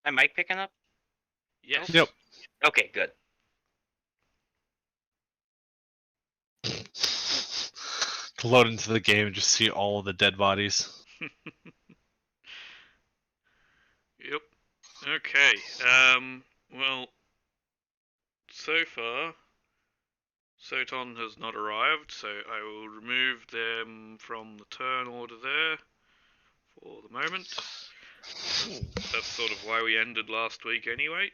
My mic picking up? Yes. Yep. Okay, good. To load into the game and just see all of the dead bodies. Yep. Okay. Well, so far, Soton has not arrived, so I will remove them from the turn order there for the moment. That's sort of why we ended last week anyway.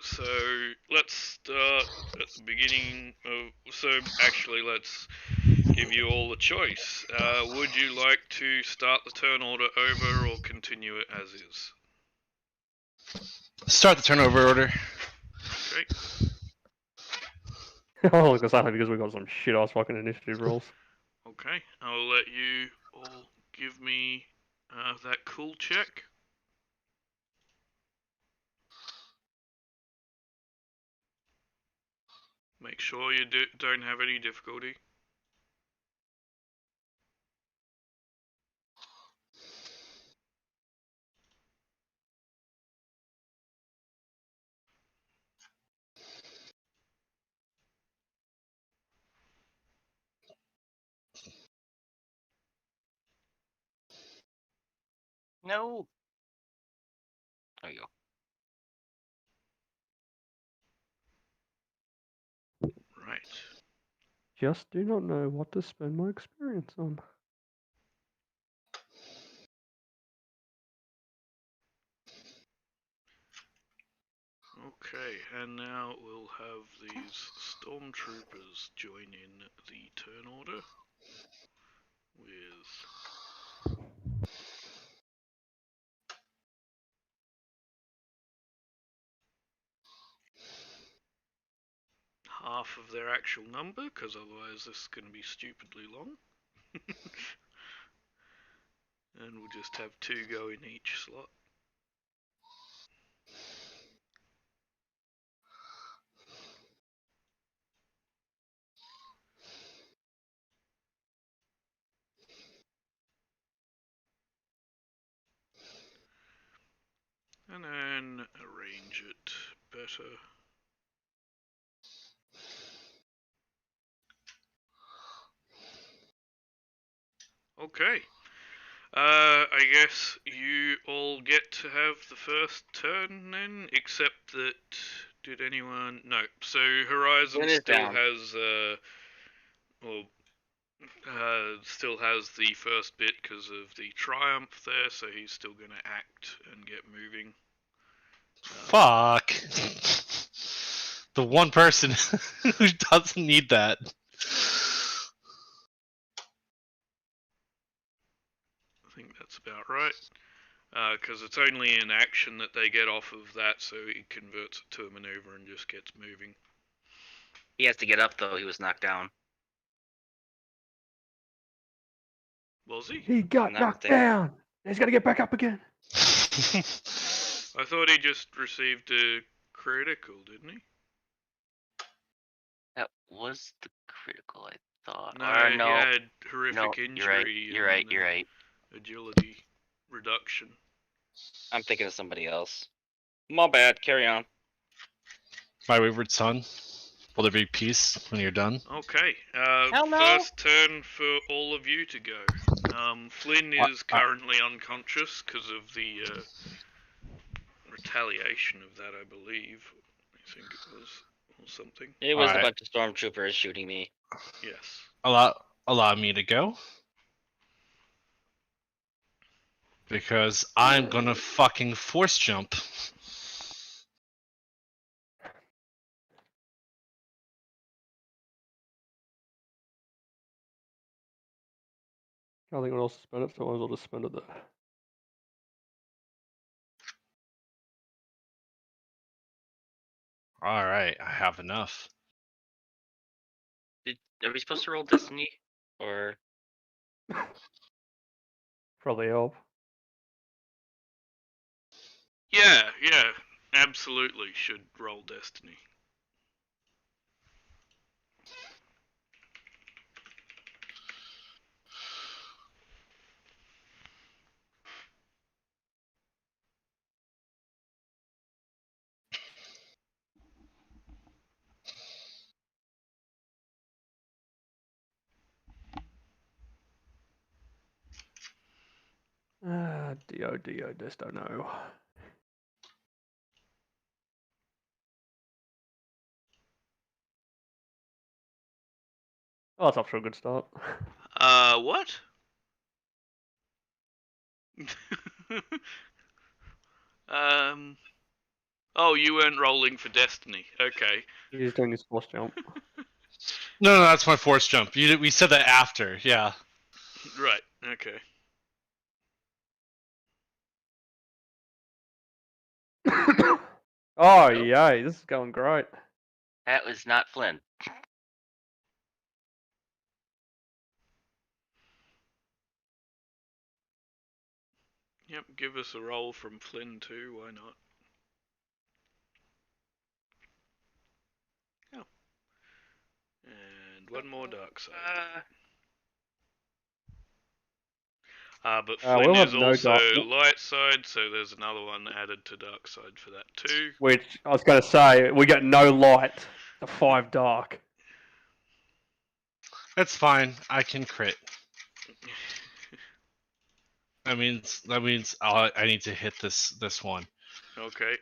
So let's start at the beginning of. So actually, let's give you all a choice. Would you like to start the turn order over or continue it as is? Start the turnover order. Okay. Oh, look, exactly because we got some shit ass fucking initiative rolls. Okay. I'll let you all give me that cool check. Make sure you don't have any difficulty. No. There you go. Right. Just do not know what to spend my experience on. Okay, and now we'll have these stormtroopers join in the turn order with half of their actual number, because otherwise this is going to be stupidly long. And we'll just have 2 go in each slot. And then arrange it better. Okay. I guess you all get to have the first turn then, except that did anyone? No. So Horizon still down. has still has the first bit because of the triumph there, so he's still going to act and get moving. Fuck. The one person who doesn't need that. I think that's about right. Because it's only in action that they get off of that, so he converts it to a maneuver and just gets moving. He has to get up though. He was knocked down. Was he? He got Not knocked there. down. He's got to get back up again. I thought he just received a critical, didn't he? That was the critical, I thought. No, Or no. he had horrific No, injury. you're right. and You're right. Agility reduction. I'm thinking of somebody else. My bad. Carry on. My wayward son. Will there be peace when you're done? Okay. Hell no. First turn for all of you to go. Flynn is currently unconscious because of the retaliation of that, I believe. I think it was, or something. It was a Alright. bunch of stormtroopers shooting me. Yes. Allow me to go. Because I'm gonna fucking force jump. I don't think anyone else has spent it, so I might as well just spend it there. Alright, I have enough. Are we supposed to roll Destiny? Or Probably help. Yeah, absolutely should roll Destiny. Dio, just don't know. Oh, that's off to a good start. What? Oh, you weren't rolling for Destiny. Okay. He's doing his force jump. No, that's my force jump. We said that after. Yeah. Right. Okay. Oh, yay, this is going great. That was not Flynn. Yep. Give us a roll from Flynn too. Why not? Oh. And one more dark side. But Flynn we'll is have no also dark- light side, so there's another one added to dark side for that too. Which, I was going to say, we got no light. The 5 dark. That's fine. I can crit. That means I need to hit this one. Okay.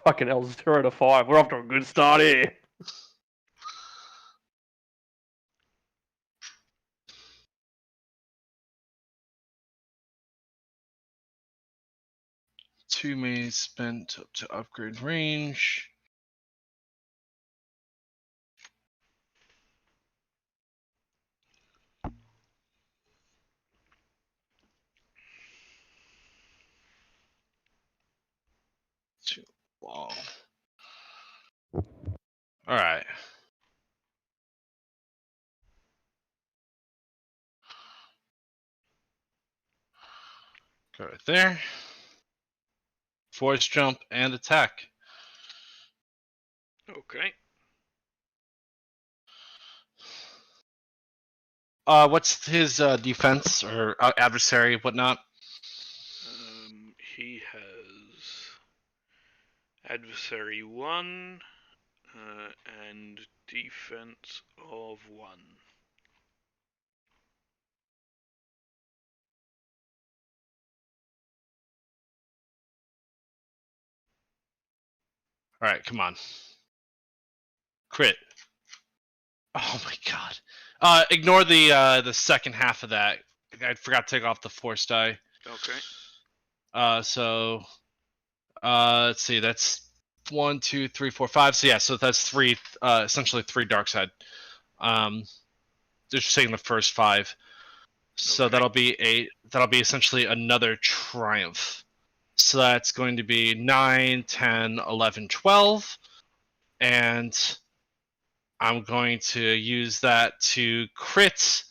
Fucking hell, 0 to 5. We're off to a good start here. Two maze spent up to upgrade range. Too long. All right. Go right there. Force jump and attack. Okay. What's his defense or adversary, whatnot? He has adversary 1 and defense of 1. All right, come on. Crit. Oh my god. Ignore the second half of that. I forgot to take off the force die. Okay. So let's see. That's 1, 2, 3, 4, 5. So yeah, so that's 3. Essentially 3 dark side. Just taking the first 5. So Okay. that'll be essentially another triumph. So that's going to be 9, 10, 11, 12. And I'm going to use that to crit.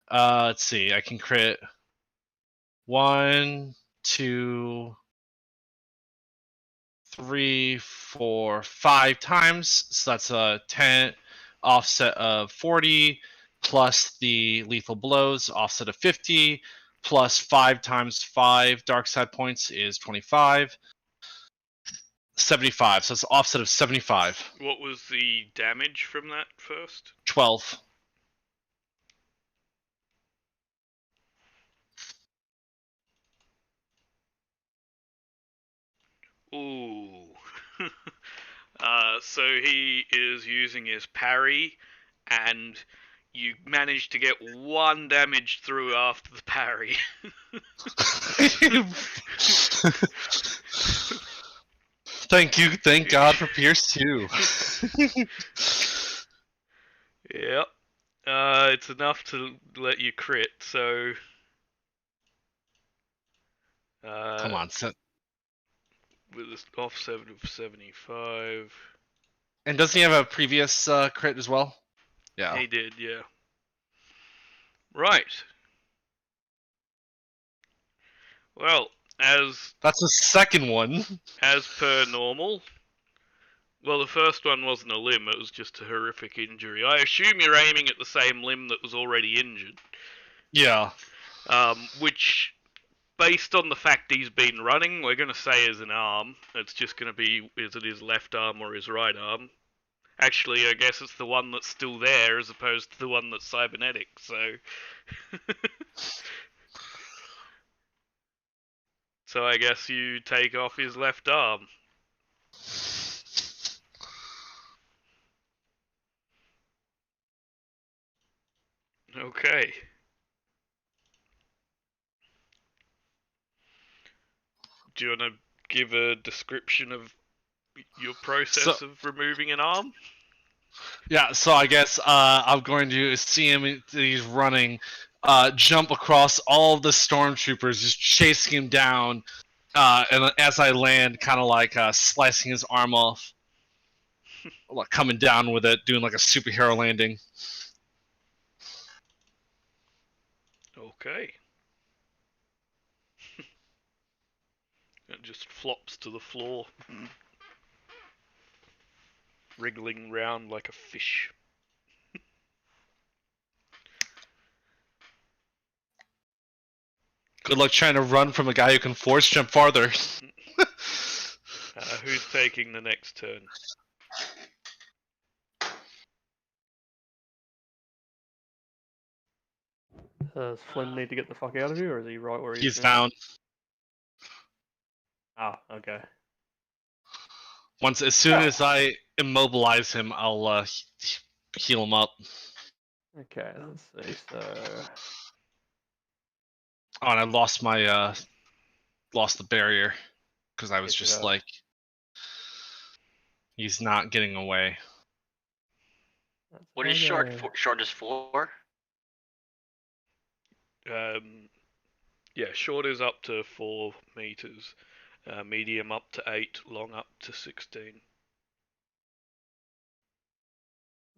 Let's see, I can crit 1, 2, 3, 4, 5 times. So that's a 10 offset of 40 plus the lethal blows offset of 50 plus 5 times 5 dark side points is 25. 75. So it's offset of 75. What was the damage from that first? 12. Ooh. So he is using his parry, and you managed to get 1 damage through after the parry. Thank you. Thank God for Pierce 2. Yep. It's enough to let you crit, so... Come on. With an offset of 75. And doesn't he have a previous crit as well? Yeah. He did, yeah. Right. Well, That's the second one. as per normal. Well, the first one wasn't a limb, it was just a horrific injury. I assume you're aiming at the same limb that was already injured. Yeah. Which, based on the fact he's been running, we're going to say is an arm. It's just going to be, is it his left arm or his right arm? Actually, I guess it's the one that's still there as opposed to the one that's cybernetic, so... So I guess you take off his left arm. Okay. Do you want to give a description of your process of removing an arm? Yeah, so I guess I'm going to see him. He's running, jump across all of the stormtroopers, just chasing him down. And as I land, kind of like slicing his arm off, like coming down with it, doing like a superhero landing. Okay. It just flops to the floor, wriggling round like a fish. Good luck trying to run from a guy who can force jump farther. Who's taking the next turn? Does Flynn need to get the fuck out of here, or is he right where he is He's now? down. Ah, okay. As soon as I immobilize him, I'll heal him up. Okay, let's see. So Oh, and I lost my lost the barrier because I was Yes, you just have. like, he's not getting away. that's What is short okay. for? Short is 4. Yeah, short is up to 4 meters, medium up to 8, long up to 16.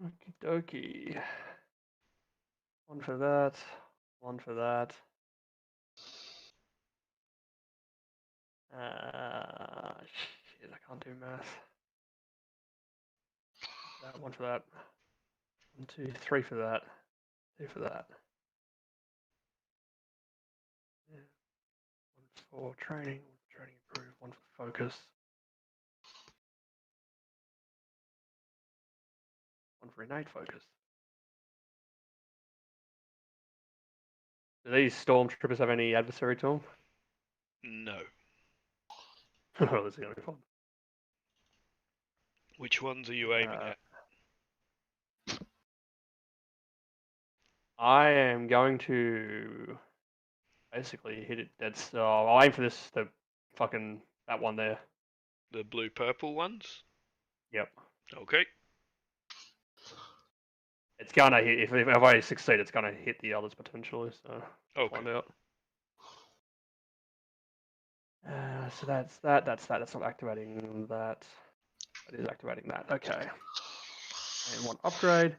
Okie dokie. One for that. One for that. Shit, I can't do math. That one for that. 1, 2, 3 for that. 2 for that. Yeah. 1 for training. 1 for training improved. 1 for focus. 1 for innate focus. Do these stormtroopers have any adversary to them? No. Oh, this is gonna be fun. Which ones are you aiming at? I am going to basically hit it dead. So I'll aim for this. That one there. The blue-purple ones? Yep. Okay. It's gonna hit. If I succeed, it's gonna hit the others potentially. So Okay. find out. So that's that. That's that. That's not activating that. That is activating that. Okay. And 1 upgrade.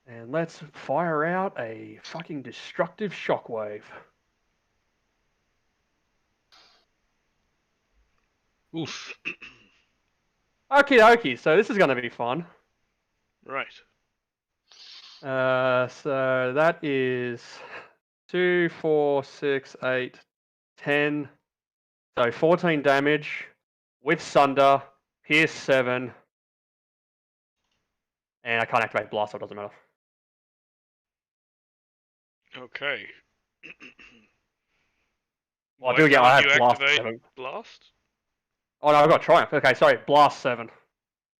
And let's fire out a fucking destructive shockwave. Oof. Okie dokie. So this is gonna be fun. Right. So that is 2, 4, 6, 8, 10. So 14 damage with Sunder, Pierce 7, and I can't activate Blast, so it doesn't matter. Okay. Well, I Why do get. I can't have you Blast activate 7. Blast? Oh no, I've got Triumph. Okay, sorry, Blast 7. I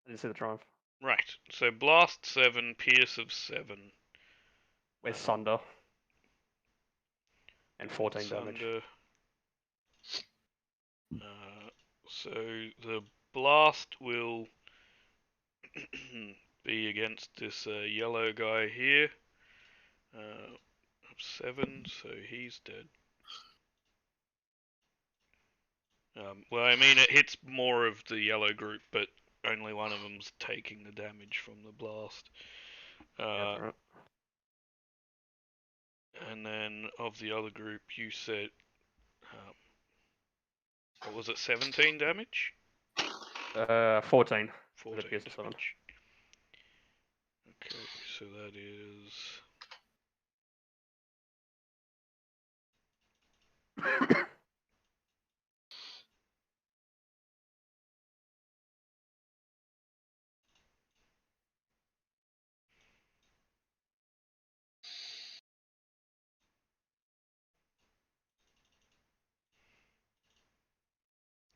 didn't see the Triumph Right. So Blast 7, Pierce of 7. with Sunder and 14 damage. Sunder. So the Blast will be against this yellow guy here. 7, so he's dead. Well, I mean, it hits more of the yellow group, but only one of them's taking the damage from the blast. Yeah, that's right. And then of the other group, you said, what was it, 17 damage? 14. 14 Pierce of 7. damage. Okay, so that is...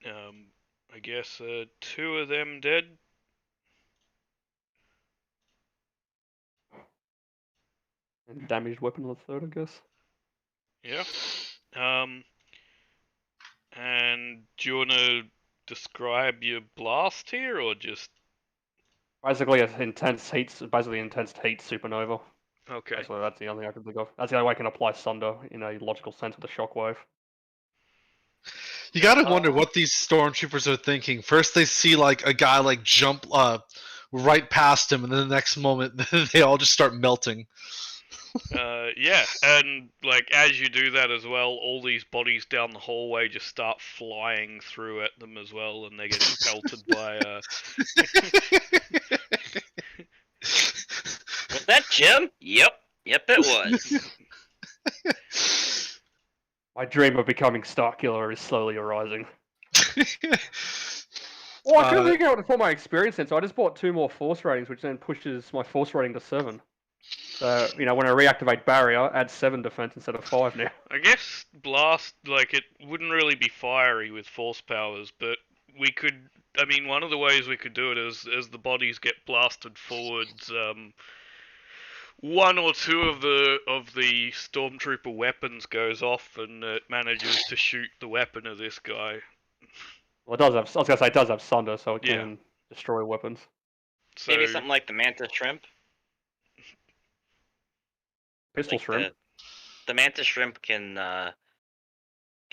I guess 2 of them dead. And damaged weapon on the third, I guess. Yeah. And do you wanna describe your blast here, or just Basically, an intense heat supernova. okay? Basically, that's the only thing I can think of. That's the only way I can apply Sunder in a logical sense with a shockwave. You gotta wonder what these stormtroopers are thinking. First, they see like a guy like jump right past him, and then the next moment they all just start melting. Yeah, and like as you do that as well, all these bodies down the hallway just start flying through at them as well, and they're getting pelted by Was that Jim? Yep. Yep, it was. My dream of becoming Starkiller is slowly arising. Well, I couldn't think out what to put my experience in, so I just bought 2 more force ratings, which then pushes my force rating to 7. So, when I reactivate barrier, add 7 defense instead of 5 now. I guess blast, like it wouldn't really be fiery with force powers, but we could. I mean, one of the ways we could do it is as the bodies get blasted forwards. 1 or 2 of the stormtrooper weapons goes off, and it manages to shoot the weapon of this guy. Well, it does have. I was gonna say it does have Sunder, so it Yeah. can destroy weapons. So Maybe something like the Mantis Shrimp. Pistol Like shrimp. the Mantis Shrimp can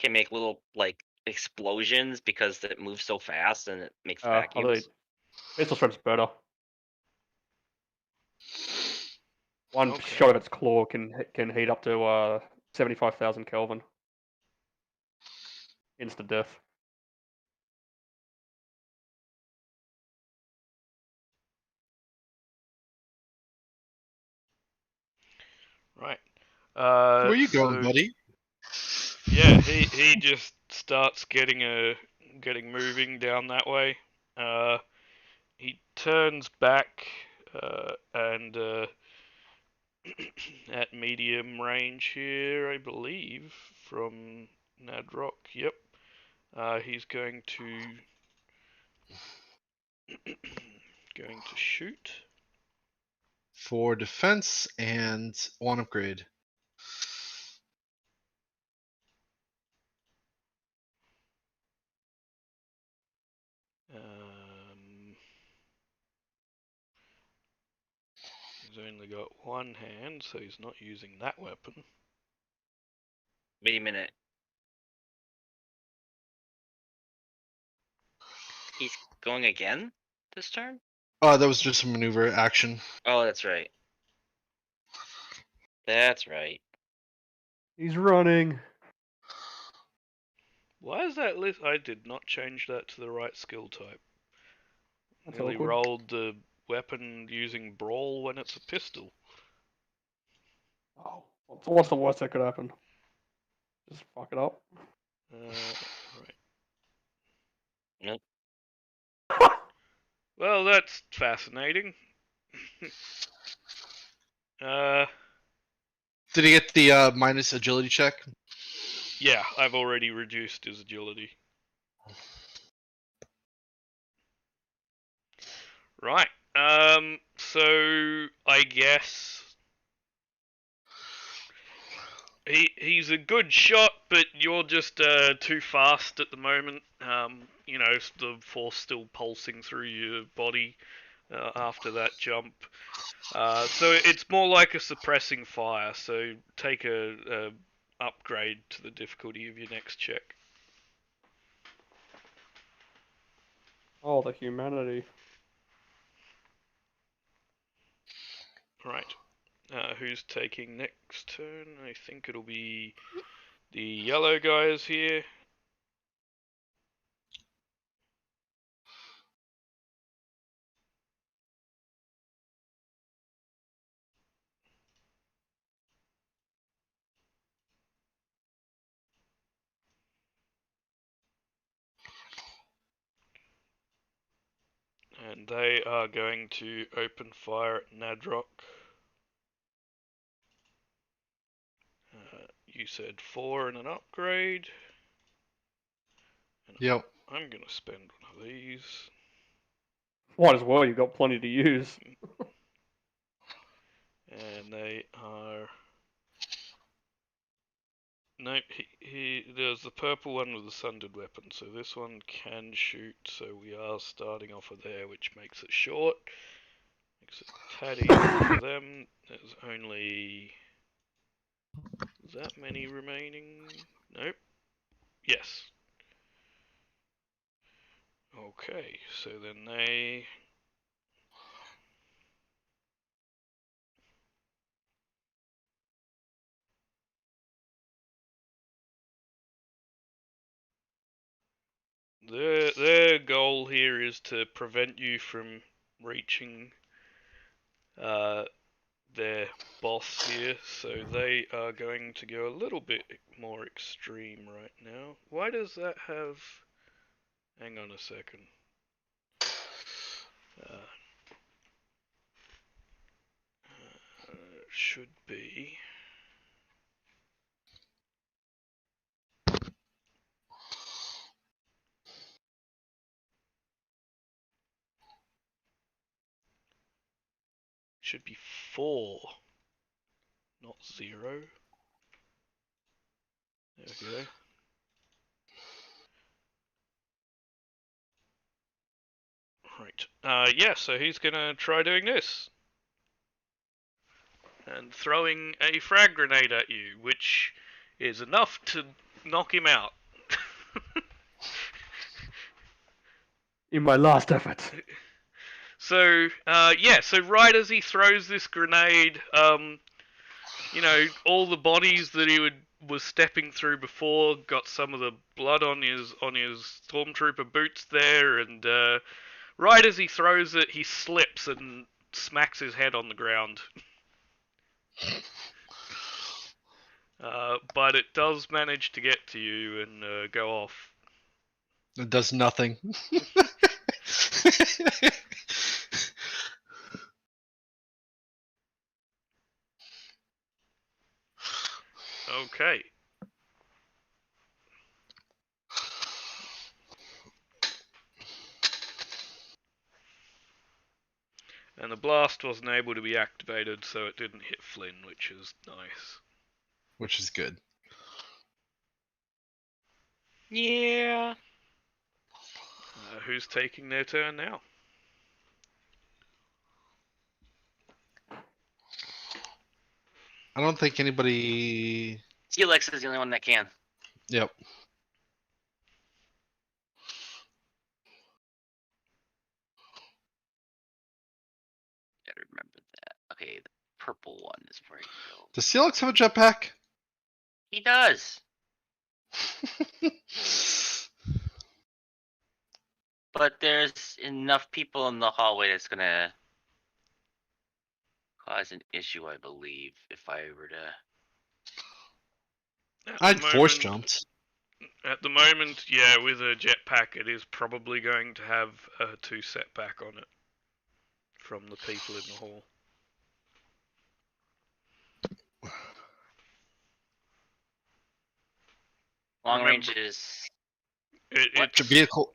make little like explosions because it moves so fast and it makes vacuums. Pistol shrimp's better. One Okay. shot of its claw can heat up to 75,000 Kelvin. Instant death. right. Where you going, so, buddy? Yeah, he just starts getting moving down that way. He turns back and at medium range here, I believe, from Nadrock. Yep. He's going to shoot. 4 defense and 1 upgrade. He's only got 1 hand, so he's not using that weapon. Wait a minute. He's going again this turn? That was just a maneuver action. Oh, that's right. That's right. He's running. Why is that list? I did not change that to the right skill type. That's Nearly awkward. rolled the weapon using brawl when it's a pistol. Oh, what's the worst that could happen? Just fuck it up. Right. Nope. Well, that's fascinating. Did he get the minus agility check? Yeah, I've already reduced his agility. Right. So I guess he's a good shot, but you're just too fast at the moment. The force still pulsing through your body after that jump. So it's more like a suppressing fire. So take a upgrade to the difficulty of your next check. Oh, the humanity. Right. Who's taking next turn? I think it'll be the yellow guys here. And they are going to open fire at Nadrock. You said 4 and an upgrade. Yep. I'm gonna spend one of these. Might as well. You've got plenty to use. And they are. No, there's the purple one with the sundered weapon, so this one can shoot, so we are starting off with there, which makes it short. Makes it tad easier for them. There's only that many remaining. Nope. Yes. Okay, so then they. Their goal here is to prevent you from reaching their boss here, so they are going to go a little bit more extreme right now. Why does that have... Hang on a second. Should be... Should be 4, not 0. There we go. Right. Yeah, so he's gonna try doing this. And throwing a frag grenade at you, which is enough to knock him out. In my last effort. So, yeah, so right as he throws this grenade, you know, all the bodies that he was stepping through before got some of the blood on his stormtrooper boots there, and right as he throws it, he slips and smacks his head on the ground. But it does manage to get to you and go off. It does nothing. Okay. And the blast wasn't able to be activated, so it didn't hit Flynn, which is nice. Which is good. Yeah. Who's taking their turn now? I don't think anybody... Telex is the only one that can. Yep. Gotta remember that. Okay, the purple one is where you go. Does Celix have a jetpack? He does. But there's enough people in the hallway that's gonna cause an issue, I believe, if I were to... I'd force jumped. At the moment, yeah, with a jetpack, it is probably going to have a 2 setback on it from the people in the hall. Long range is... It's vehicle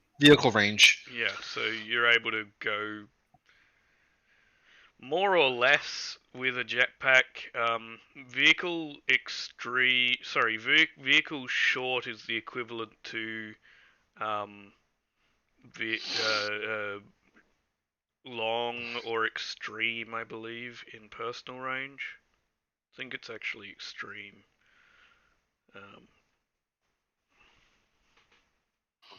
range. Yeah, so you're able to go more or less with a jetpack. Vehicle short is the equivalent to long or extreme, I believe, in personal range. I think it's actually extreme.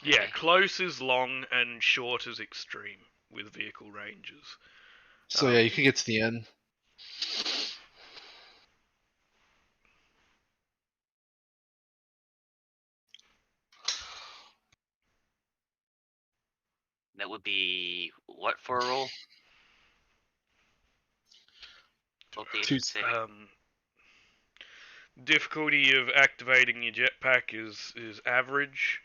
Yeah, close is long and short is extreme with vehicle ranges. So yeah, you can get to the end. That would be what for a roll? Difficulty of activating your jetpack is average,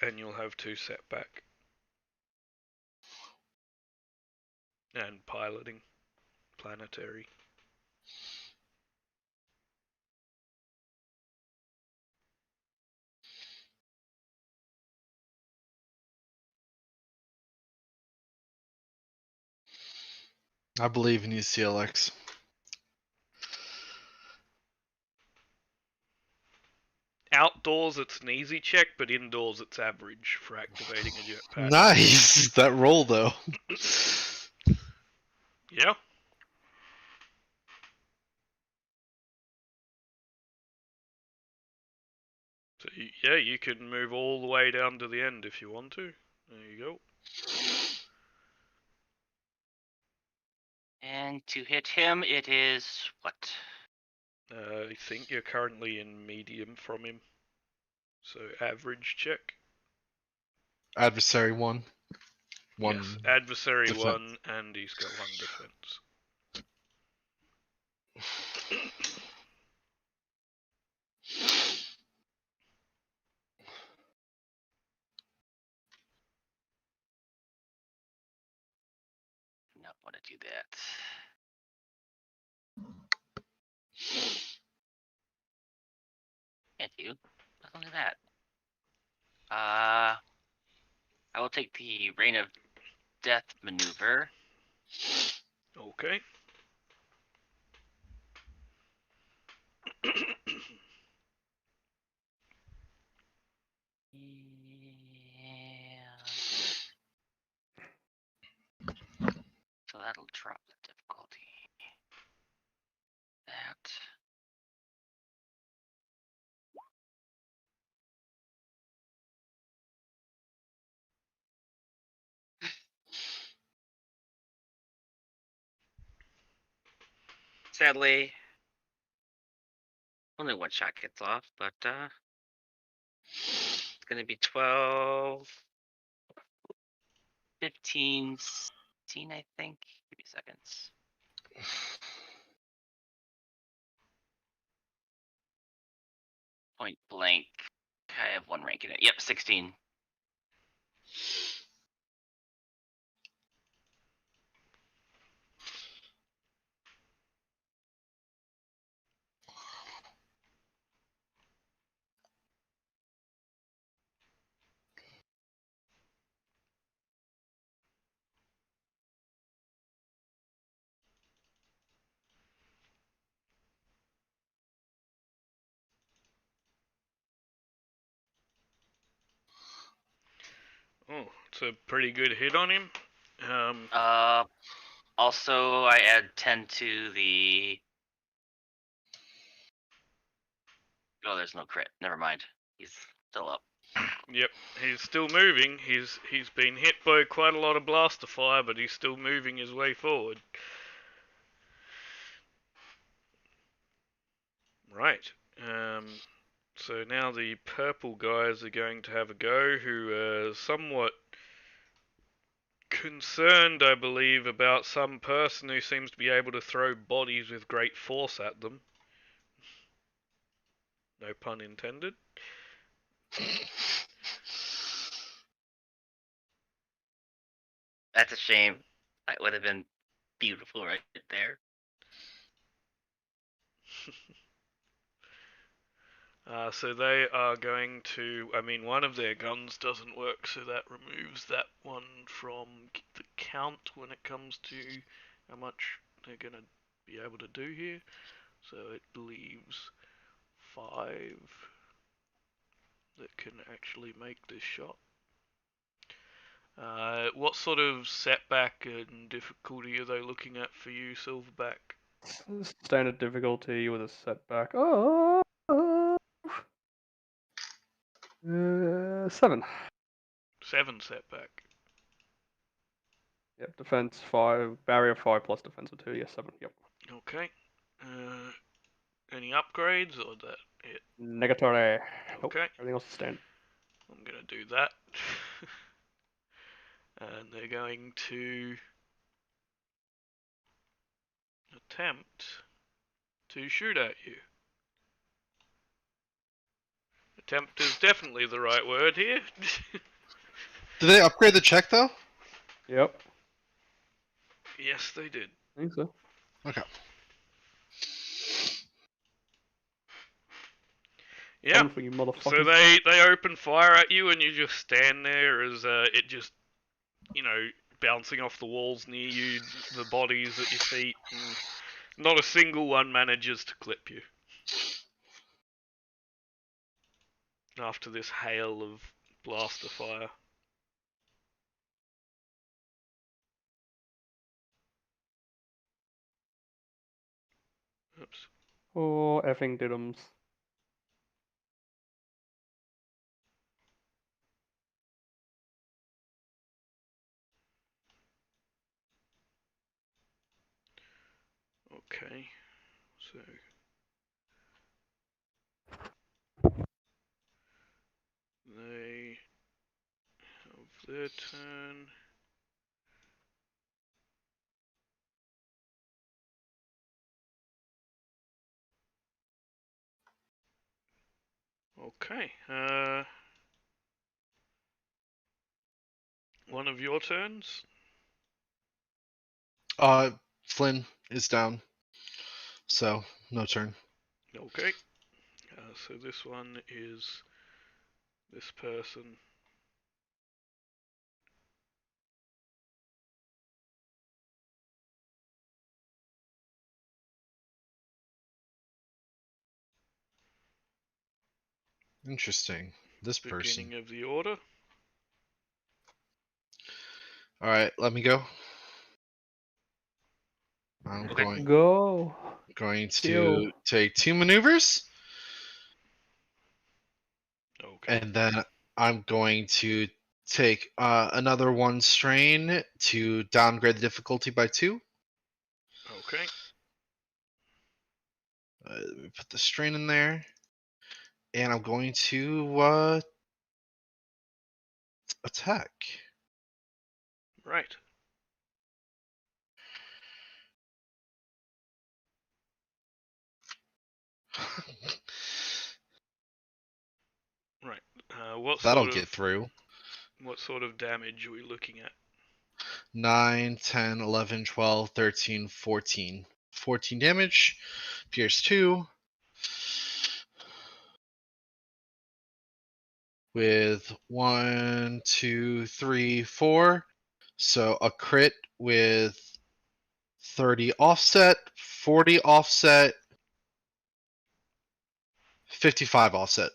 and you'll have 2 setback. And piloting, planetary. I believe in you, CLX. Outdoors, it's an easy check, but indoors, it's average for activating a jetpack. Nice! That roll, though. Yeah. So, yeah, you can move all the way down to the end if you want to. There you go. And to hit him, it is what? I think you're currently in medium from him. So, average check. Adversary 1. Yes, adversary defense. 1, and he's got 1 defense. Not want to do that. Can't do. Not only that. I will take the Rain of Death maneuver. Okay. So that'll drop the difficulty. That. Sadly, only one shot gets off, but it's gonna be 12, 15, 16, I think. Give me seconds. Point blank. I have 1 rank in it. Yep, 16. Oh, it's a pretty good hit on him. Also, I add 10 to the. Oh, there's no crit. Never mind. He's still up. Yep, he's still moving. He's been hit by quite a lot of blaster fire, but he's still moving his way forward. Right. So now the purple guys are going to have a go, who are somewhat concerned, I believe, about some person who seems to be able to throw bodies with great force at them. No pun intended. That's a shame. That would have been beautiful right there. So they are going to, I mean, one of their guns doesn't work, so that removes that one from the count when it comes to how much they're going to be able to do here. So it leaves 5 that can actually make this shot. What sort of setback and difficulty are they looking at for you, Silverback? Standard difficulty with a setback. 7. 7 setback. Yep, defense 5, barrier 5 plus defense 2. Yes, 7. Yep. Okay. Any upgrades or that it? Negatory. Nope. Okay. Everything else is standard. I'm gonna do that. And they're going to attempt to shoot at you. Attempt is definitely the right word here. Did they upgrade the check, though? Yep. Yes, they did. I think so. Okay. Yeah. For you motherfuckers. So they open fire at you, and you just stand there as it just, you know, bouncing off the walls near you, the bodies at your feet, and not a single one manages to clip you. After this hail of blaster fire. Oops. Oh, effing diddums. Okay, so they have their turn. Okay, one of your turns. Flynn is down, so no turn. Okay, so this one is this person. Interesting. This person. Beginning of the order. All right, let me go. I'm Okay. Go. going to Kill. take 2 maneuvers, Okay. and then I'm going to take another 1 strain to downgrade the difficulty by 2. Okay. Let me put the strain in there, and I'm going to attack. Right. Right. What That'll sort get of through. what sort of damage are we looking at? 9, 10, 11, 12, 13, 14. 14 damage. Pierce 2. With 1, 2, 3, 4. So a crit with 30 offset, 40 offset, 55 offset.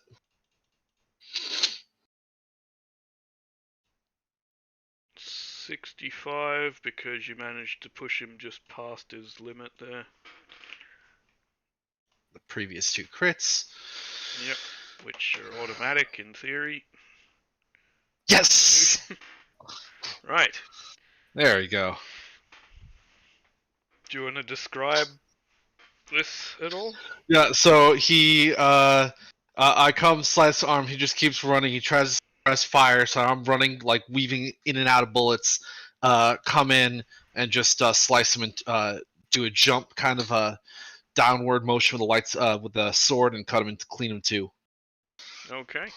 $65 because you managed to push him just past his limit there. The previous 2 crits. Yep, which are automatic in theory. Yes! Right. There we go. Do you want to describe this at all? Yeah, so he, I come, slice the arm, he just keeps running, he tries to press fire, so I'm running, like, weaving in and out of bullets, come in and just slice him and do a jump, kind of a downward motion with the lights, with the sword, and cut him and clean him too. Okay.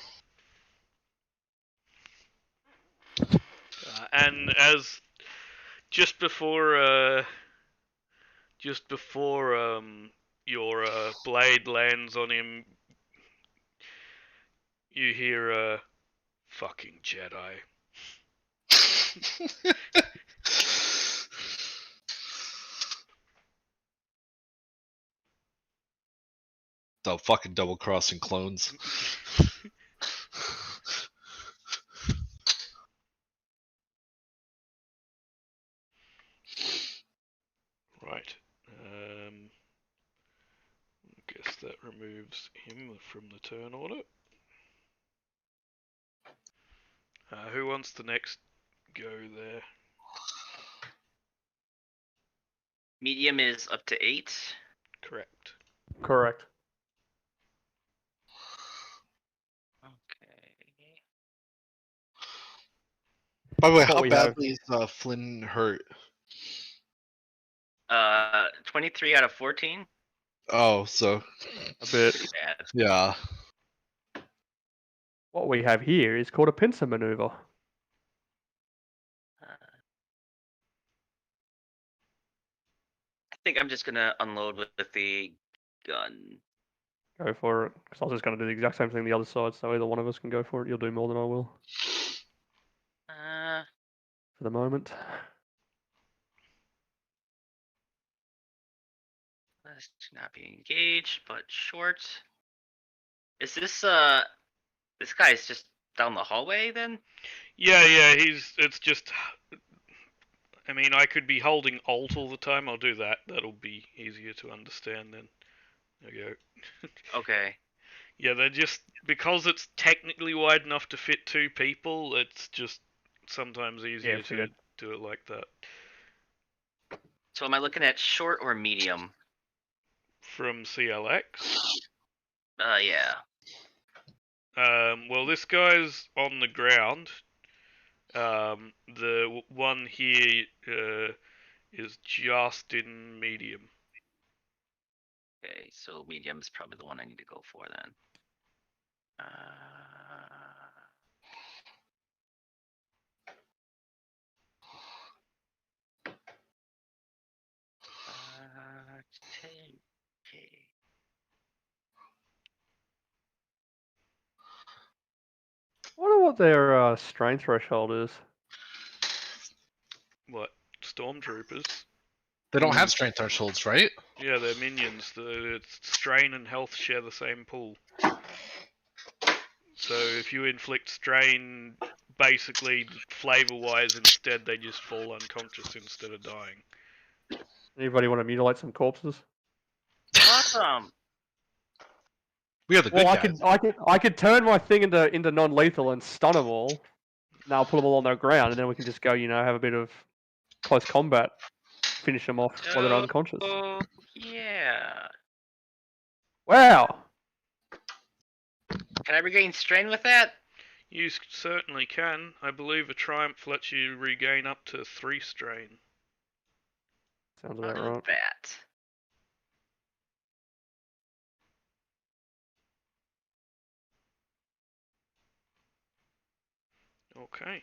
And as just before your blade lands on him, you hear fucking Jedi. The fucking double crossing clones. Right. Guess that removes him from the turn order. Who wants to next go there? Medium is up to 8. Correct. Correct. Okay. By the way, What how we have. badly is Flynn hurt? 23 out of 14. Oh, so A bit. Pretty bad. yeah. What we have here is called a pincer maneuver. I think I'm just gonna unload with the gun. Go for it. Because I was just going to do the exact same thing the other side, so either one of us can go for it. You'll do more than I will. for the moment. Let's not be engaged, but short. Is this this guy's just down the hallway then? Yeah, it's just. I mean, I could be holding Alt all the time. I'll do that. That'll be easier to understand then. There we go. Okay. Yeah, they're just because it's technically wide enough to fit 2 people. It's just sometimes easier to figured. do it like that. So am I looking at short or medium? From CLX. Yeah. Well, this guy's on the ground. The one here is just in medium. Okay, so medium's probably the one I need to go for then. Okay. I wonder what their strain threshold is. What? Stormtroopers? They don't have strength thresholds, right? Yeah, they're minions. Strain and health share the same pool. So if you inflict strain, basically flavor-wise, instead they just fall unconscious instead of dying. Anybody want to mutilate some corpses? Awesome. We are the good Well, guys. I could turn my thing into non-lethal and stun them all. Now put them all on their ground, and then we can just go, have a bit of close combat, finish them off while they're unconscious. Oh, yeah. Wow. Can I regain strain with that? You certainly can. I believe a Triumph lets you regain up to 3 strain. Sounds I'll about do right. that. Okay.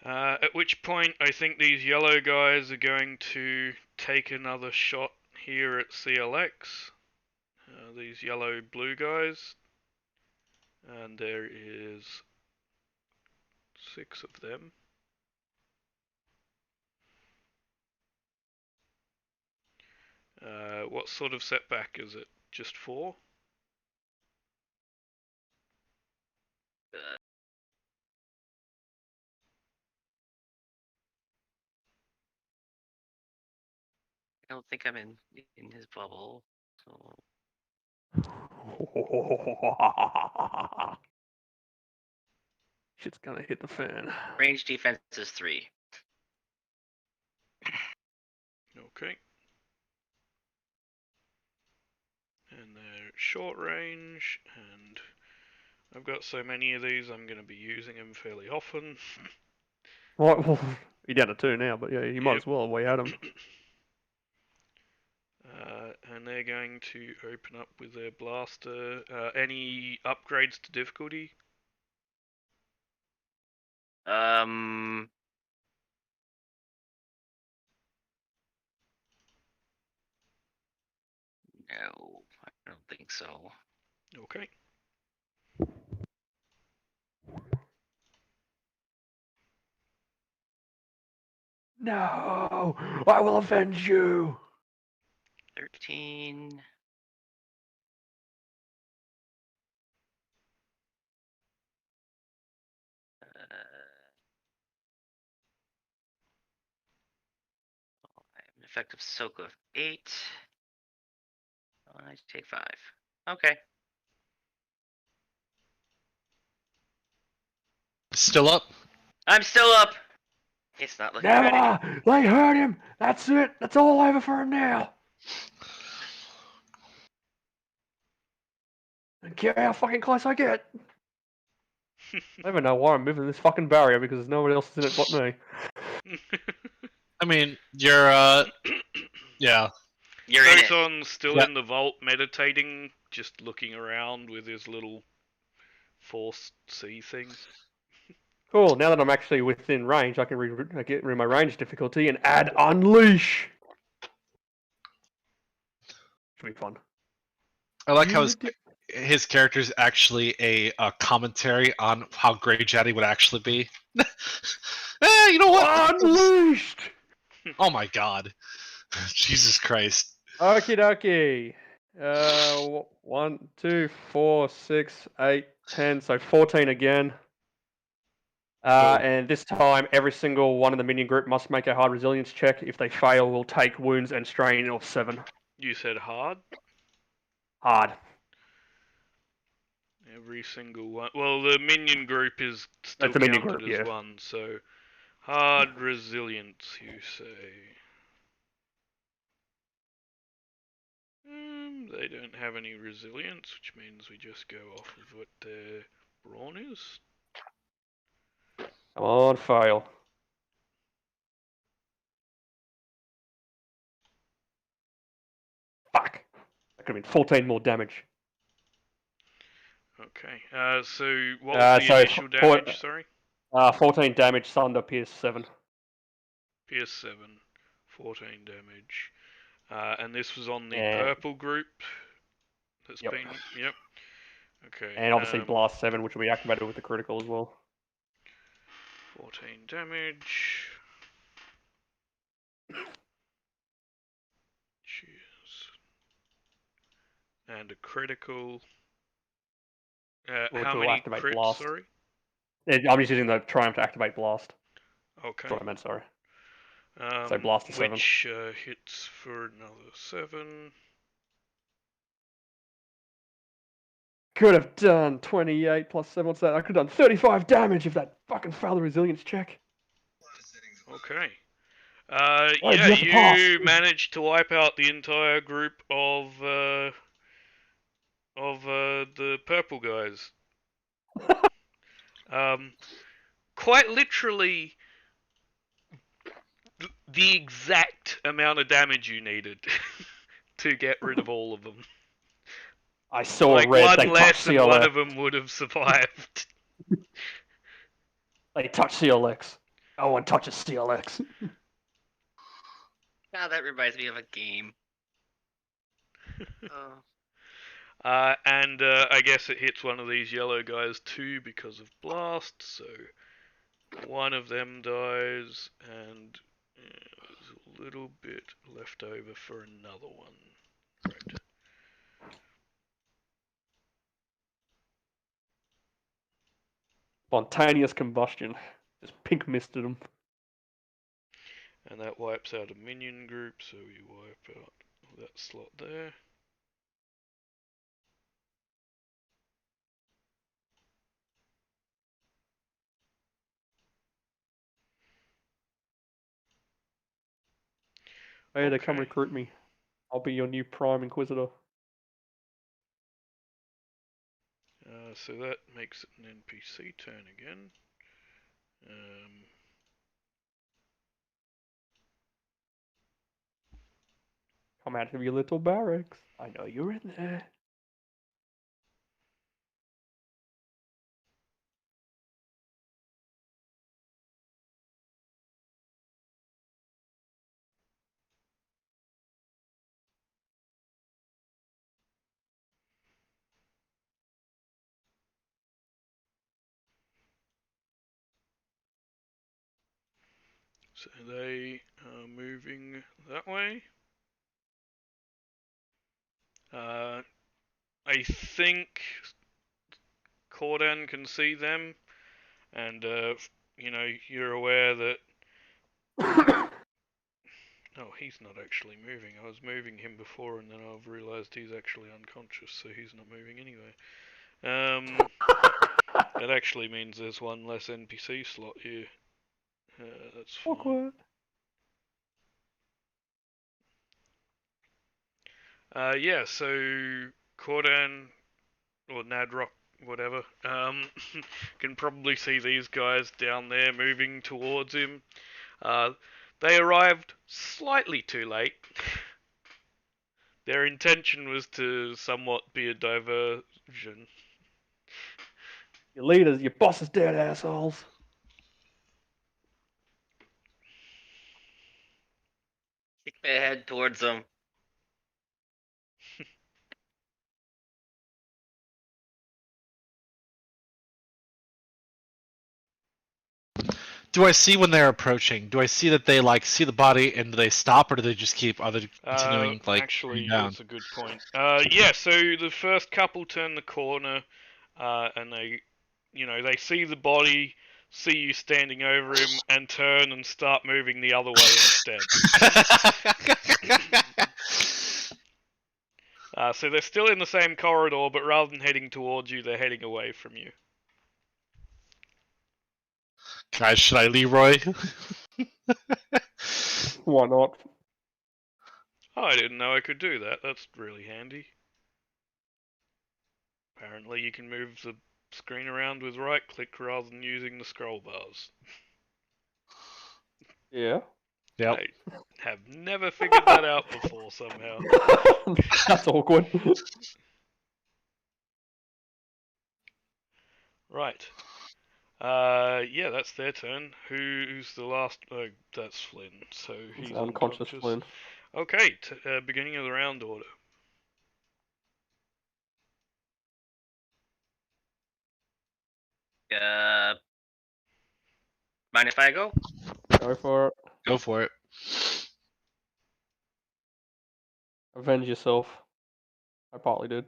At which point, I think these yellow guys are going to take another shot here at CLX. These yellow-blue guys. And there is 6 of them. What sort of setback is it? Just 4? I don't think I'm in his bubble. So Shit's gonna hit the fan. range defense is 3. Okay. And they're short range, and I've got so many of these, I'm going to be using them fairly often. Well, you're down to 2 now, but yeah, you might Yep. as well while you had them. And they're going to open up with their blaster. Any upgrades to difficulty? No, I don't think so. Okay. No, I will avenge you. 13. I have an effective soak of 8. I take 5. Okay. Still up? I'm still up. It's not looking good. Never. They hurt him. That's it. That's all over for him now. And care how fucking close I get. I don't even know why I'm moving this fucking barrier because nobody else is in it but me. I mean, you're, yeah. You're in it. Photon's still Yeah. in the vault meditating, just looking around with his little Force C thing. Cool. Now that I'm actually within range, I can get rid of my range difficulty and add unleash. Should be fun. I like how his character is actually a commentary on how Grey Jetty would actually be. yeah, you know what? Unleashed! Oh my god. Jesus Christ. Okie dokie. 1, 2, 4, 6, 8, 10. So 14 again. Cool. And this time, every single one in the minion group must make a hard resilience check. If they fail, will take wounds and strain of 7. You said hard? Hard. Every single one. Well, the minion group is still That's a minion counted group, as yeah. one, so hard resilience, you say. They don't have any resilience, which means we just go off of what their brawn is. Come on, fail. Fuck. That could have been 14 more damage. Okay, so what was the so initial damage, sorry? 14 damage, Sunder, Pierce 7. Pierce 7, 14 damage. And this was on the Yeah. purple group that's Yep. been... Yep. Okay. And obviously Blast 7, which will be activated with the critical as well. 14 damage. Cheers. And a critical. Or How to many activate crits, Blast. sorry? I'm just using the Triumph to activate Blast. Okay. That's what I meant, sorry. So Blast is 7. Which hits for another 7. Could have done 28 plus 7. What's that? I could have done 35 damage if that fucking failed the resilience check. Okay. Why did Yeah, you have to pass? you managed to wipe out the entire group of the purple guys. Quite literally, the exact amount of damage you needed to get rid of all of them. I saw Like red. one They less touched and one CLX. of them would have survived. They touched CLX. No one touches CLX. Now that reminds me of a game. And I guess it hits one of these yellow guys too because of blast, so one of them dies, and there's a little bit left over for another one. Right. Spontaneous combustion. Just pink misted them. And that wipes out a minion group, so we wipe out that slot there. Hey, they come Okay. recruit me. I'll be your new Prime Inquisitor. So that makes it an NPC turn again. Come out of your little barracks. I know you're in there. So they are moving that way. I think Cordan can see them, and you know, you're aware that. Oh, he's not actually moving. I was moving him before, and then I've realised he's actually unconscious, so he's not moving anyway. That actually means there's one less NPC slot here. That's fine. Awkward. Yeah, so Cordan, or Nadrock, whatever, can probably see these guys down there moving towards him. They arrived slightly too late. Their intention was to somewhat be a diversion. Your leaders, your boss is dead, assholes. Kick my head towards them. do I see when they're approaching? Do I see that they like see the body and do they stop, or do they just keep other continuing like actually, down? that's a good point. Yeah, so the first couple turn the corner, and they see the body, see you standing over him, and turn and start moving the other way instead. So they're still in the same corridor, but rather than heading towards you, they're heading away from you. Guys, should I Leroy? Why not? Oh, I didn't know I could do that. That's really handy. Apparently, you can move the screen around with right click rather than using the scroll bars. Yeah. Yep. I have never figured that out before somehow. That's awkward. Right. Yeah, that's their turn. Who's the last? Oh, that's Flynn. So he's Unconscious Flynn. Okay, beginning of the round order. Mind if I go? Go for it. Go for it. Avenge yourself. I partly did.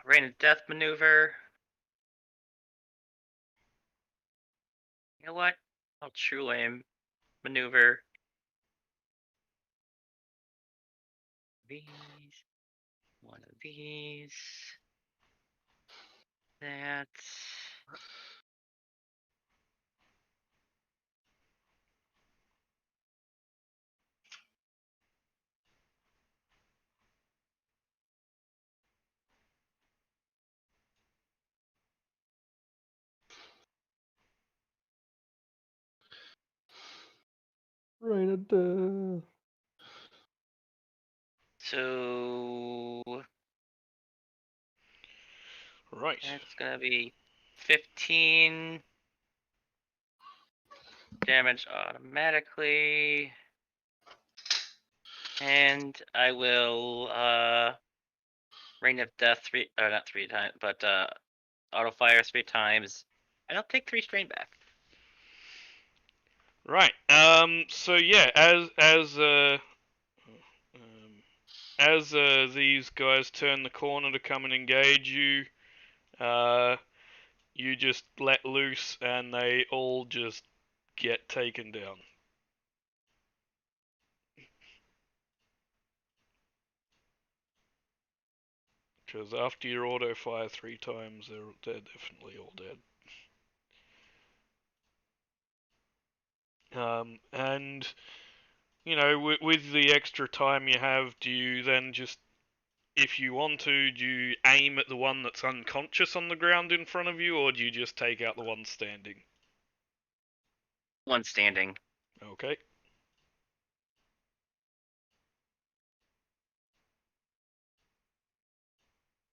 Rain of Death maneuver. You know what? I'll True Aim maneuver. These. One of these. That. Rain of Death. So Right. that's gonna be 15 damage automatically. And I will Rain of Death not 3 times, but auto fire 3 times. And I'll take 3 strain back. Right. So yeah, as these guys turn the corner to come and engage you, you just let loose, and they all just get taken down. Because after you auto fire 3 times, they're definitely all dead. And with the extra time you have, do you then just, if you want to, do you aim at the one that's unconscious on the ground in front of you, or do you just take out the one standing? One standing. Okay.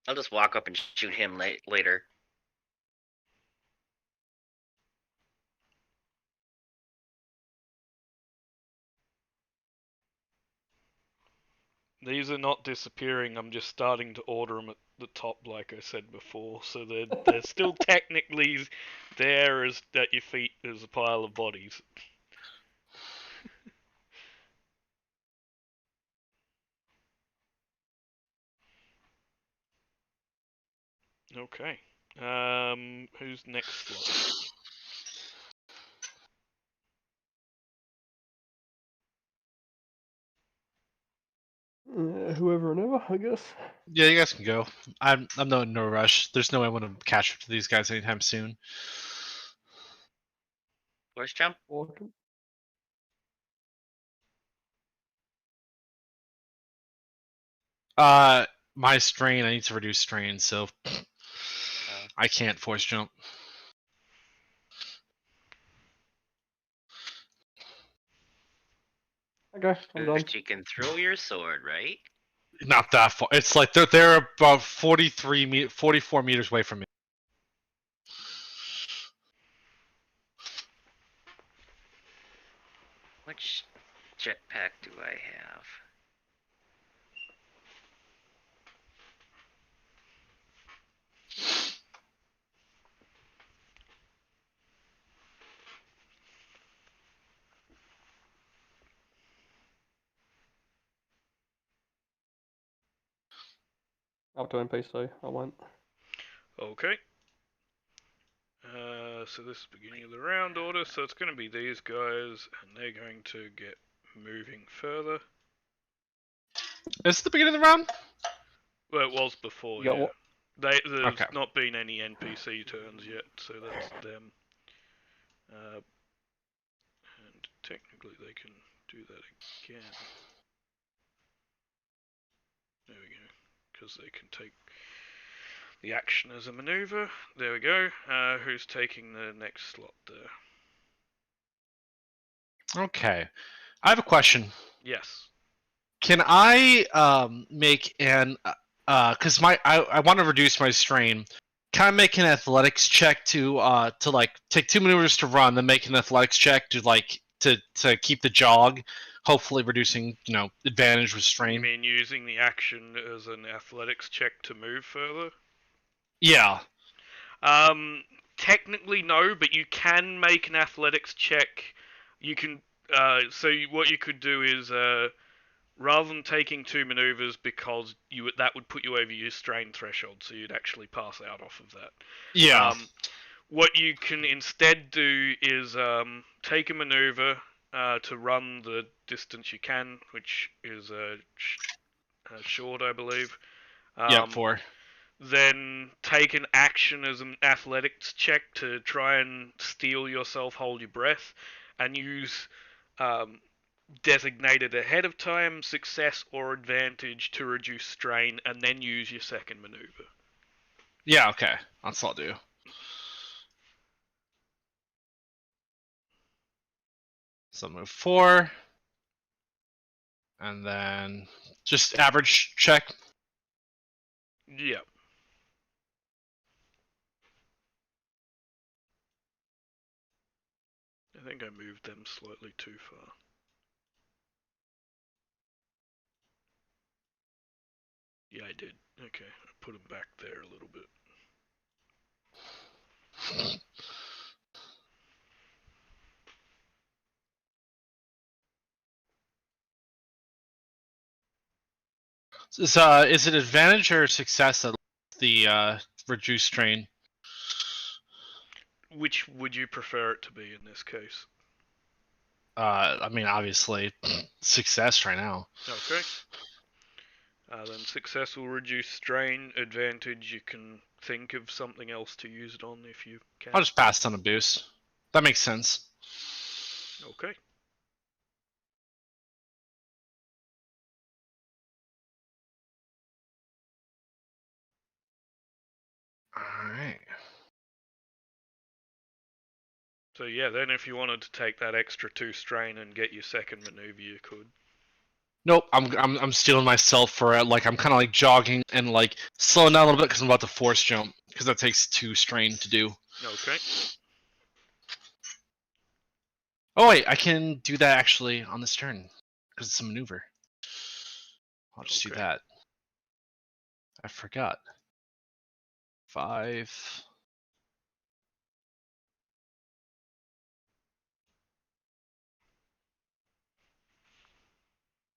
I'll just walk up and shoot him later. These are not disappearing. I'm just starting to order them at the top, like I said before. So they're still technically there at your feet as a pile of bodies. Okay. Who's next slot? Whoever and ever, I guess. Yeah, you guys can go. I'm not in no rush. There's no way I want to catch up to these guys anytime soon. Force jump? Walking. My strain, I need to reduce strain, so I can't force jump. Okay, I'm done. But you can throw your sword, right? Not that far. It's like they're about 44 meters away from me. Which jetpack do I have? Up to NPC, I won't. Okay. So this is the beginning of the round order, so it's going to be these guys, and they're going to get moving further. Is it the beginning of the round? Well, it was before, Yeah, yeah. what- There's Okay. not been any NPC turns yet, so that's them. And technically they can do that again. There we go. Because they can take the action as a maneuver. There we go. Who's taking the next slot there? Okay. I have a question. Yes. Can I make an because I want to reduce my strain. Can I make an athletics check to like take 2 maneuvers to run, then make an athletics check to like to keep the jog, hopefully reducing advantage with You strain. mean using the action as an athletics check to move further? Yeah. Technically no, but you can make an athletics check. You can. What you could do is rather than taking 2 maneuvers, because that would put you over your strain threshold, so you'd actually pass out off of that. Yeah. What you can instead do is take a maneuver to run the distance you can, which is short, I believe. Yep. 4. Then take an action as an athletics check to try and steel yourself, hold your breath, and use designated ahead of time, success or advantage to reduce strain, and then use your second maneuver. Yeah. Okay. That's what I'll do. So move 4, and then just average check. Yeah. I think I moved them slightly too far. Yeah, I did. Okay, I put them back there a little bit. Is it advantage or success that the reduced strain? Which would you prefer it to be in this case? I mean, obviously, success right now. Okay. Then success will reduce strain. Advantage, you can think of something else to use it on if you can. I'll just pass on a boost. That makes sense. Okay. Alright. So yeah, then if you wanted to take that extra 2 strain and get your second maneuver, you could. Nope, I'm stealing myself for it. Like I'm kind of like jogging and like slowing down a little bit because I'm about to force jump because that takes 2 strain to do. Okay. Oh wait, I can do that actually on this turn because it's a maneuver. I'll just do Okay. that. I forgot. 5.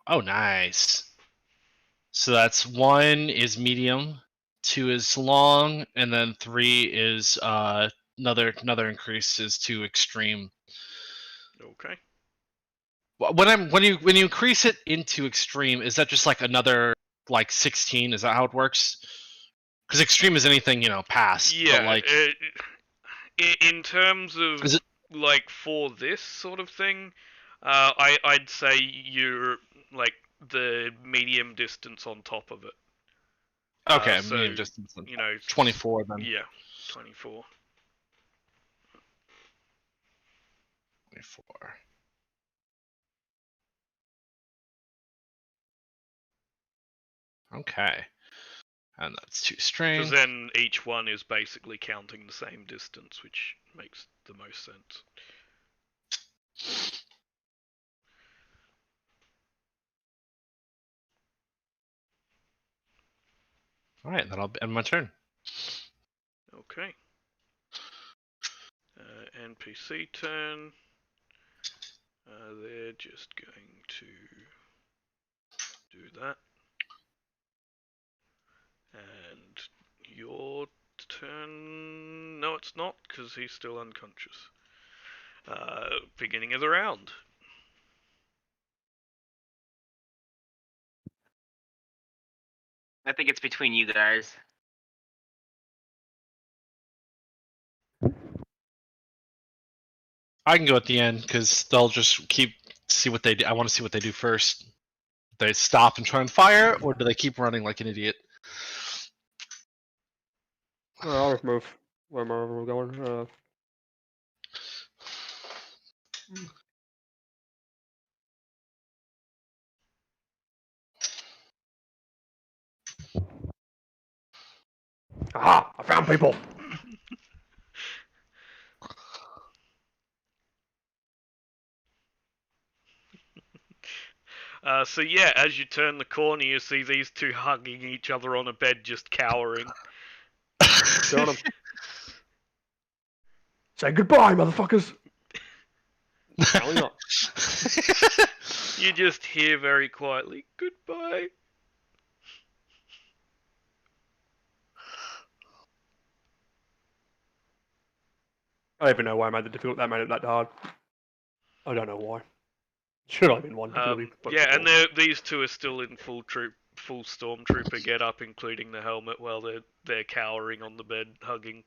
Oh, nice. So that's 1 is medium, 2 is long, and then 3 is another increase is to extreme. Okay. When you increase it into extreme, is that just like another like 16? Is that how it works? Because extreme is anything past. Yeah. But like, In terms of is it like for this sort of thing, I'd say you're like the medium distance on top of it. okay? So, Medium distance. 24 then. Yeah, 24. 24. Okay. And that's 2 strain. Because then each one is basically counting the same distance, which makes the most sense. Alright, that'll end my turn. Okay. NPC turn. They're just going to do that. it's not, because he's still unconscious. Beginning of the round. I think it's between you guys. I can go at the end because they'll just see what they do. I want to see what they do first. Do they stop and try and fire, or do they keep running like an idiot? I'll just move wherever we're going. Aha! I found people! So yeah, as you turn the corner, you see these two hugging each other on a bed, just cowering. Got 'em. Say goodbye, motherfuckers! Apparently not. You just hear very quietly, "Goodbye." I don't even know why I made it that hard. I don't know why. Should have been one difficulty. But Yeah, and these two are still in full stormtrooper get up, including the helmet, while they're cowering on the bed, hugging.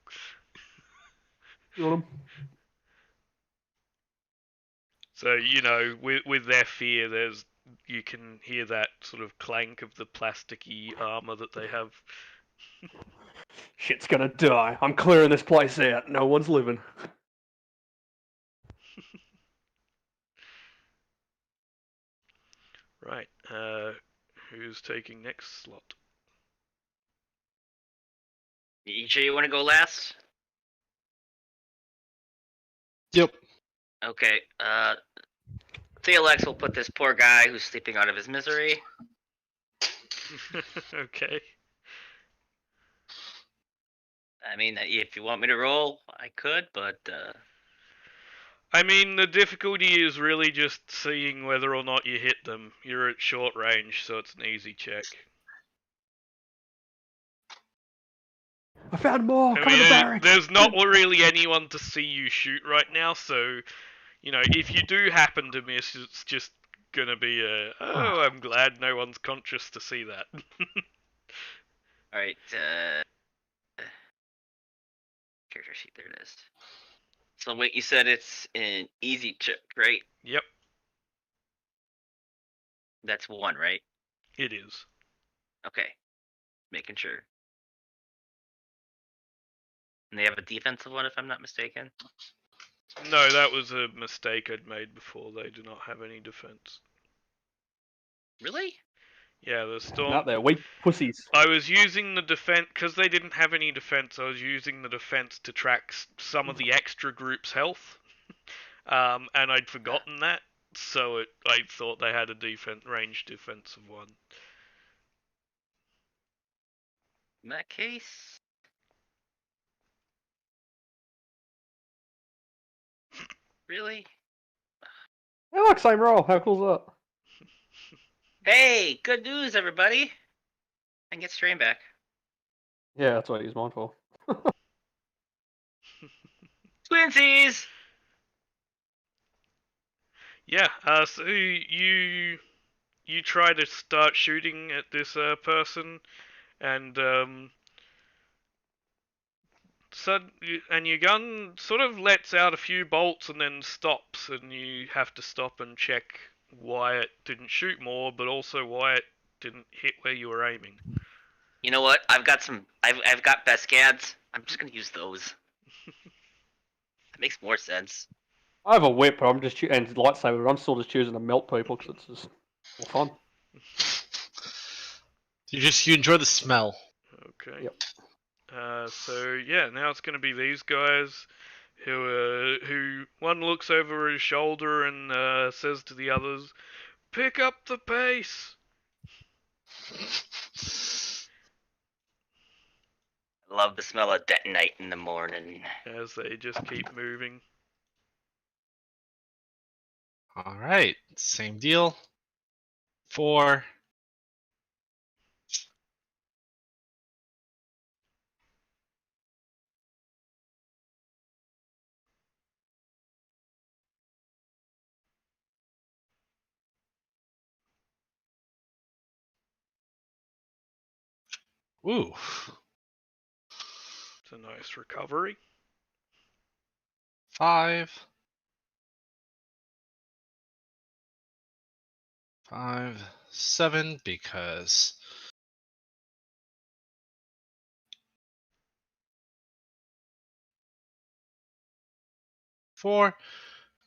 Got 'em. So you know, with their fear, you can hear that sort of clank of the plasticky armor that they have. Shit's gonna die. I'm clearing this place out. No one's living. Right. Who's taking next slot? You sure you want to go last? Yep. Okay. Theolex will put this poor guy who's sleeping out of his misery. Okay. I mean, if you want me to roll, I could, but I mean, the difficulty is really just seeing whether or not you hit them. You're at short range, so it's an easy check. I found more. I Come to the mean, barracks. there's not really anyone to see you shoot right now, so, you know, if you do happen to miss, it's just gonna be oh, I'm glad no one's conscious to see that. all right. Character sheet, there it is. So wait, you said it's an easy check, right? Yep, That's one, right? it is. Okay, making sure. And they have a defensive one, if I'm not mistaken. No, that was a mistake I'd made before. They do not have any defense. Really? Yeah, the storm. Out there, weak pussies. I was using the defense because they didn't have any defense. I was using the defense to track some of the extra group's health, and I'd forgotten that, so I thought they had a range defensive one. In that case, really? Hey, look, same roll. How cool's that? Hey, good news, everybody! I can get Strain back. Yeah, that's what I use mine for. Twinsies! Yeah. So you try to start shooting at this person, and and your gun sort of lets out a few bolts and then stops, and you have to stop and check why it didn't shoot more, but also why it didn't hit where you were aiming. You know what? I've got Bescads. I'm just gonna use those. That makes more sense. I have a whip, but I'm just and lightsaber. But I'm still just choosing to melt people because it's just more fun. You enjoy the smell. Okay. Yep. So yeah, now it's going to be these guys who one looks over his shoulder and says to the others, "Pick up the pace." I love the smell of detonite in the morning. As they just keep moving. All right, same deal. 4. Ooh. It's a nice recovery. 5. 5, 7, because... Four.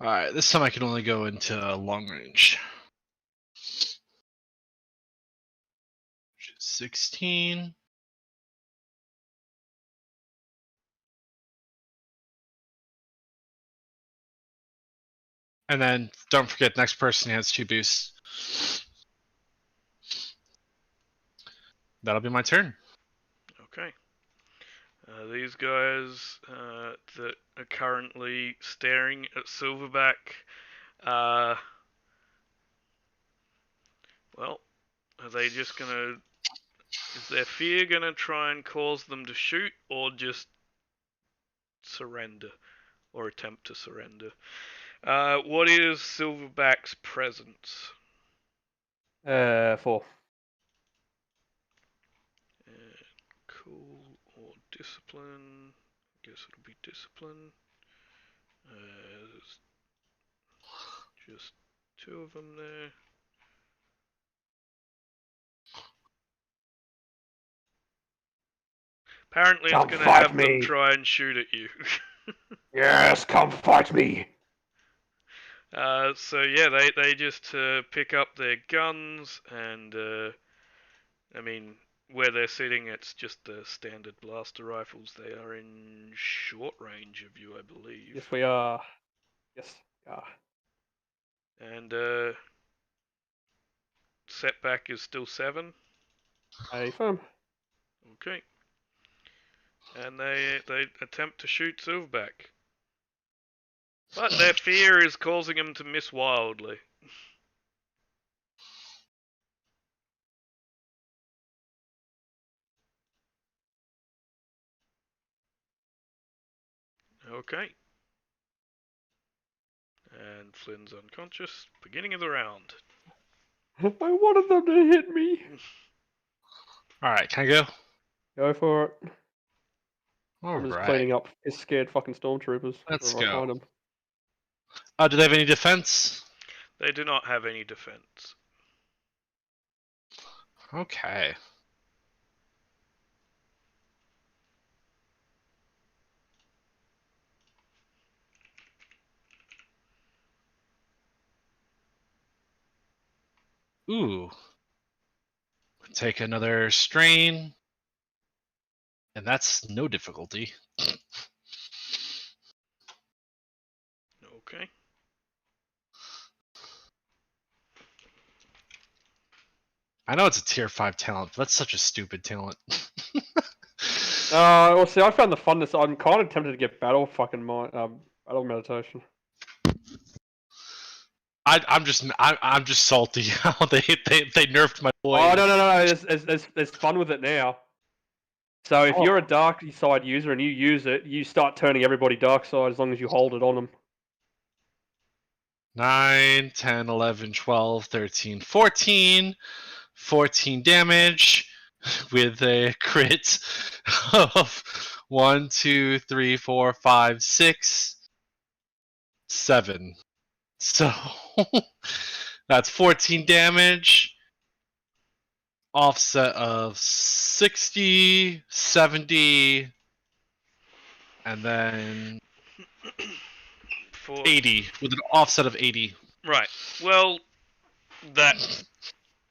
Alright, this time I can only go into long range. 16. And then don't forget, next person has 2 boosts. That'll be my turn. Okay. These guys that are currently staring at Silverback, well, are they just gonna... Is their fear gonna try and cause them to shoot, or just surrender? Or attempt to surrender? What is Silverback's presence? 4. Cool or discipline? Guess it'll be discipline. There's just 2 of them there. Apparently, Come it's gonna fight have them me. try and shoot at you. Yes, come fight me. So yeah, they just pick up their guns and I mean, where they're sitting, it's just the standard blaster rifles. They are in short range of you, I believe. Yes, we are. Yes, we are. And setback is still 7. Hey, firm. Okay. And they attempt to shoot Silverback. But their fear is causing them to miss wildly. Okay. And Flynn's unconscious. Beginning of the round. I wanted them to hit me. Alright, can I go? Go for it. I'm just Alright. cleaning up his scared fucking stormtroopers. Let's wherever I go. find them. Do they have any defense? They do not have any defense. Okay. Ooh. Take another strain. And that's no difficulty. Okay. I know it's a tier 5 talent, but that's such a stupid talent. Well, see, I found the funness. I'm kind of tempted to get battle meditation. I'm just salty how they nerfed my boy. Oh no! There's fun with it now. So if you're a dark side user and you use it, you start turning everybody dark side as long as you hold it on them. 9, 10, 11, 12, 13, 14. 14 damage with a crit of 1, 2, 3, 4, 5, 6, 7. So that's 14 damage. Offset of 60, 70, and then 80 with an offset of 80. Right. Well, that,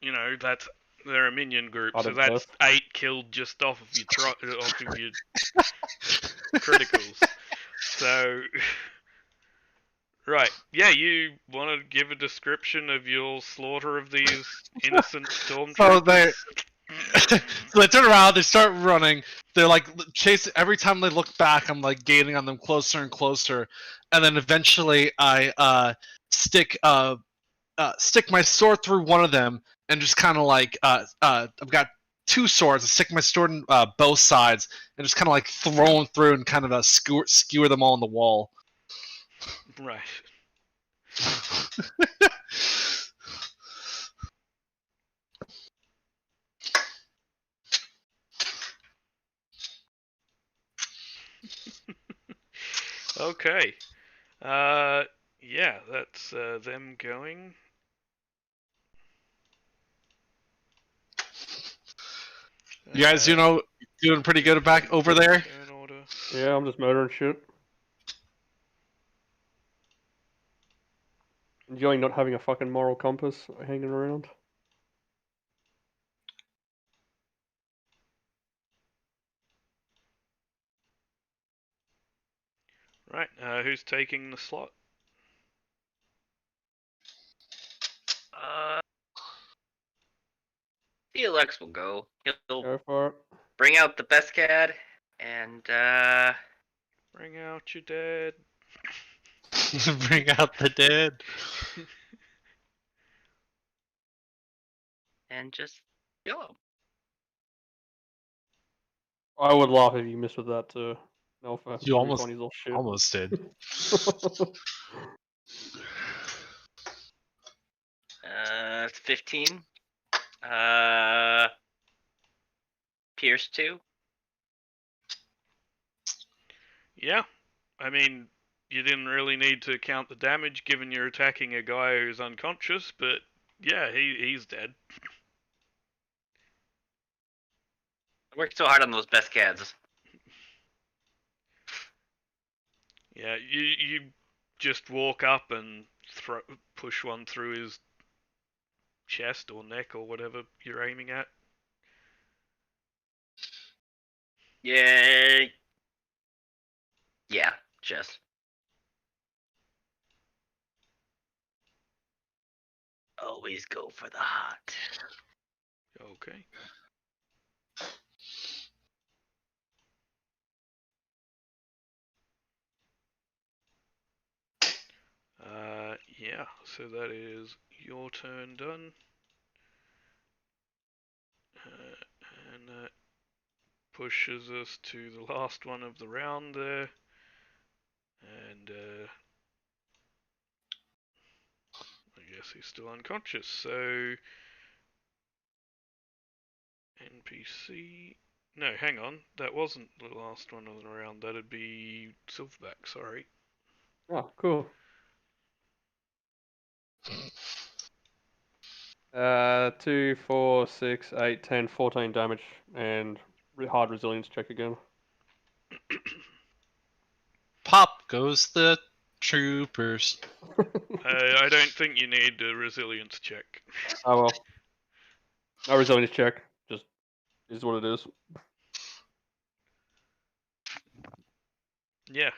you know, that's they're a minion group, so that's 8 killed just off of your criticals. So, right, yeah, you want to give a description of your slaughter of these innocent stormtroopers? So they turn around, they start running. They're like chasing. Every time they look back, I'm like gaining on them closer and closer, and then eventually I stick my sword through one of them, and just kind of like I've got 2 swords. I stick my sword in both sides, and just kind of like throw them through and kind of skewer them all on the wall. Right. Okay. Yeah, that's them going. You guys, doing pretty good back over Turn there. order. Yeah, I'm just murdering shit. Enjoying not having a fucking moral compass hanging around. Right. Who's taking the slot? Felix will go. He'll Go for it. bring out the best cad and Bring out your dead. Bring out the dead. just kill him. I would laugh if you missed with that too. No offense. You almost- Refund is all shit. Almost did. 15. Pierce 2. Yeah. I mean, you didn't really need to count the damage given you're attacking a guy who's unconscious, but yeah, he's dead. I worked so hard on those best cads. Yeah, you just walk up and push one through his chest or neck or whatever you're aiming at. Yeah. Yeah, just. Always go for the hot. Okay. Yeah, so that is your turn done. And that pushes us to the last one of the round there. And I guess he's still unconscious, so NPC. No, hang on. That wasn't the last one of the round. That'd be Silverback, sorry. Oh, cool. 2, 4, 6, 8, 10, 14 damage, and hard resilience check again. Pop goes the troopers. I don't think you need a resilience check. Oh well. No resilience check. Just is what it is. Yeah.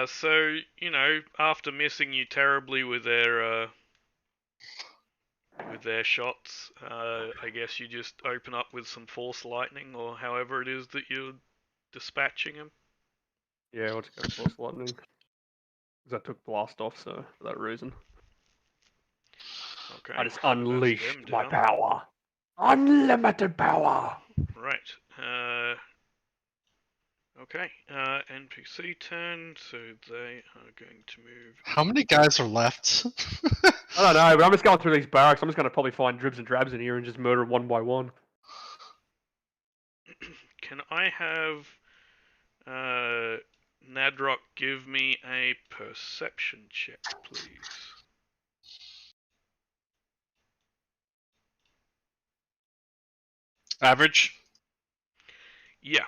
So, after missing you terribly with their shots, I guess you just open up with some force lightning or however it is that you're dispatching them. Yeah, I'll just go force lightning. Because I took blast off, so for that reason. Okay. I just so that's unleashed them my down. power. Unlimited power. Right. Okay. NPC turn, so they are going to move. How many guys are left? I don't know, but I'm just going through these barracks. I'm just going to probably find dribs and drabs in here and just murder them one by one. Can I have Nadrock give me a perception check, please? Average? Yeah.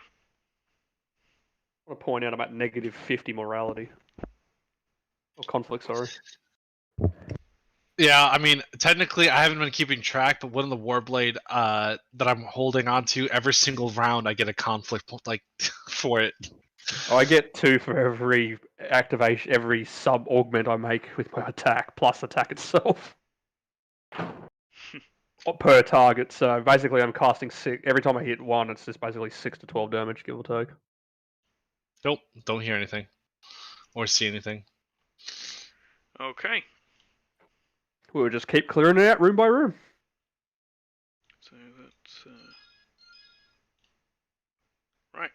I want to point out about negative 50 morality. Or conflict, sorry. Yeah, I mean, technically I haven't been keeping track, but one of the Warblade that I'm holding on to, every single round I get a conflict for it. Oh, I get 2 for every activation, every sub augment I make with my attack, plus attack itself. Or per target, so basically I'm casting 6. Every time I hit 1, it's just basically 6 to 12 damage, give or take. Nope, don't hear anything. Or see anything. Okay. We'll just keep clearing it out room by room. So that's right.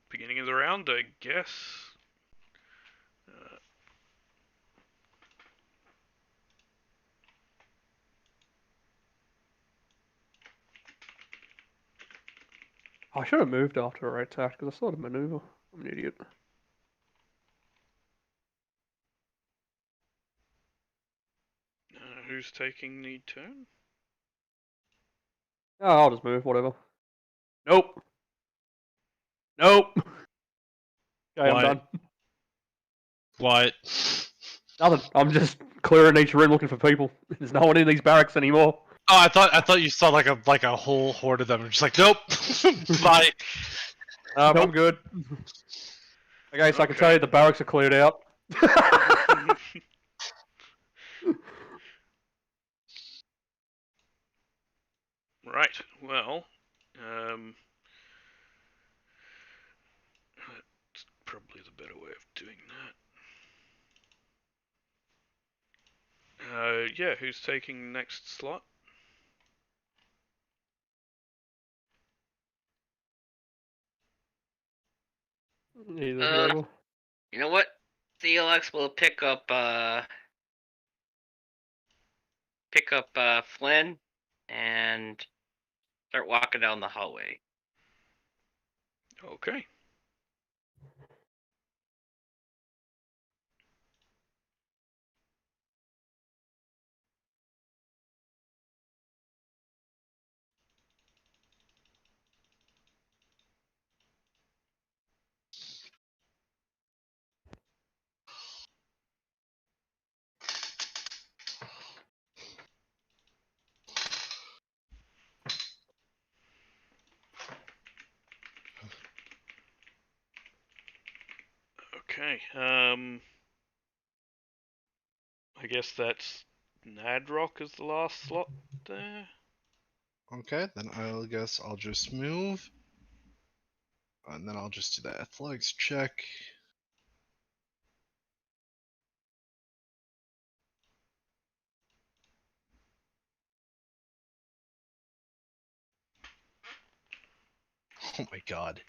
Beginning of the round, I guess. I should have moved after I attacked because I saw the maneuver. I'm an idiot. Who's taking the turn? Oh, I'll just move, whatever. Nope. Nope. Okay, I'm What? done. What? Nothing. I'm just clearing each room looking for people. There's no one in these barracks anymore. Oh, I thought you saw like a whole horde of them. I'm just like, nope. Bye. I'm good. Okay, so I can tell you the barracks are cleared out. Right. Well, that's probably the better way of doing that. Yeah. Who's taking next slot? Either, whatever. You know what? CLX will pick up Flynn and start walking down the hallway. Okay. Okay. I guess that's Nadrock is the last slot there. Okay, then I'll guess I'll just move. And then I'll just do the athletics check. Oh my god.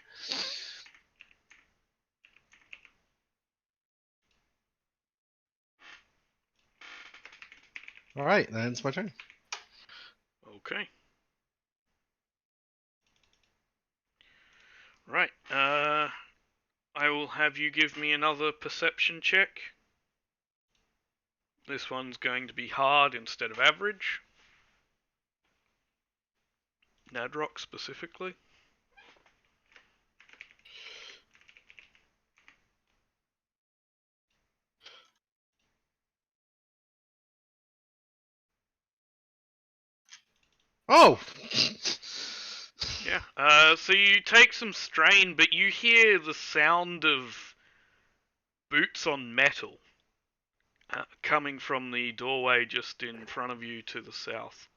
Alright, then it's my turn. Okay. Right. I will have you give me another perception check. This one's going to be hard instead of average. Nadrock specifically. Oh! Yeah. So you take some strain, but you hear the sound of boots on metal coming from the doorway just in front of you to the south.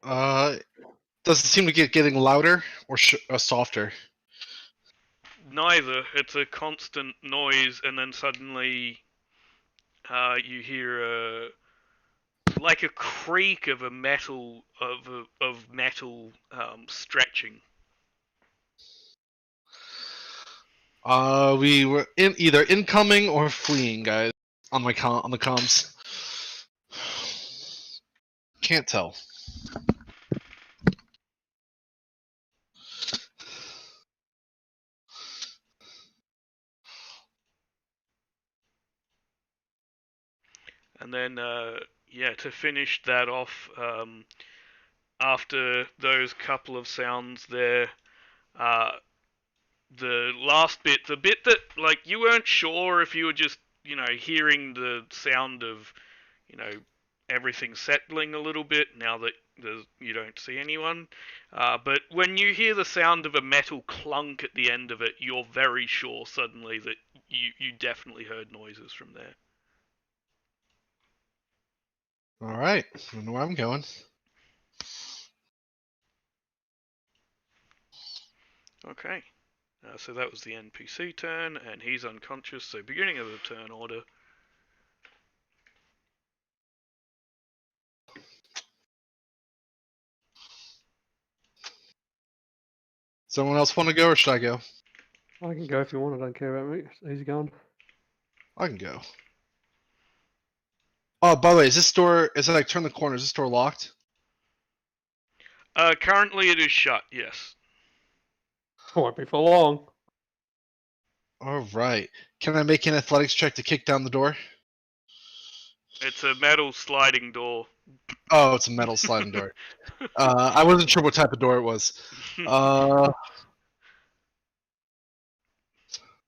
Does it seem to getting louder or softer? Neither. It's a constant noise, and then suddenly you hear like a creak of a metal of metal stretching. We were either incoming or fleeing, guys. On my on the comms. Can't tell. And then, yeah, to finish that off, after those couple of sounds there, the last bit, the bit that, like, you weren't sure if you were just, hearing the sound of, everything settling a little bit now that you don't see anyone. But when you hear the sound of a metal clunk at the end of it, you're very sure suddenly that you definitely heard noises from there. Alright, I know where I'm going. Okay. So that was the NPC turn, and he's unconscious, so beginning of the turn order. Someone else want to go, or should I go? I can go if you want. I don't care about me. It's easy going. I can go. Oh, by the way, is this door? Is it like turn the corner? Is this door locked? Currently it is shut, yes. Won't be for long. All right. Can I make an athletics check to kick down the door? It's a metal sliding door. Oh, it's a metal sliding door. I wasn't sure what type of door it was.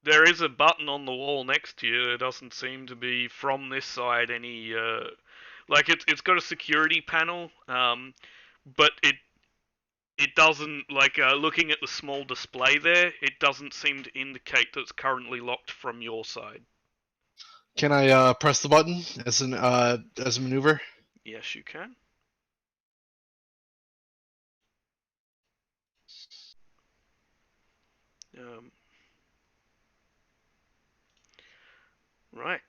There is a button on the wall next to you. It doesn't seem to be from this side any. Like it's got a security panel, but it doesn't like looking at the small display there. It doesn't seem to indicate that it's currently locked from your side. Can I press the button as a maneuver? Yes, you can. Right.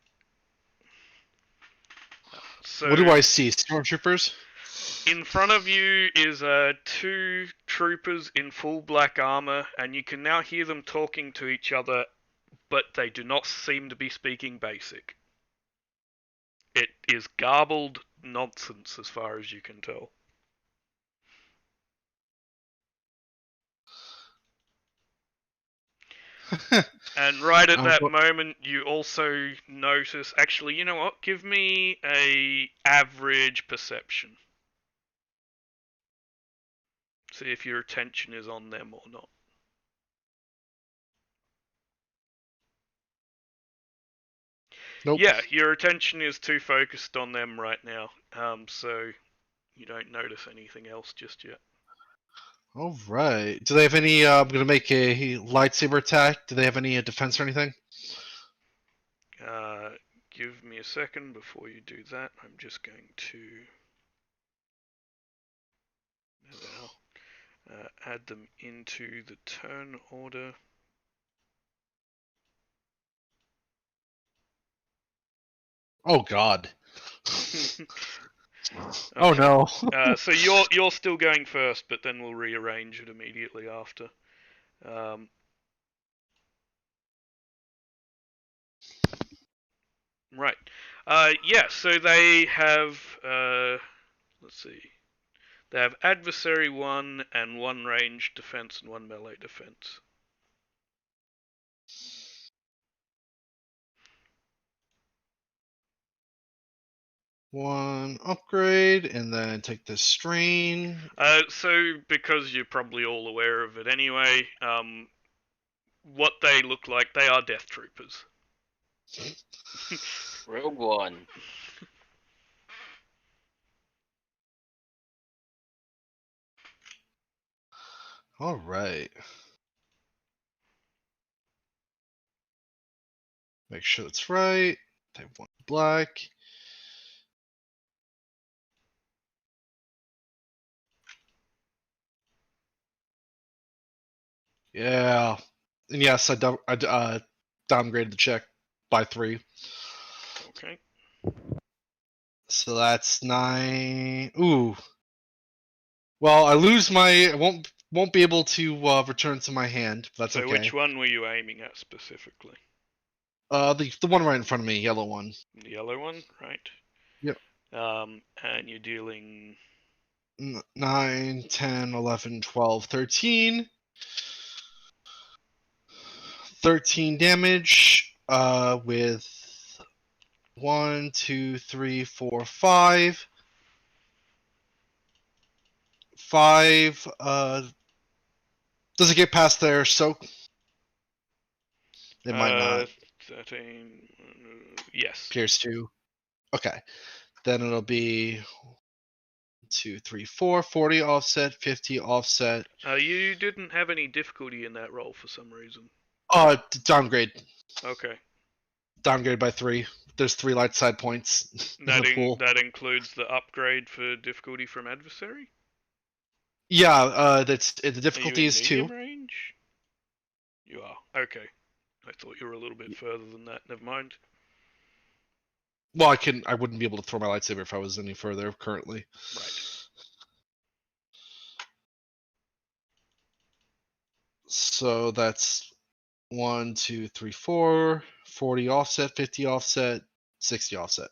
So What do I see? Stormtroopers? in front of you is two troopers in full black armor, and you can now hear them talking to each other, but they do not seem to be speaking basic. It is garbled nonsense as far as you can tell. And right at that moment, you also notice. Actually, you know what? Give me a average perception. See if your attention is on them or not. Nope. Yeah, your attention is too focused on them right now, so you don't notice anything else just yet. All right. Do they have any? I'm gonna make a lightsaber attack. Do they have any defense or anything? Give me a second before you do that. I'm just going to add them into the turn order. Oh God. Okay. Oh no. So you're still going first, but then we'll rearrange it immediately after. Right. Yeah. So they have. Let's see. They have adversary 1 and 1 ranged defense and 1 melee defense. One upgrade and then take the strain. So because you're probably all aware of it anyway, what they look like, they are Death Troopers. Rogue One. All right. Make sure that's right. Type 1 black. Yeah. And yes, I downgraded the check by 3. Okay. So that's 9. Ooh. Well, I lose my. I won't be able to return to my hand. But that's so okay. Which one were you aiming at specifically? The one right in front of me, yellow one. The yellow one, right? Yep. And you're dealing 9, 10, 11, 12, 13. 13 damage. With 1, 2, 3, 4, 5. 5. Does it get past their soak? It might not. 13. Yes. Pierce 2. Okay. Then it'll be 2, 3, 4, 40 offset, 50 offset. You didn't have any difficulty in that roll for some reason. Downgrade. Okay. Downgrade by 3. There's 3 light side points in the pool. That includes the upgrade for difficulty from adversary? Yeah, the difficulty is 2. Range? You are. Okay. I thought you were a little bit further than that. Never mind. Well, I wouldn't be able to throw my lightsaber if I was any further currently. Right. So that's 1, 2, 3, 4, 40 offset, 50 offset, 60 offset.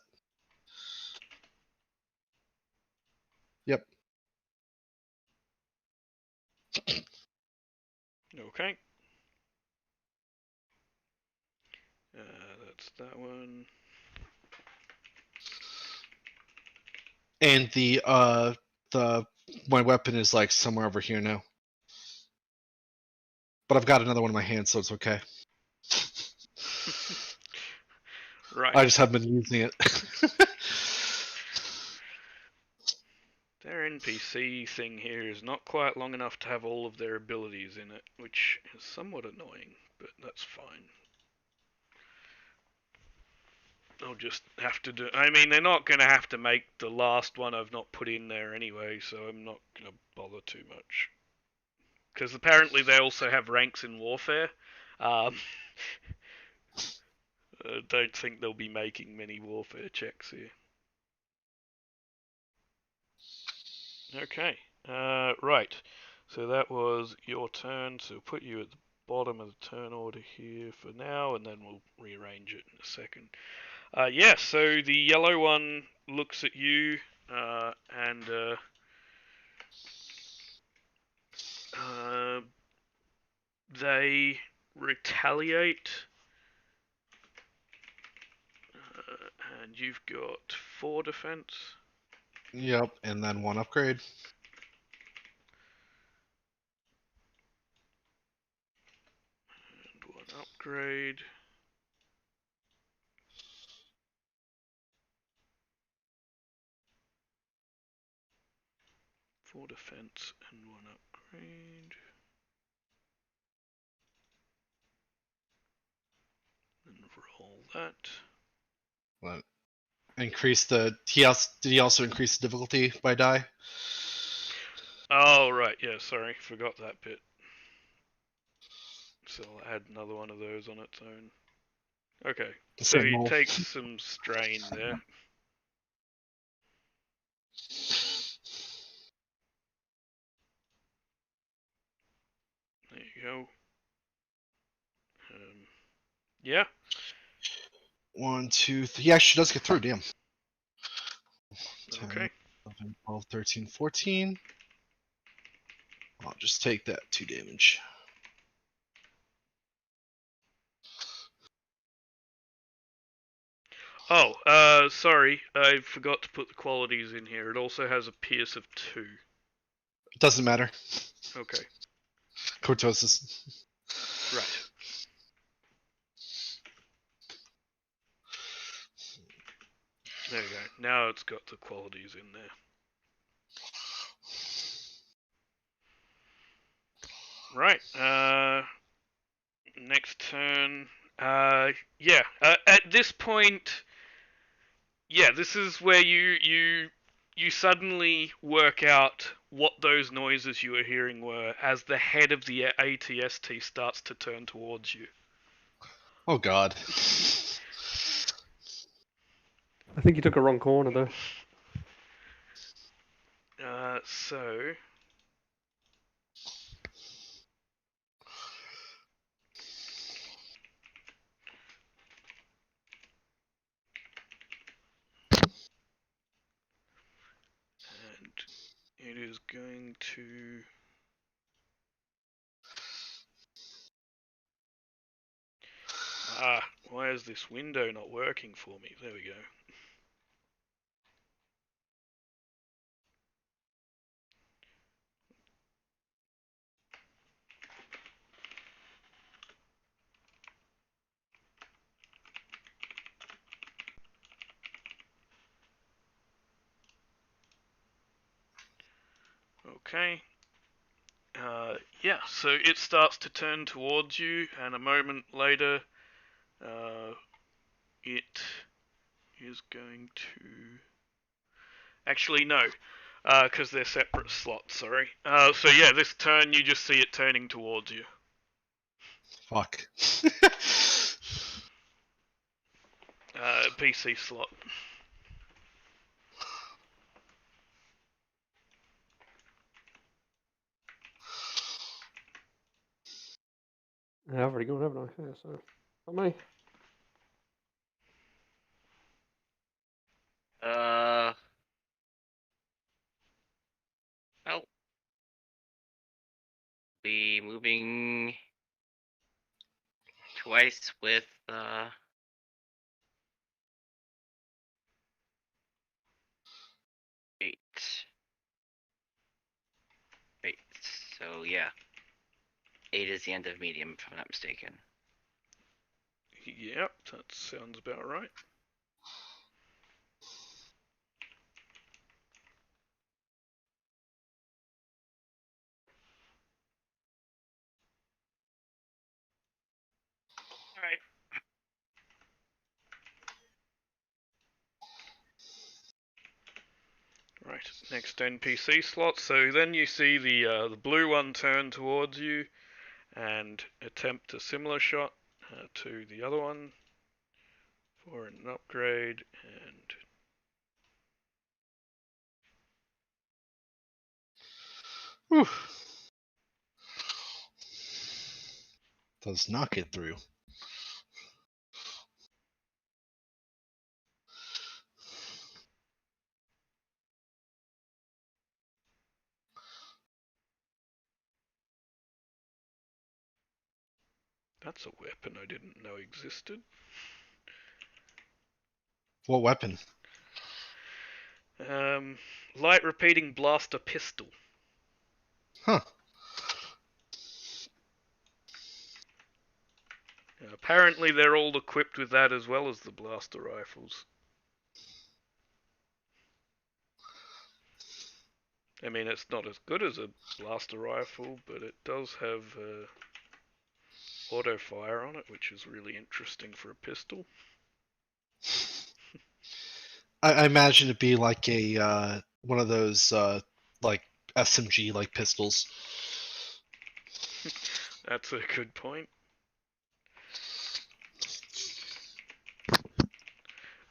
Yep. Okay. That's that one. And the my weapon is like somewhere over here now. But I've got another one in my hand, so it's okay. Right. I just haven't been using it. Their NPC thing here is not quite long enough to have all of their abilities in it, which is somewhat annoying, but that's fine. I'll just have to do. I mean, they're not going to have to make the last one I've not put in there anyway, so I'm not going to bother too much. Because apparently they also have ranks in Warfare. I don't think they'll be making many Warfare checks here. Okay, right. So that was your turn, so put you at the bottom of the turn order here for now, and then we'll rearrange it in a second. Yeah, so the yellow one looks at you, and they retaliate, and you've got 4 defense. Yep, and then 1 upgrade. And 1 upgrade. Four defense and 1 upgrade. And roll that. What? Increase the. Did he also increase the difficulty by die? Oh, right, yeah, sorry, forgot that bit. So I'll add another one of those on its own. Okay, so Same he roll. takes some strain there. There you go. Yeah. 1, 2, 3. Yeah, she does get through. Damn. 10, Okay. 11, 12, 13, 14. I'll just take that 2 damage. Oh, sorry, I forgot to put the qualities in here. It also has a pierce of 2. It doesn't matter. Okay, Cortosis. right. There you go. Now it's got the qualities in there. Right. Next turn. Yeah. At this point, yeah, this is where you suddenly work out what those noises you were hearing were as the head of the ATST starts to turn towards you. Oh god. I think you took a wrong corner though. So. And it is going to. Why is this window not working for me? There we go. Okay. Yeah, so it starts to turn towards you, and a moment later, it is going to. Actually, no, because they're separate slots, sorry. So yeah, this turn you just see it turning towards you. Fuck. PC slot. Yeah, I've already gone, haven't I? Yeah, so not me. Well, be moving twice with 8. 8. So yeah. 8 is the end of medium, if I'm not mistaken. Yep, that sounds about right. Alright. Right, next NPC slot. So then you see the blue one turn towards you and attempt a similar shot to the other one for an upgrade, and Whew. Does not get through. that's a weapon I didn't know existed. What weapon? Light repeating blaster pistol. Huh. Apparently they're all equipped with that as well as the blaster rifles. I mean, it's not as good as a blaster rifle, but it does have auto fire on it, which is really interesting for a pistol. I imagine it'd be like a one of those like SMG like pistols. That's a good point.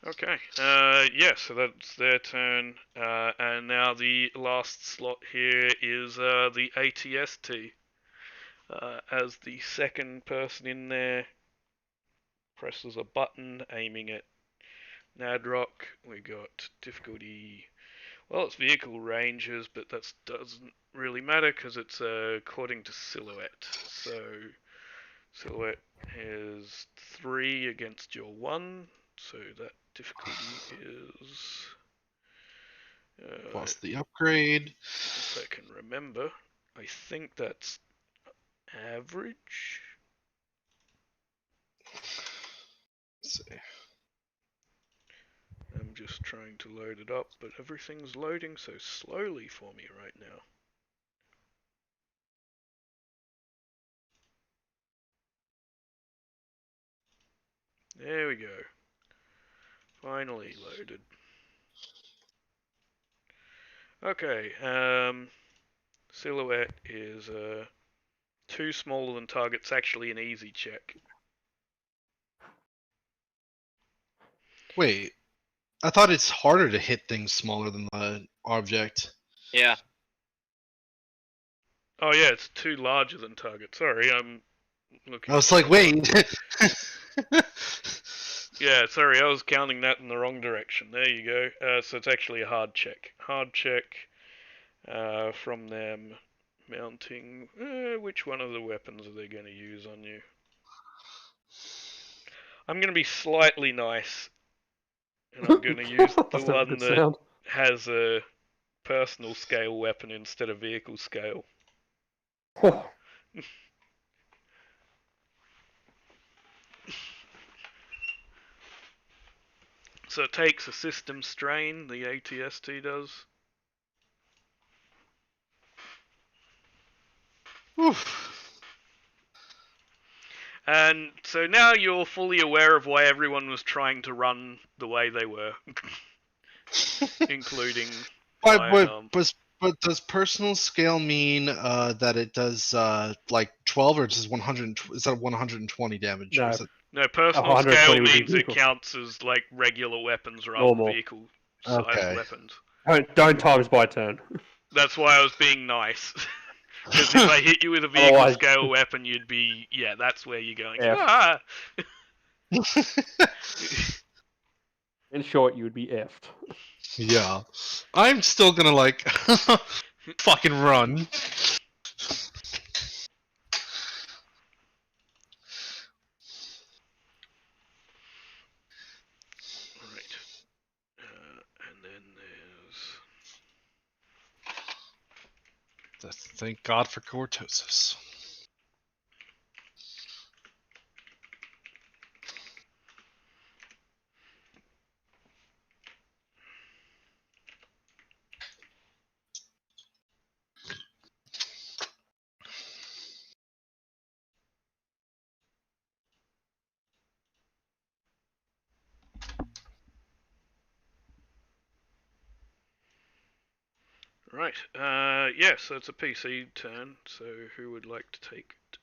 Okay, yeah, so that's their turn, and now the last slot here is the ATST. As the second person in there presses a button aiming at Nadrock, we got difficulty. Well, it's vehicle ranges, but that doesn't really matter because it's according to silhouette. So silhouette is 3 against your 1, so that difficulty is Plus the upgrade. if I can remember, I think that's average. Let's see. I'm just trying to load it up, but everything's loading so slowly for me right now. There we go. Finally loaded. Okay, silhouette is 2 smaller than target's actually an easy check. Wait, I thought it's harder to hit things smaller than the object. Yeah. Oh yeah, it's 2 larger than target. Sorry, I'm looking. I was like, wait. Yeah, sorry, I was counting that in the wrong direction. There you go. So it's actually a hard check. Hard check from them. Mounting. Which one of the weapons are they going to use on you? I'm going to be slightly nice. And I'm going to use the That's not a one good that sound. has a personal scale weapon instead of vehicle scale. Oh, So it takes a system strain, the ATST does. Oof. And so now you're fully aware of why everyone was trying to run the way they were. Including But does personal scale mean that it does like 12 or does 100? Is that 120 damage? No. Or is it... No, personal 120 scale would be means it vehicle. counts as like regular weapons rather Normal. than vehicle sized Okay. weapons. don't times by turn. That's why I was being nice. Because if I hit you with a vehicle Otherwise- scale weapon, you'd be, yeah, that's where you're going. Yeah. Ah! In short, you would be effed. Yeah. I'm still gonna like fucking run. Thank God for cortosis. Right. Yeah, so it's a PC turn, so who would like to take it?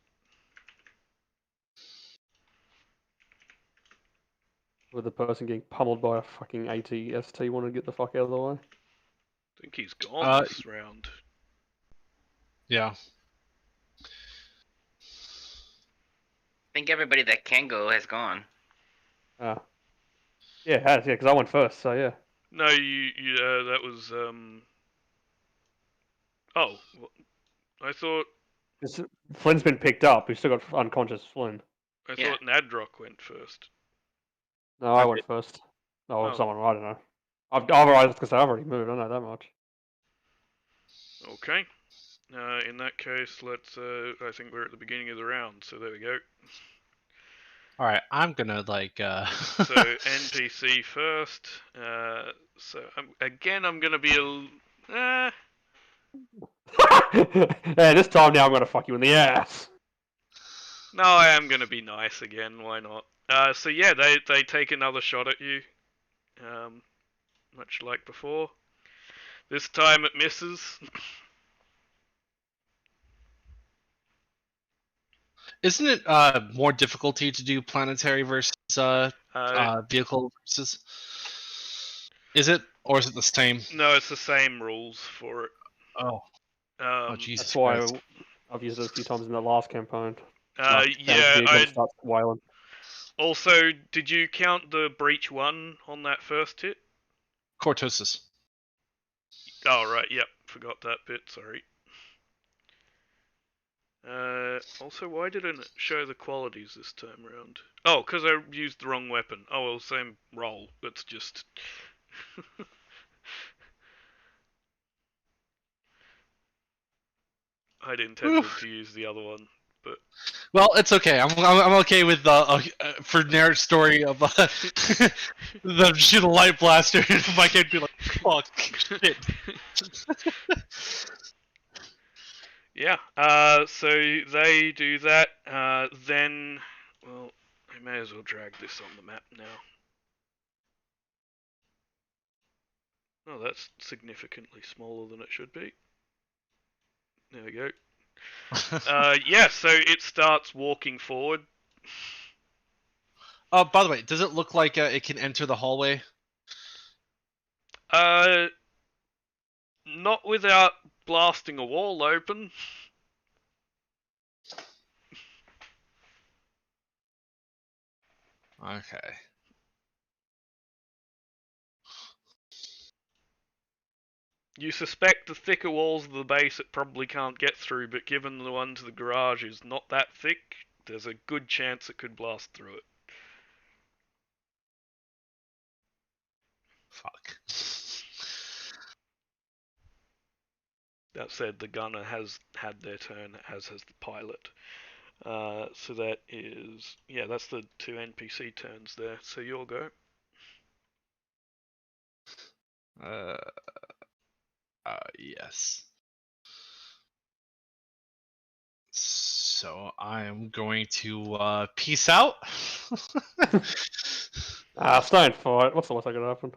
With the person getting pummeled by a fucking ATST want to get the fuck out of the way. I think he's gone Uh, this round. Yeah. I think everybody that can go has gone. Ah. Yeah, it has, yeah, because I went first, so yeah. No, that was, Oh, I thought Flynn's been picked up. We've still got unconscious Flynn. Yeah. Nadrock went first. No, I went first. No, Oh. someone, I don't know. I've already moved, I know that much. Okay. In that case, let's, I think we're at the beginning of the round, so there we go. All right, I'm gonna like. So NPC first. So I'm gonna be Yeah, this time now I'm gonna fuck you in the ass. No, I am gonna be nice again. Why not? So yeah, they take another shot at you, much like before. This time it misses. Isn't it more difficulty to do planetary versus vehicle versus? Is it, or is it the same? No, it's the same rules for it. Oh, Jesus That's why Christ. I've used it a few times in the last campaign. Yeah. I starts wailing. Also, did you count the breach 1 on that first hit? Cortosis. Oh right, yep, forgot that bit. Sorry. Also, why didn't it show the qualities this time around? Oh, because I used the wrong weapon. Oh well, same roll. It's just. I'd intended to use the other one, but. Well, it's okay. I'm okay with for narrative story of them shoot a light blaster and my kid be like, fuck, shit. Yeah. So they do that. Then, well, I may as well drag this on the map now. Oh, that's significantly smaller than it should be. There we go. Yeah, so it starts walking forward. By the way, does it look like it can enter the hallway? Not without blasting a wall open. Okay. You suspect the thicker walls of the base it probably can't get through, but given the one to the garage is not that thick, there's a good chance it could blast through it. Fuck. That said, the gunner has had their turn, as has the pilot. So that is... yeah, that's the 2 NPC turns there. So you'll go. Yes. So I am going to peace out. Stone fight. What's the worst that could happen?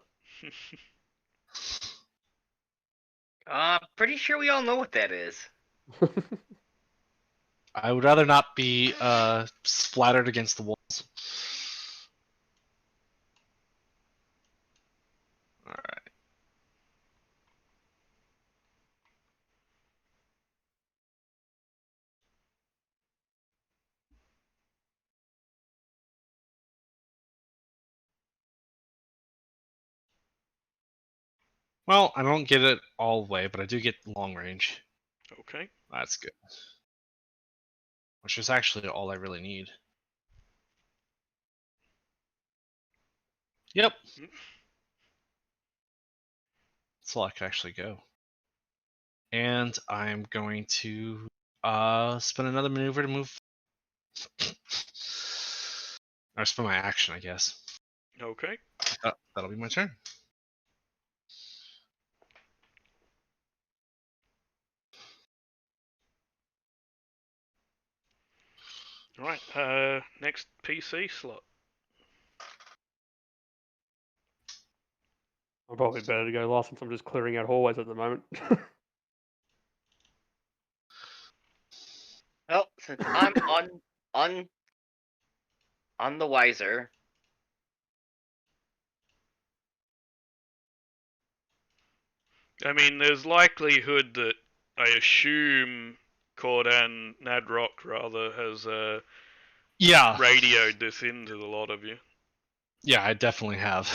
Pretty sure we all know what that is. I would rather not be splattered against the walls. All right. Well, I don't get it all the way, but I do get long range. Okay. That's good. Which is actually all I really need. Yep. That's all I can actually go. And I'm going to spend another maneuver to move. Or spend my action, I guess. Okay. That'll be my turn. Right. Next PC slot. I'm probably better to go last since I'm just clearing out hallways at the moment. Well, since I'm on the wiser, I mean, there's likelihood that I assume Cordan Nadrock rather has Yeah. radioed this into the lot of you. Yeah, I definitely have.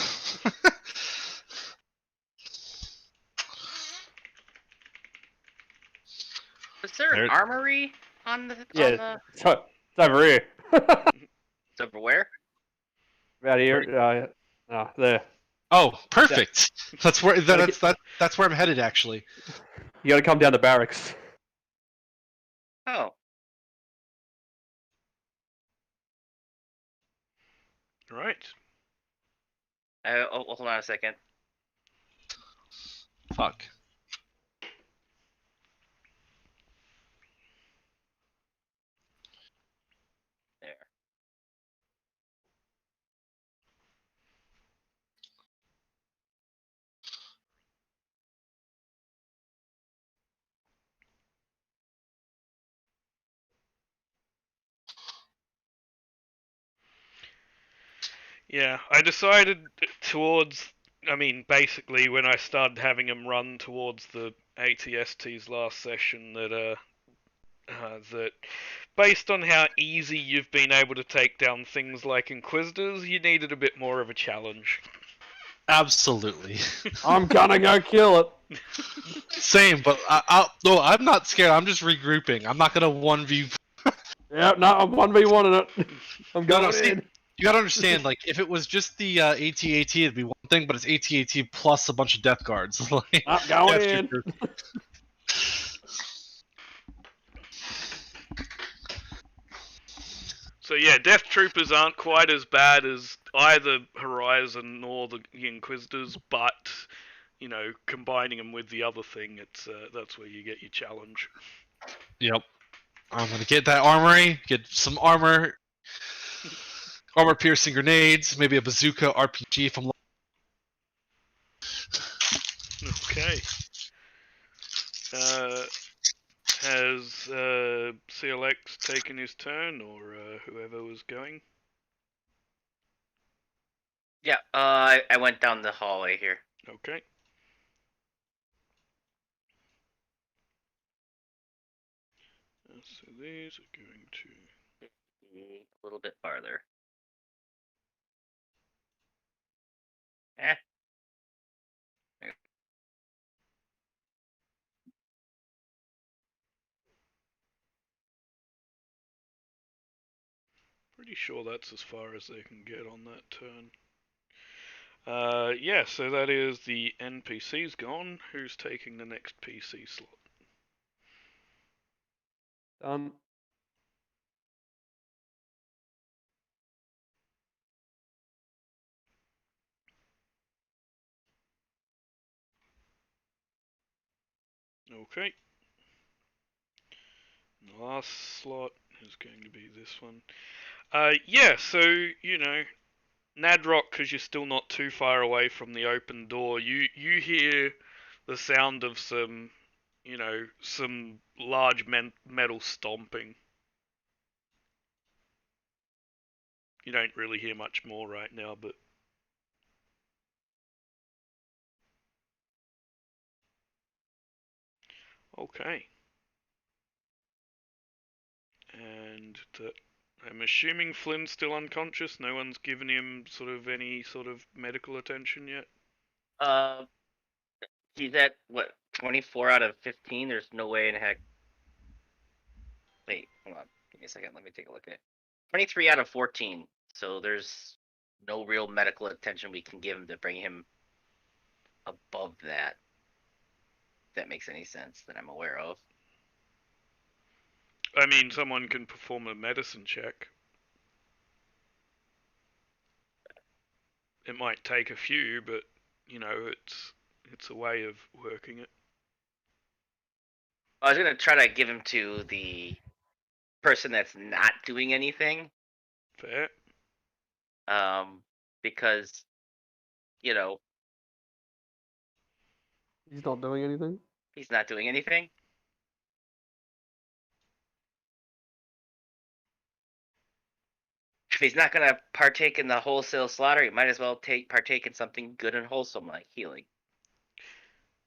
is there an There- armory on the? Yeah. On the So, it's over here. it's over where? About here. There. Oh, perfect. That's where Gotta that's where I'm headed actually. You gotta come down to barracks. Oh, Right. hold on a second. Fuck. There. Yeah, I decided basically when I started having them run towards the ATST's last session that based on how easy you've been able to take down things like Inquisitors, you needed a bit more of a challenge. Absolutely. I'm gonna go kill it. Same, but I'm not scared. I'm just regrouping. I'm not gonna 1v. Yeah, no, I'm 1v1 in it. I'm No, going see, in. you gotta understand. Like, if it was just the AT-AT, it'd be one thing, but it's AT-AT plus a bunch of Death Guards. Like, I'm going Death in. Troopers. So yeah, Death Troopers aren't quite as bad as either Horizon or the Inquisitors, but you know, combining them with the other thing, that's where you get your challenge. Yep. I'm gonna get that armory, get some armor piercing grenades, maybe a bazooka RPG if I'm. Okay. Has CLX taken his turn, or whoever was going? Yeah. I went down the hallway here. Okay. So these are going to. A little bit farther. Pretty sure that's as far as they can get on that turn. Yeah, so that is the NPC's gone. Who's taking the next PC slot? Done. Okay. The last slot is going to be this one. Yeah, so, you know, Nadrock, because you're still not too far away from the open door, you hear the sound of some, you know, some large metal stomping. You don't really hear much more right now, but... Okay. And I'm assuming Flynn's still unconscious. No one's given him sort of any sort of medical attention yet. He's at what 24 out of 15. There's no way in heck. Wait, hold on. Give me a second. Let me take a look at it. 23 out of 14. So there's no real medical attention we can give him to bring him above that. that makes any sense that I'm aware of. I mean, someone can perform a medicine check. It might take a few, but you know, it's a way of working it. I was gonna try to give him to the person that's not doing anything, Fair. because you know He's not doing anything. he's not doing anything. If he's not gonna partake in the wholesale slaughter, he might as well partake in something good and wholesome like healing.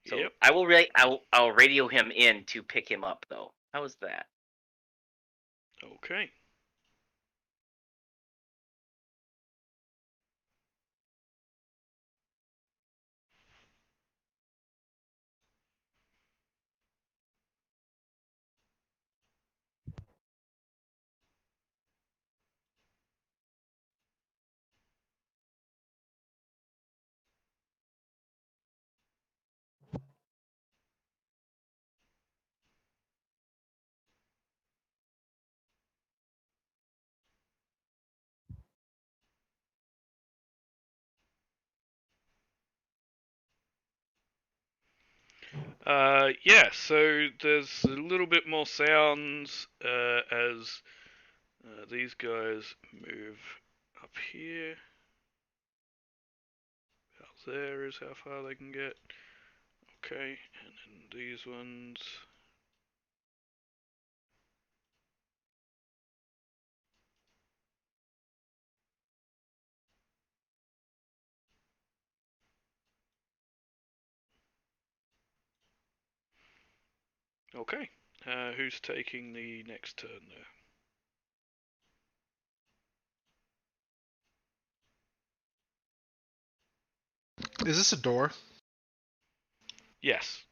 So Yep. I will I'll radio him in to pick him up though. How was that? Okay. Yeah, so there's a little bit more sounds as these guys move up here. About there is how far they can get. Okay, and then these ones. Okay, who's taking the next turn there? Is this a door? Yes.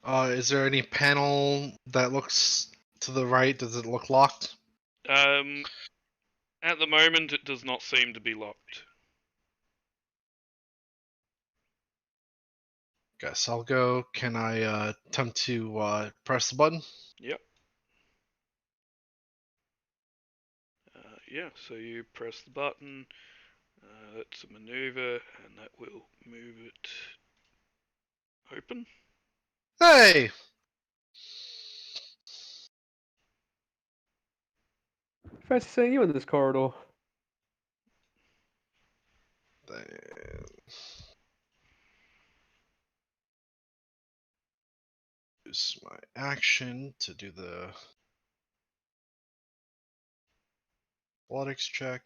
Is there any panel that looks to the right? Does it look locked? At the moment, it does not seem to be locked. Guess I'll go. Can I attempt to press the button? Yep. Yeah, so you press the button. That's a maneuver, and that will move it open. Hey! Fancy seeing you in this corridor. Use my action to do the athletics check.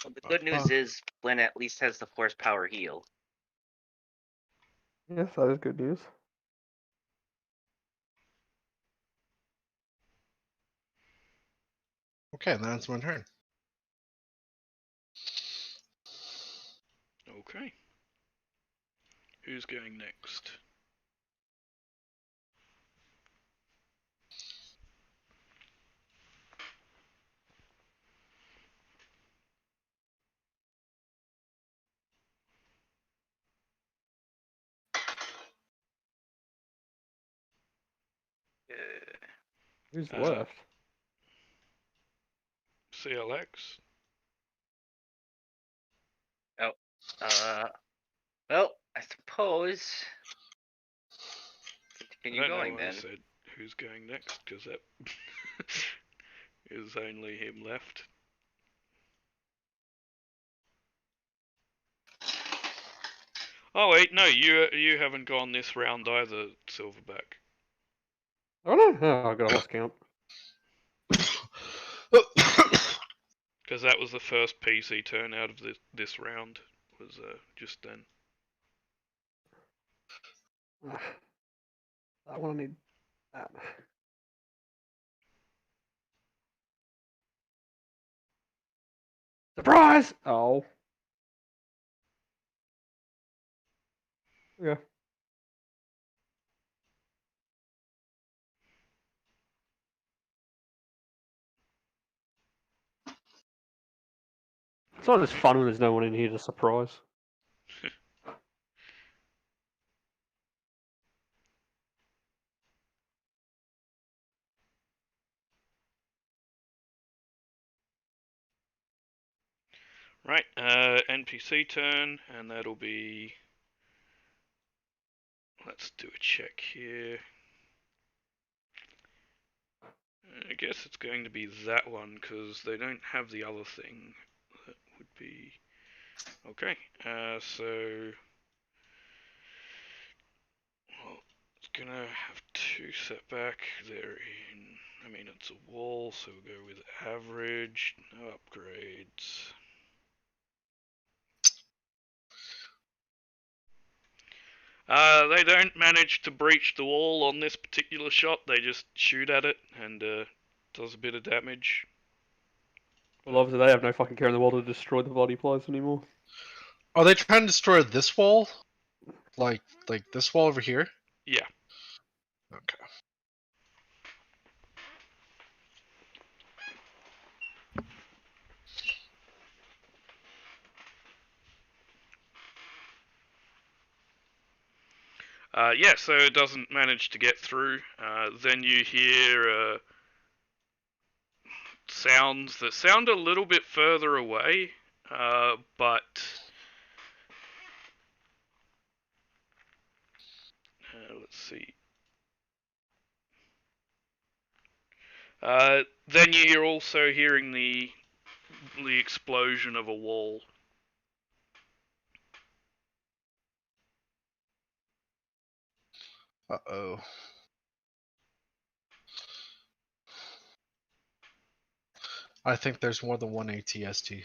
Well, the good news is Flynn at least has the horsepower heal. Yes, that is good news. Okay, that's my turn. Okay. Who's going next? Who's Uh, left? CLX. Well, I suppose continue I don't going know why I then. said who's going next, because that is only him left. Oh wait, no, you haven't gone this round either, Silverback. Oh no! Oh, God, I lost count. Because that was the first PC turn out of this round, was just then. I want to need that. Surprise! Oh. Yeah. not as fun when there's no one in here to surprise. Right, NPC turn, and that'll be... Let's do a check here. I guess it's going to be that one, because they don't have the other thing. That would be... Okay, so... Well, it's gonna have 2 setback. They're in... I mean, it's a wall, so we'll go with average, no upgrades. They don't manage to breach the wall on this particular shot. They just shoot at it and does a bit of damage. Well, obviously they have no fucking care in the world to destroy the bloody place anymore. Are they trying to destroy this wall? Like this wall over here? Yeah. Okay. Yeah, so it doesn't manage to get through. Then you hear sounds that sound a little bit further away, but let's see. Then you're also hearing the explosion of a wall. Uh-oh. I think there's more than one ATST.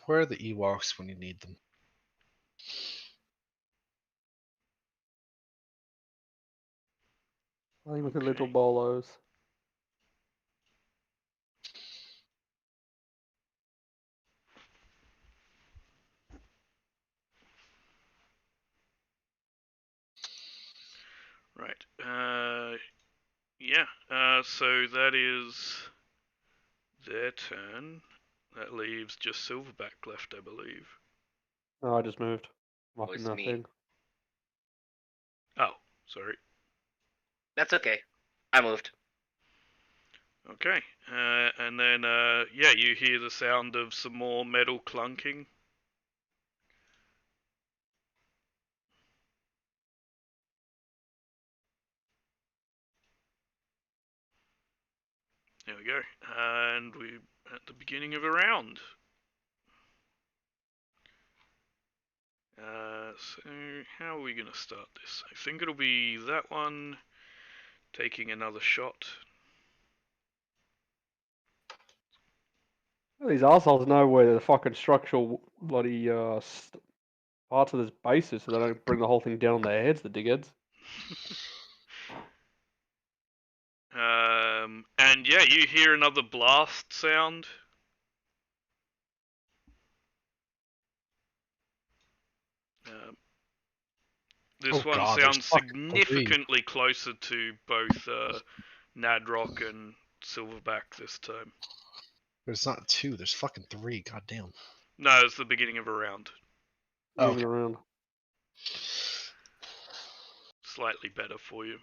Where are the Ewoks when you need them? Playing with the little bolos. Right. Yeah. So that is their turn. That leaves just Silverback left, I believe. No, I just moved. Was Fucking me. nothing. Oh, sorry. That's okay. I moved. Okay. And then, yeah, you hear the sound of some more metal clunking. There we go. And we're at the beginning of a round. So how are we going to start this? I think it'll be that one taking another shot. These assholes know where the fucking structural bloody parts of this base is, so they don't bring the whole thing down on their heads, the dickheads. And yeah, you hear another blast sound. This one God, there's sounds fucking significantly closer to both Nadrock and Silverback this time. There's not 2, there's fucking 3, goddamn. No, it's the beginning of a round. Moving around. Slightly better for you.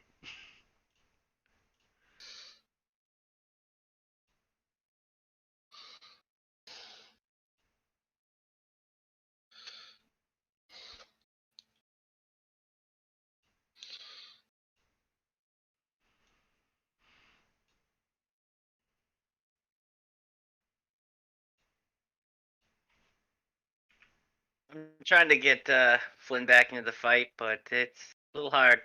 I'm trying to get Flynn back into the fight, but it's a little hard.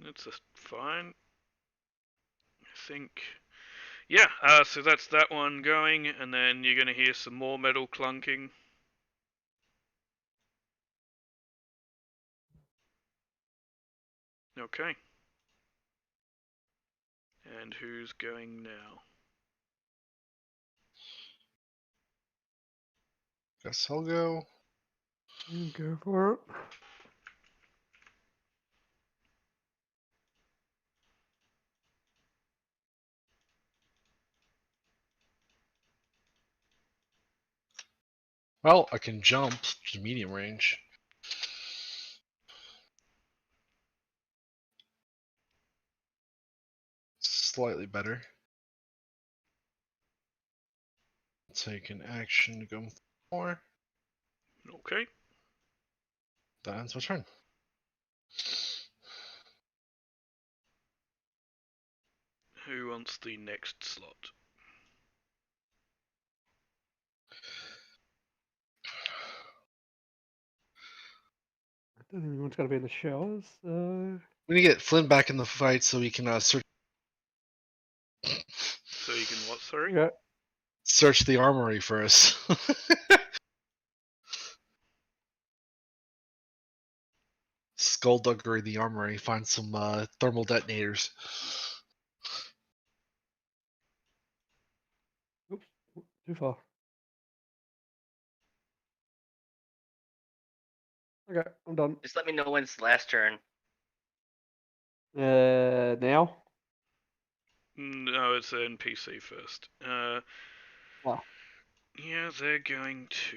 That's fine. I think. Yeah, so that's that one going, and then you're going to hear some more metal clunking. Okay. And who's going now? Guess I'll go. Go for it. Well, I can jump to medium range. Slightly better. Take an action to go more. Okay. That ends my turn. Who wants the next slot? I don't think anyone's got to be in the showers. We need to get Flynn back in the fight so we can search. So you can what, sorry? Okay. Search the armory for us. Skullduggery the armory, find some thermal detonators. Oops, too far. Okay, I'm done. Just let me know when it's the last turn. Now? No, it's an NPC first. Wow. Yeah, they're going to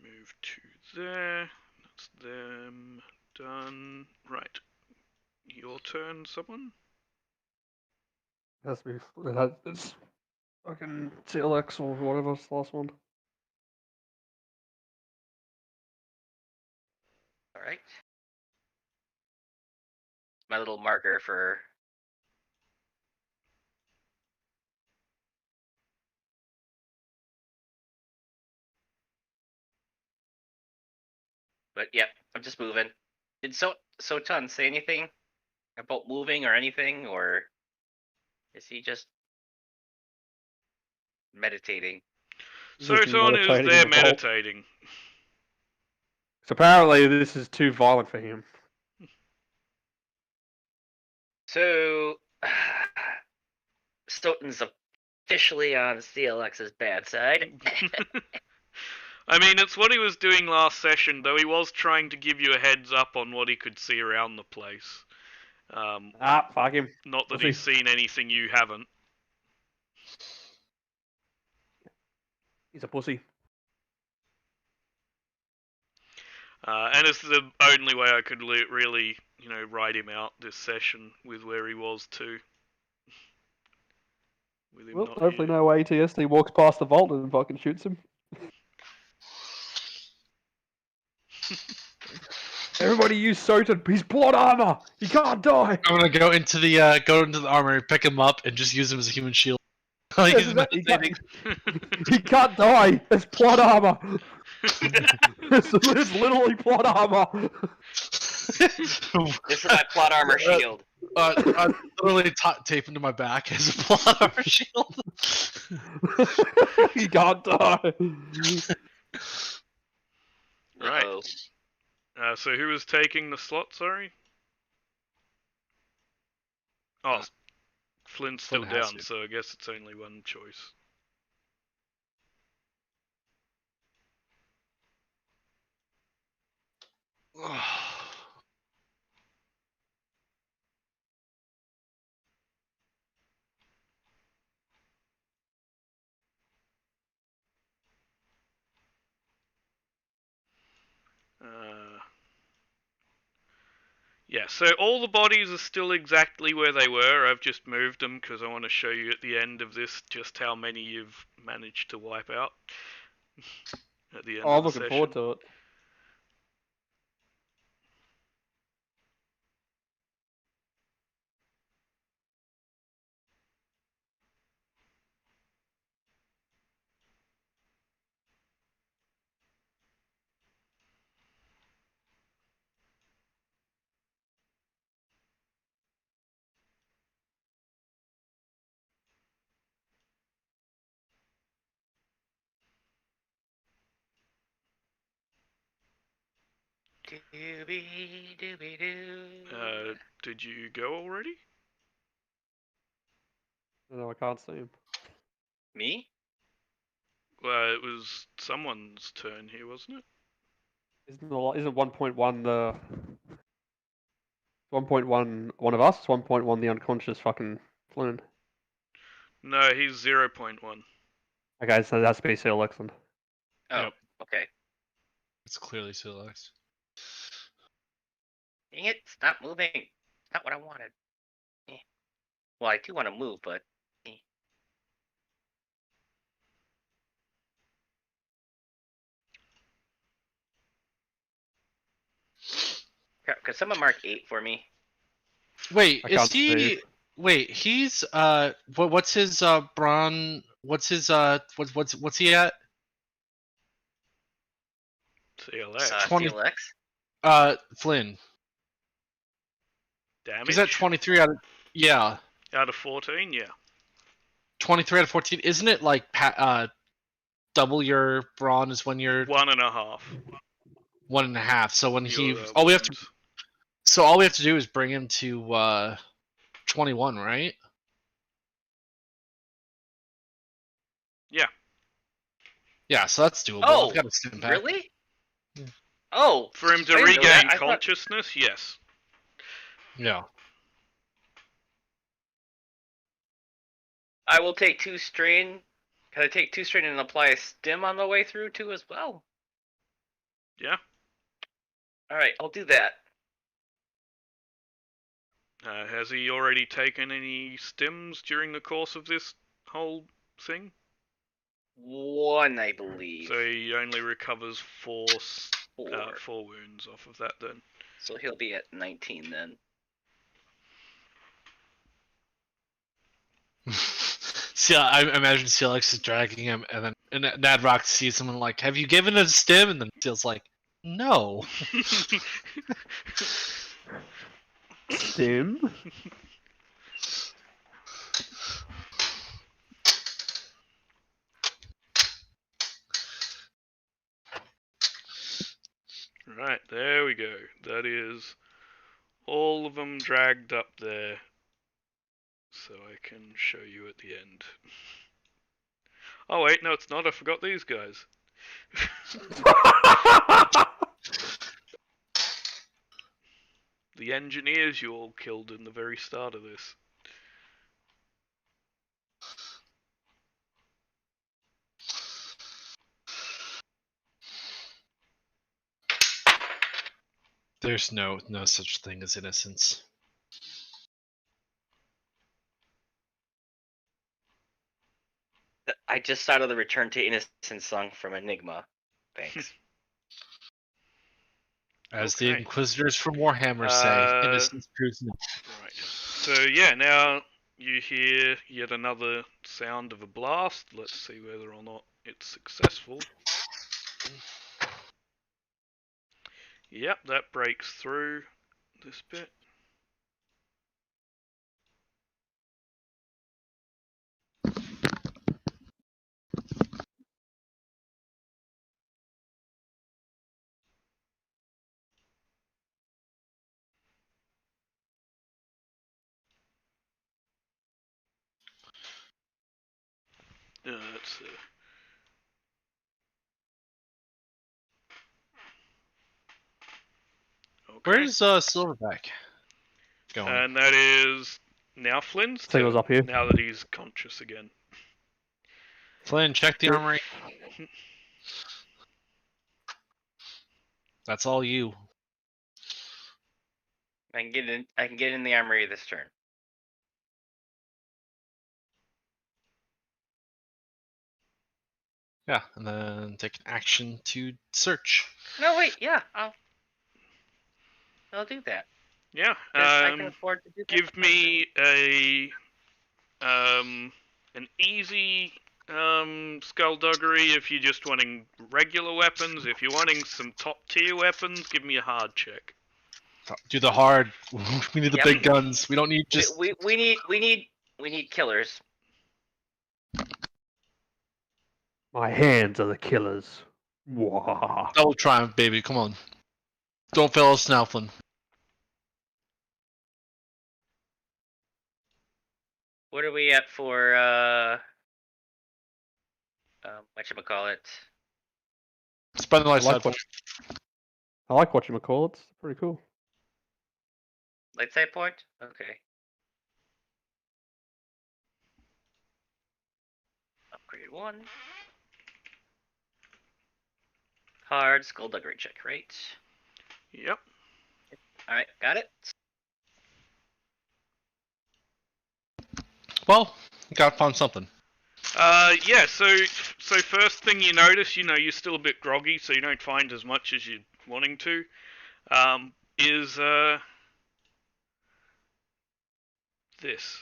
move to there. That's them. Done. Right. Your turn, someone? It has to be. It's fucking TLX or whatever's the last one. All right. My little marker for. But yeah, I'm just moving. Did Sotan say anything about moving or anything, or is he just meditating? He's just Soton is meditating there in the vault. meditating. So apparently this is too violent for him. So, Stoten's officially on CLX's bad side. I mean, it's what he was doing last session, though he was trying to give you a heads up on what he could see around the place. Fuck him. Not that Pussy. he's seen anything you haven't. He's a pussy. And it's the only way I could really, ride him out this session with where he was too. With him Well, not hopefully here. no ATSD walks past the vault and fucking shoots him. Everybody use Sotan. He's plot armor. He can't die. I'm gonna go into the armory, pick him up, and just use him as a human shield. Like Yes, he's exactly. meditating. He can't die. It's plot armor. it's literally plot armor. This is my plot armor shield. I literally tape into my back as a plot armor shield. He can't die. Right. Uh-oh. So who was taking the slot, sorry? Oh, Flynn's still Flynn has down, to. so I guess it's only one choice. Yeah, so all the bodies are still exactly where they were. I've just moved them because I want to show you at the end of this just how many you've managed to wipe out at the end I'm of the looking session. forward to it. Dooby-dooby-doo. Did you go already? No, I can't see him. Me? Well, it was someone's turn here, wasn't it? Isn't 1.1 the 1.1 one of us? 1.1 the unconscious fucking Flynn. No, he's 0.1. Okay, so that's BC Alexan. Oh, Yep. okay. It's clearly Silex. Dang it! Stop moving. It's not what I wanted. Eh. Well, I do want to move, but. Could someone mark 8 for me? Wait, I is can't he? see. Wait, he's what's his brawn? What's his what's he at? CLX. 20 CLX? Flynn. Damage? He's at 23 out of yeah, Out of 14, yeah. 23 out of 14. Isn't it like double your brawn is when you're 1.5. 1.5? So when he Your, all we have to wounds. so all we have to do is bring him to 21, right? Yeah. Yeah, so that's doable. Oh, I've got a stim pack. Really? Yeah. Oh, For him to I didn't know regain that. I thought- consciousness, yes. Yeah. I will take 2 strain. Can I take 2 strain and apply a stim on the way through too as well? Yeah. Alright, I'll do that. Has he already taken any stims during the course of this whole thing? 1, I believe. So he only recovers 4 4. wounds off of that then. So he'll be at 19 then. See, I imagine CLX is dragging him, and then Nadrock sees him and like, "Have you given a stim?" And then Steel's like, "No." Stim? Right, there we go. That is all of them dragged up there. So I can show you at the end. Oh wait, no it's not, I forgot these guys. The engineers you all killed in the very start of this. There's no such thing as innocence. I just thought of the Return to Innocence song from Enigma. Thanks. As the Okay. Inquisitors from Warhammer say, innocence proves no. Right. So yeah, now you hear yet another sound of a blast. Let's see whether or not it's successful. Yep, that breaks through this bit. Let's see. Okay. Where's Silverback going? And that is now Flynn's So he turn. was up here. Now that he's conscious again. Flynn, check the armory. That's all you. I can get in the armory this turn. Yeah, and then take an action to search. No, wait, yeah, I'll do that. Yeah. 'Cause I can afford to do that. Give me an easy skullduggery if you're just wanting regular weapons. If you're wanting some top tier weapons, give me a hard check. Do the hard. We need the Yep. big guns. We don't need just. We need killers. My hands are the killers. Wah. Double triumph, baby. Come on. Don't fail us now, Flynn. What are we at for whatchamacallit. Spend the I light like side what I like what you call it. It's pretty cool. Light side point? Okay. Upgrade 1. Hard skullduggery check, right? Yep. Alright, got it. Well, gotta find something. Yeah, so first thing you notice, you're still a bit groggy, so you don't find as much as you're wanting to, is, this.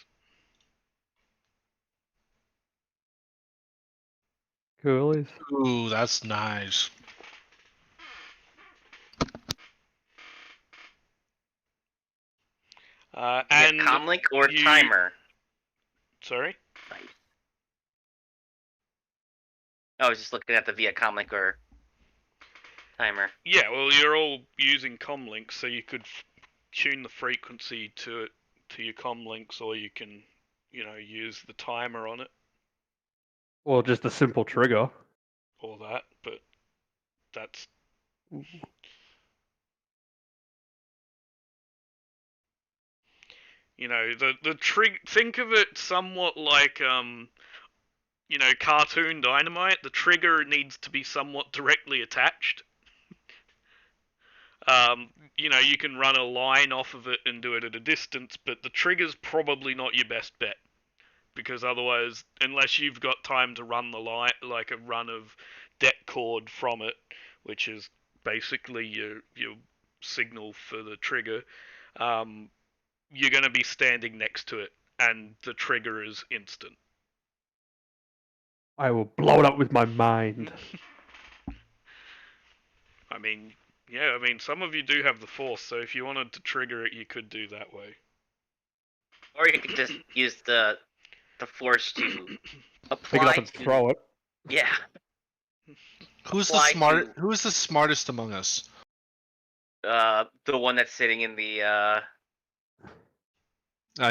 Coolies. Ooh, that's nice. And... comlink or you- timer? Sorry? I was just looking at the via comlink or timer. Yeah, well, you're all using comlinks, so you could tune the frequency to your comlinks, or you can, use the timer on it, Or just a simple trigger. or that, but that's... the trig. Think of it somewhat like, cartoon Dynamite. The trigger needs to be somewhat directly attached. You can run a line off of it and do it at a distance, but the trigger's probably not your best bet. Because otherwise, unless you've got time to run the line, like a run of det cord from it, which is basically your signal for the trigger, you're going to be standing next to it, and the trigger is instant. I will blow it up with my mind. Some of you do have the force, so if you wanted to trigger it, you could do that way. Or you could just use the force to apply. Pick it up and throw it. Yeah. Who's the Apply Who's the smartest among us? The one that's sitting in the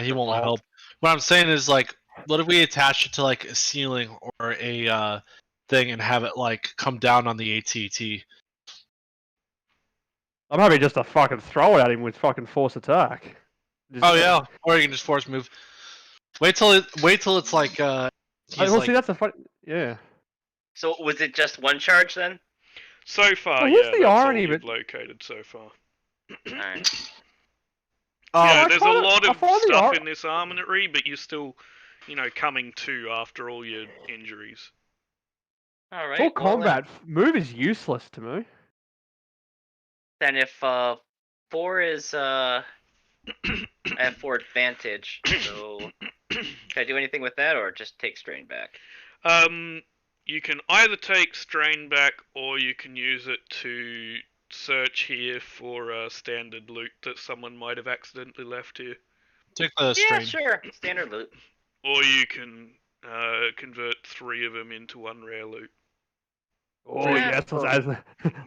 He won't vault. help. What I'm saying is, like, what if we attach it to like a ceiling or a thing and have it like come down on the ATT? I'm happy just to fucking throw it at him with fucking force attack. Just- Oh yeah, or you can just force move. Wait till it's like he's well, like, see, that's a fun. Yeah. So was it just one charge then? So far, Well, here's yeah, the that's irony, all you've but- located so far. Alright. Yeah, I there's a find it- lot I of find the stuff ar- in this armory, but you're still, coming to after all your injuries. Alright. Full combat move is useless to me. Then if 4 is I have 4 advantage, so can I do anything with that or just take strain back? You can either take strain back, or you can use it to search here for standard loot that someone might have accidentally left here. take the Yeah, strain. sure. Standard loot. Or you can convert 3 of them into 1 rare loot. Oh Yeah. yes,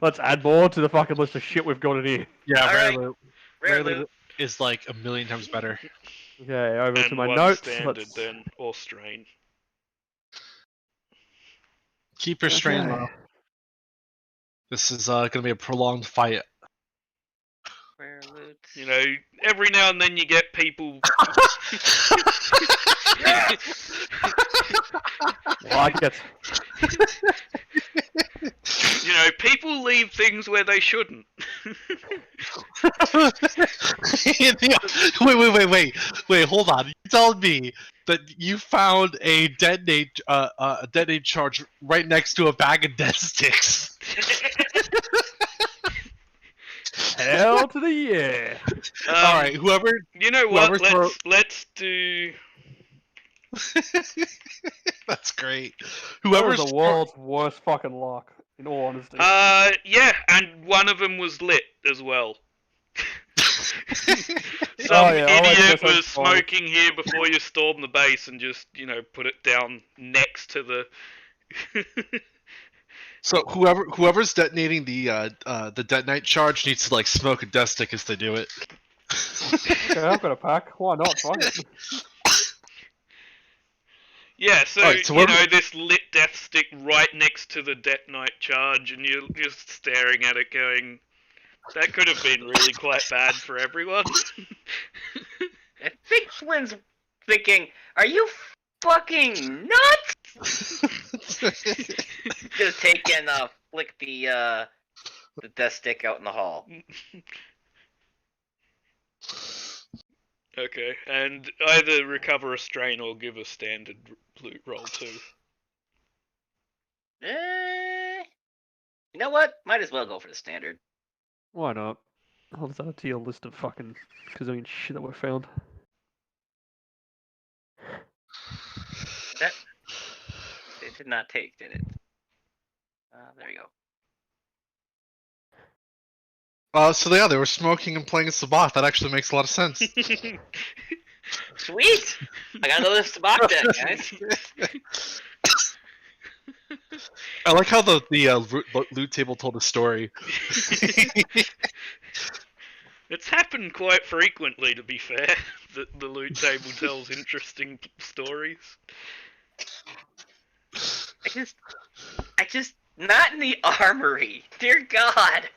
let's add more to the fucking list of shit we've got in here. Yeah, rare Alright. loot. Rare Rare loot. loot is like a million times better. Okay, over And to my 1 notes. standard Let's... then, or strain. Keep your strain Okay. low. This is gonna be a prolonged fight. Rare loot. Every now and then you get people. Like it. People leave things where they shouldn't. Wait, hold on. You told me that you found a detonate charge right next to a bag of death sticks. Hell to the yeah. Alright, whoever You know what? whoever Let's do. that's great. That was Whoever's the world's worst fucking luck, in all honesty. Yeah, and one of them was lit as well. Some yeah, I like idiot this one. was smoking here before you stormed the base and just, put it down next to the. So whoever's detonating the detonate charge needs to like smoke a death stick as they do it. Okay, I've got a pack. Why not? Fuck it. Yeah, so, Alright, so you we're- know, this lit death stick right next to the detonite charge, and you're just staring at it going, that could have been really quite bad for everyone. I think Flynn's thinking, "Are you fucking nuts?" Gonna take and flick the death stick out in the hall. Okay, and either recover a strain or give a standard loot roll too. You know what? Might as well go for the standard. Why not? I'll just add it to your list of fucking gazillion shit that we found. That it did not take, did it? There you go. So yeah, they were smoking and playing Sabbath. That actually makes a lot of sense. Sweet! I got another Sabak deck, guys. I like how the loot table told a story. It's happened quite frequently, to be fair, that the loot table tells interesting stories. I just, not in the armory. Dear God.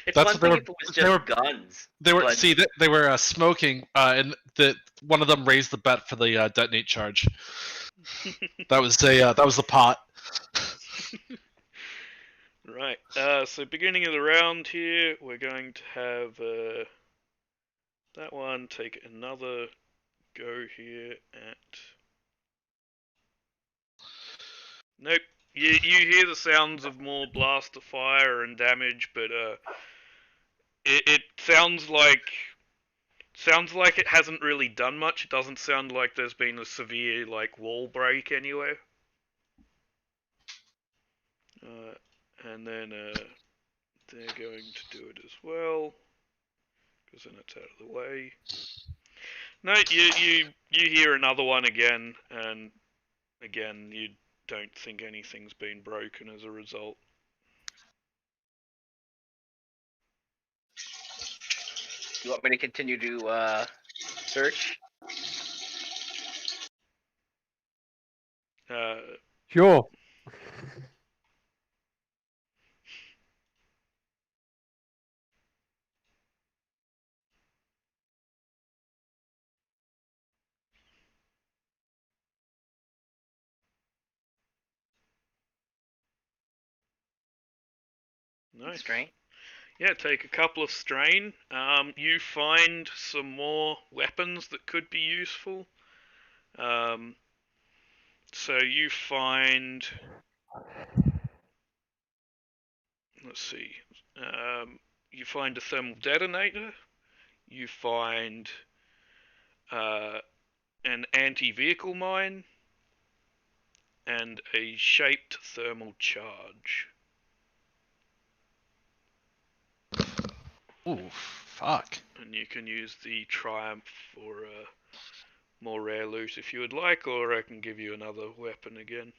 It's That's one what they thing were- if it was they just were- guns. They were But- they were smoking, and one of them raised the bet for the detonate charge. That was the pot. Right, so beginning of the round here, we're going to have that one take another go here at... Nope, you hear the sounds of more blast of fire and damage, but it sounds like it hasn't really done much. It doesn't sound like there's been a severe like wall break anywhere. And then they're going to do it as well, because then it's out of the way. No, you hear another one again, and again you don't think anything's been broken as a result. You want me to continue to search? Sure. Nice. Strain. Yeah, take a couple of strain. You find some more weapons that could be useful. So you find... Let's see. You find a thermal detonator. You find an anti-vehicle mine. And a shaped thermal charge. Ooh, fuck. And you can use the Triumph for more rare loot if you would like, or I can give you another weapon again.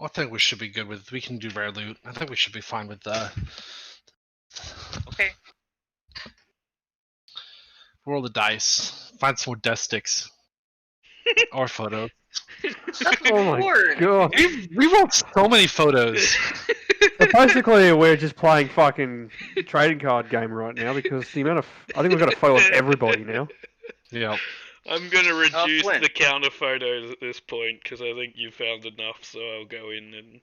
I think we should be good with. We can do rare loot. I think we should be fine with Okay. roll the dice. Find some more death sticks or photos. Oh my Word. god. We rolled so many photos. So basically, we're just playing fucking trading card game right now because the amount of I think we've got a photo of everybody now. Yeah. I'm gonna reduce Flynn. the counter photos at this point because I think you found enough, so I'll go in and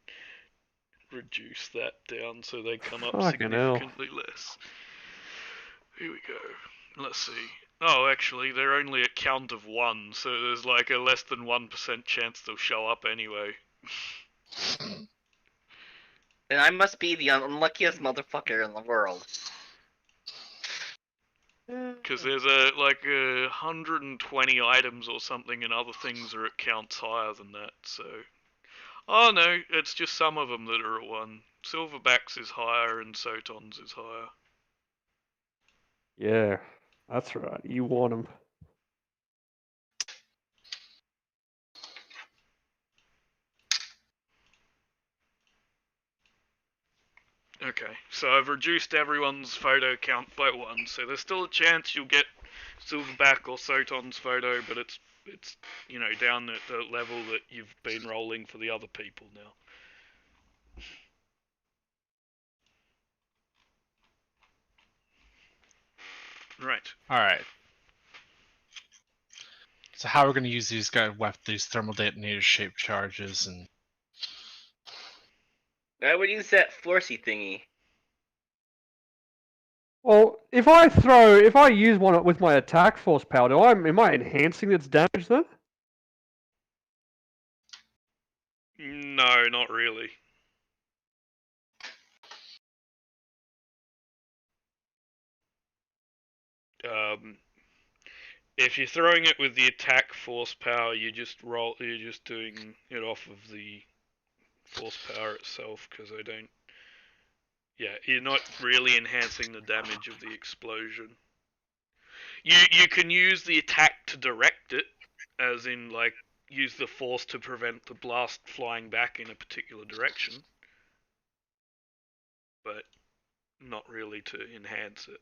reduce that down so they come up Fucking hell. significantly less. Here we go. Let's see. Oh, actually, they're only at count of 1, so there's like a less than 1% chance they'll show up anyway. Then I must be the unluckiest motherfucker in the world. Because there's like 120 items or something, and other things are at counts higher than that. So, oh no, it's just some of them that are at 1. Silverbacks is higher, and Sotons is higher. Yeah, that's right. You want them. Okay, so I've reduced everyone's photo count by 1, so there's still a chance you'll get Silverback or Soton's photo, but it's down at the level that you've been rolling for the other people now. Right. All right. So how we're going to use these these thermal detonator shaped charges and I would use that Florsy thingy. Well, if I use one with my attack force power, am I enhancing its damage then? No, not really. If you're throwing it with the attack force power, you're just doing it off of the force power itself, because I don't. Yeah, you're not really enhancing the damage of the explosion. You can use the attack to direct it, as in like use the force to prevent the blast flying back in a particular direction, but not really to enhance it.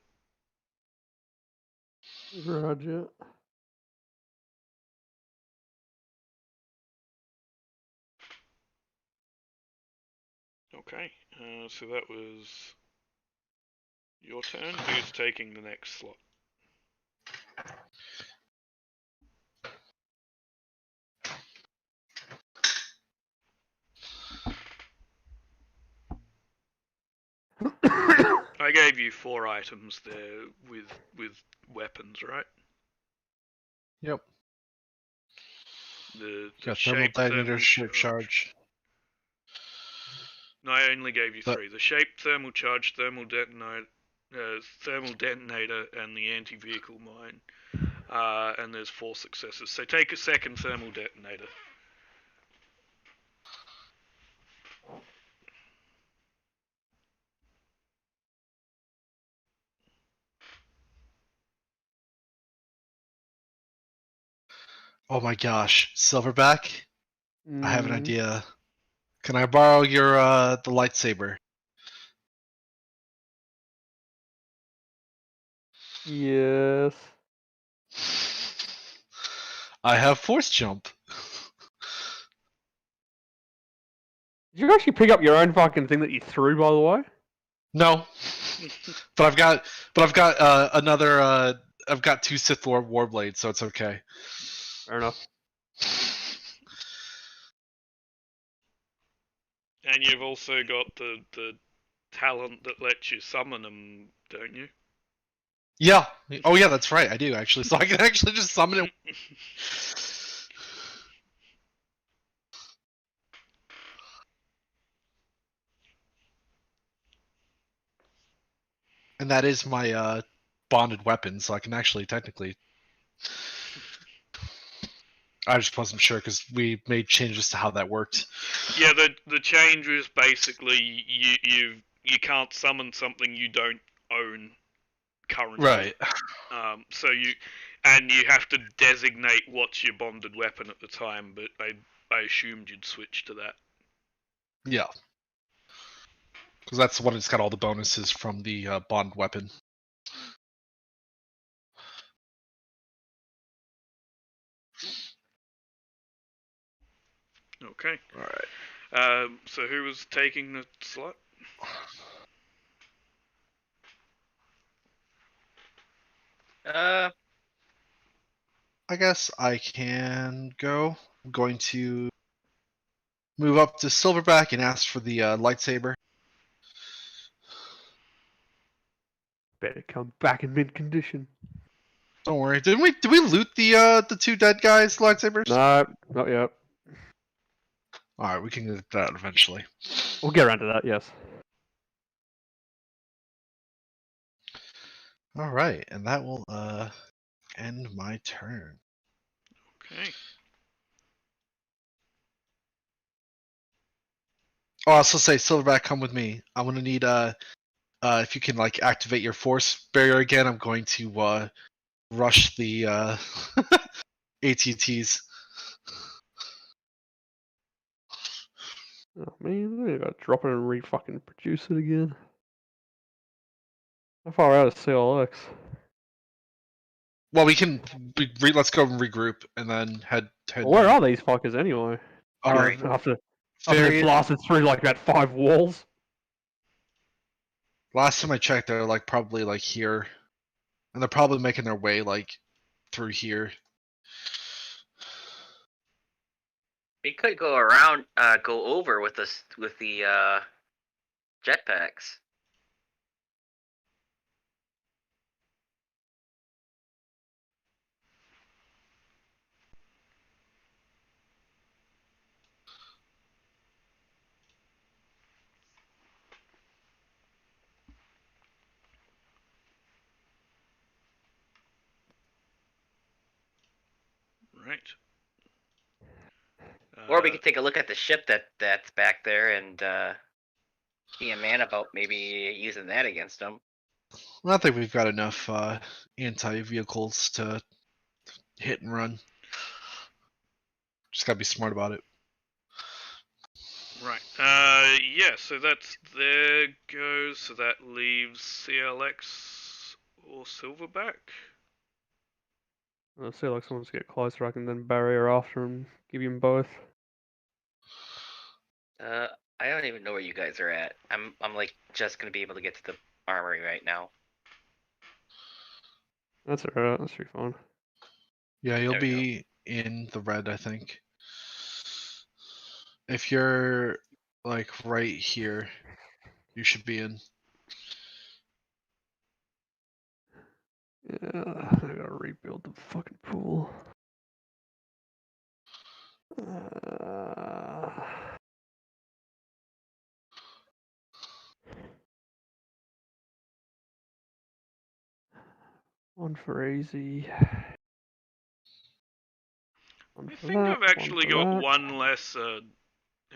Roger. Okay, so that was your turn. Who's taking the next slot? I gave you 4 items there with weapons, right? Yep. The Got shape, thermal thermal charge. No, I only gave you But- 3. The shape, thermal charge, thermal detonator, and the anti-vehicle mine. And there's 4 successes. So take a second thermal detonator. Oh my gosh, Silverback! I have an Mm, idea. Can I borrow your the lightsaber? Yes. I have force jump. Did you actually pick up your own fucking thing that you threw, by the way? No, but I've got another. I've got 2 Sith Lord Warblades, so it's okay. Fair enough. And you've also got the talent that lets you summon them, don't you? Yeah. Oh yeah, that's right. I do actually. So I can actually just summon it. And that is my bonded weapon, so I can actually technically. I just wasn't sure because we made changes to how that worked. Yeah, the change is basically you can't summon something you don't own currently. Right. So you have to designate what's your bonded weapon at the time, but I assumed you'd switch to that. Yeah. Because that's what it's got all the bonuses from the bond weapon. Okay. All right. So who was taking the slot? I guess I can go. I'm going to move up to Silverback and ask for the lightsaber. Better come back in mint condition. Don't worry. Did we loot the 2 dead guys' lightsabers? No, not yet. All right, we can get that eventually. We'll get around to that, yes. All right, and that will end my turn. Okay. Oh, I'll also say, Silverback, come with me. I'm gonna need if you can like activate your force barrier again. I'm going to rush the ATTs. Oh man, I gotta drop it and re-fucking produce it again. How far out is CLX? Well, we can let's go and regroup and then head. Well, where are these fuckers anyway? Uh, After they very. blasted through like about 5 walls. Last time I checked, they're like probably like here, and they're probably making their way like through here. We could go around, go over with the jetpacks. Right. Or we could take a look at the ship that's back there and be a man about maybe using that against them. I think we've got enough anti-vehicles to hit and run. Just gotta be smart about it. Right. Yeah, so that's there goes. So that leaves CLX or Silverback. I'll see like someone's get closer, I can then barrier after and give him both. I don't even know where you guys are at. I'm like just gonna be able to get to the armory right now. That's alright, that's pretty fine. Yeah, you'll There we be in the red, I think. If you're like right here, you should be in. Yeah, I gotta rebuild the fucking pool. One for easy. One I for think that, I've actually one for got that. one less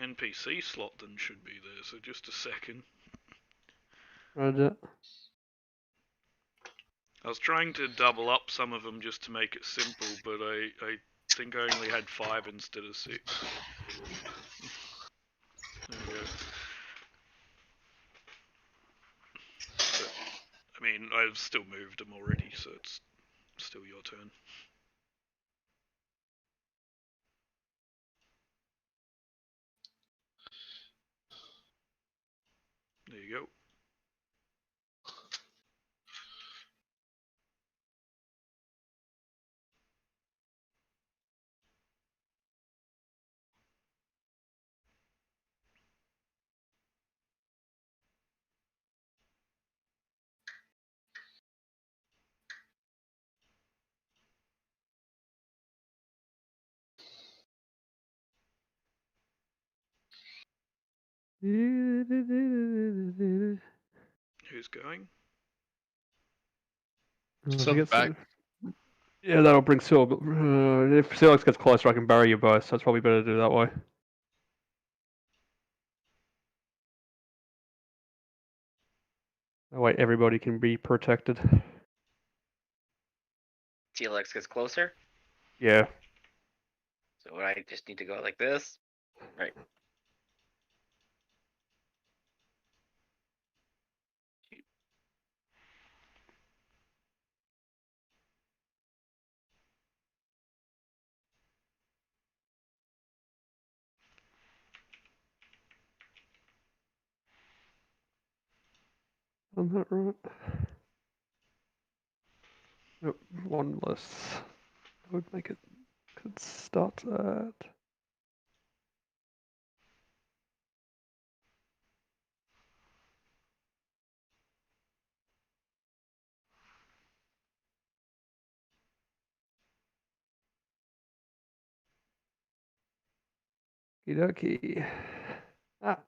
NPC slot than should be there. So just a second. Roger. I was trying to double up some of them just to make it simple, but I think I only had 5 instead of 6. There we go. But, I mean, I've still moved them already, so it's still your turn. There you go. Who's going? Silverback. Yeah, that'll bring Silver. If Silverback gets closer, I can bury you both, so it's probably better to do that way. That way everybody can be protected. TLX gets closer, Yeah. so I just need to go like this. Right. I'm not right. Nope, one less. I would make it. Could start that. Okie Ah.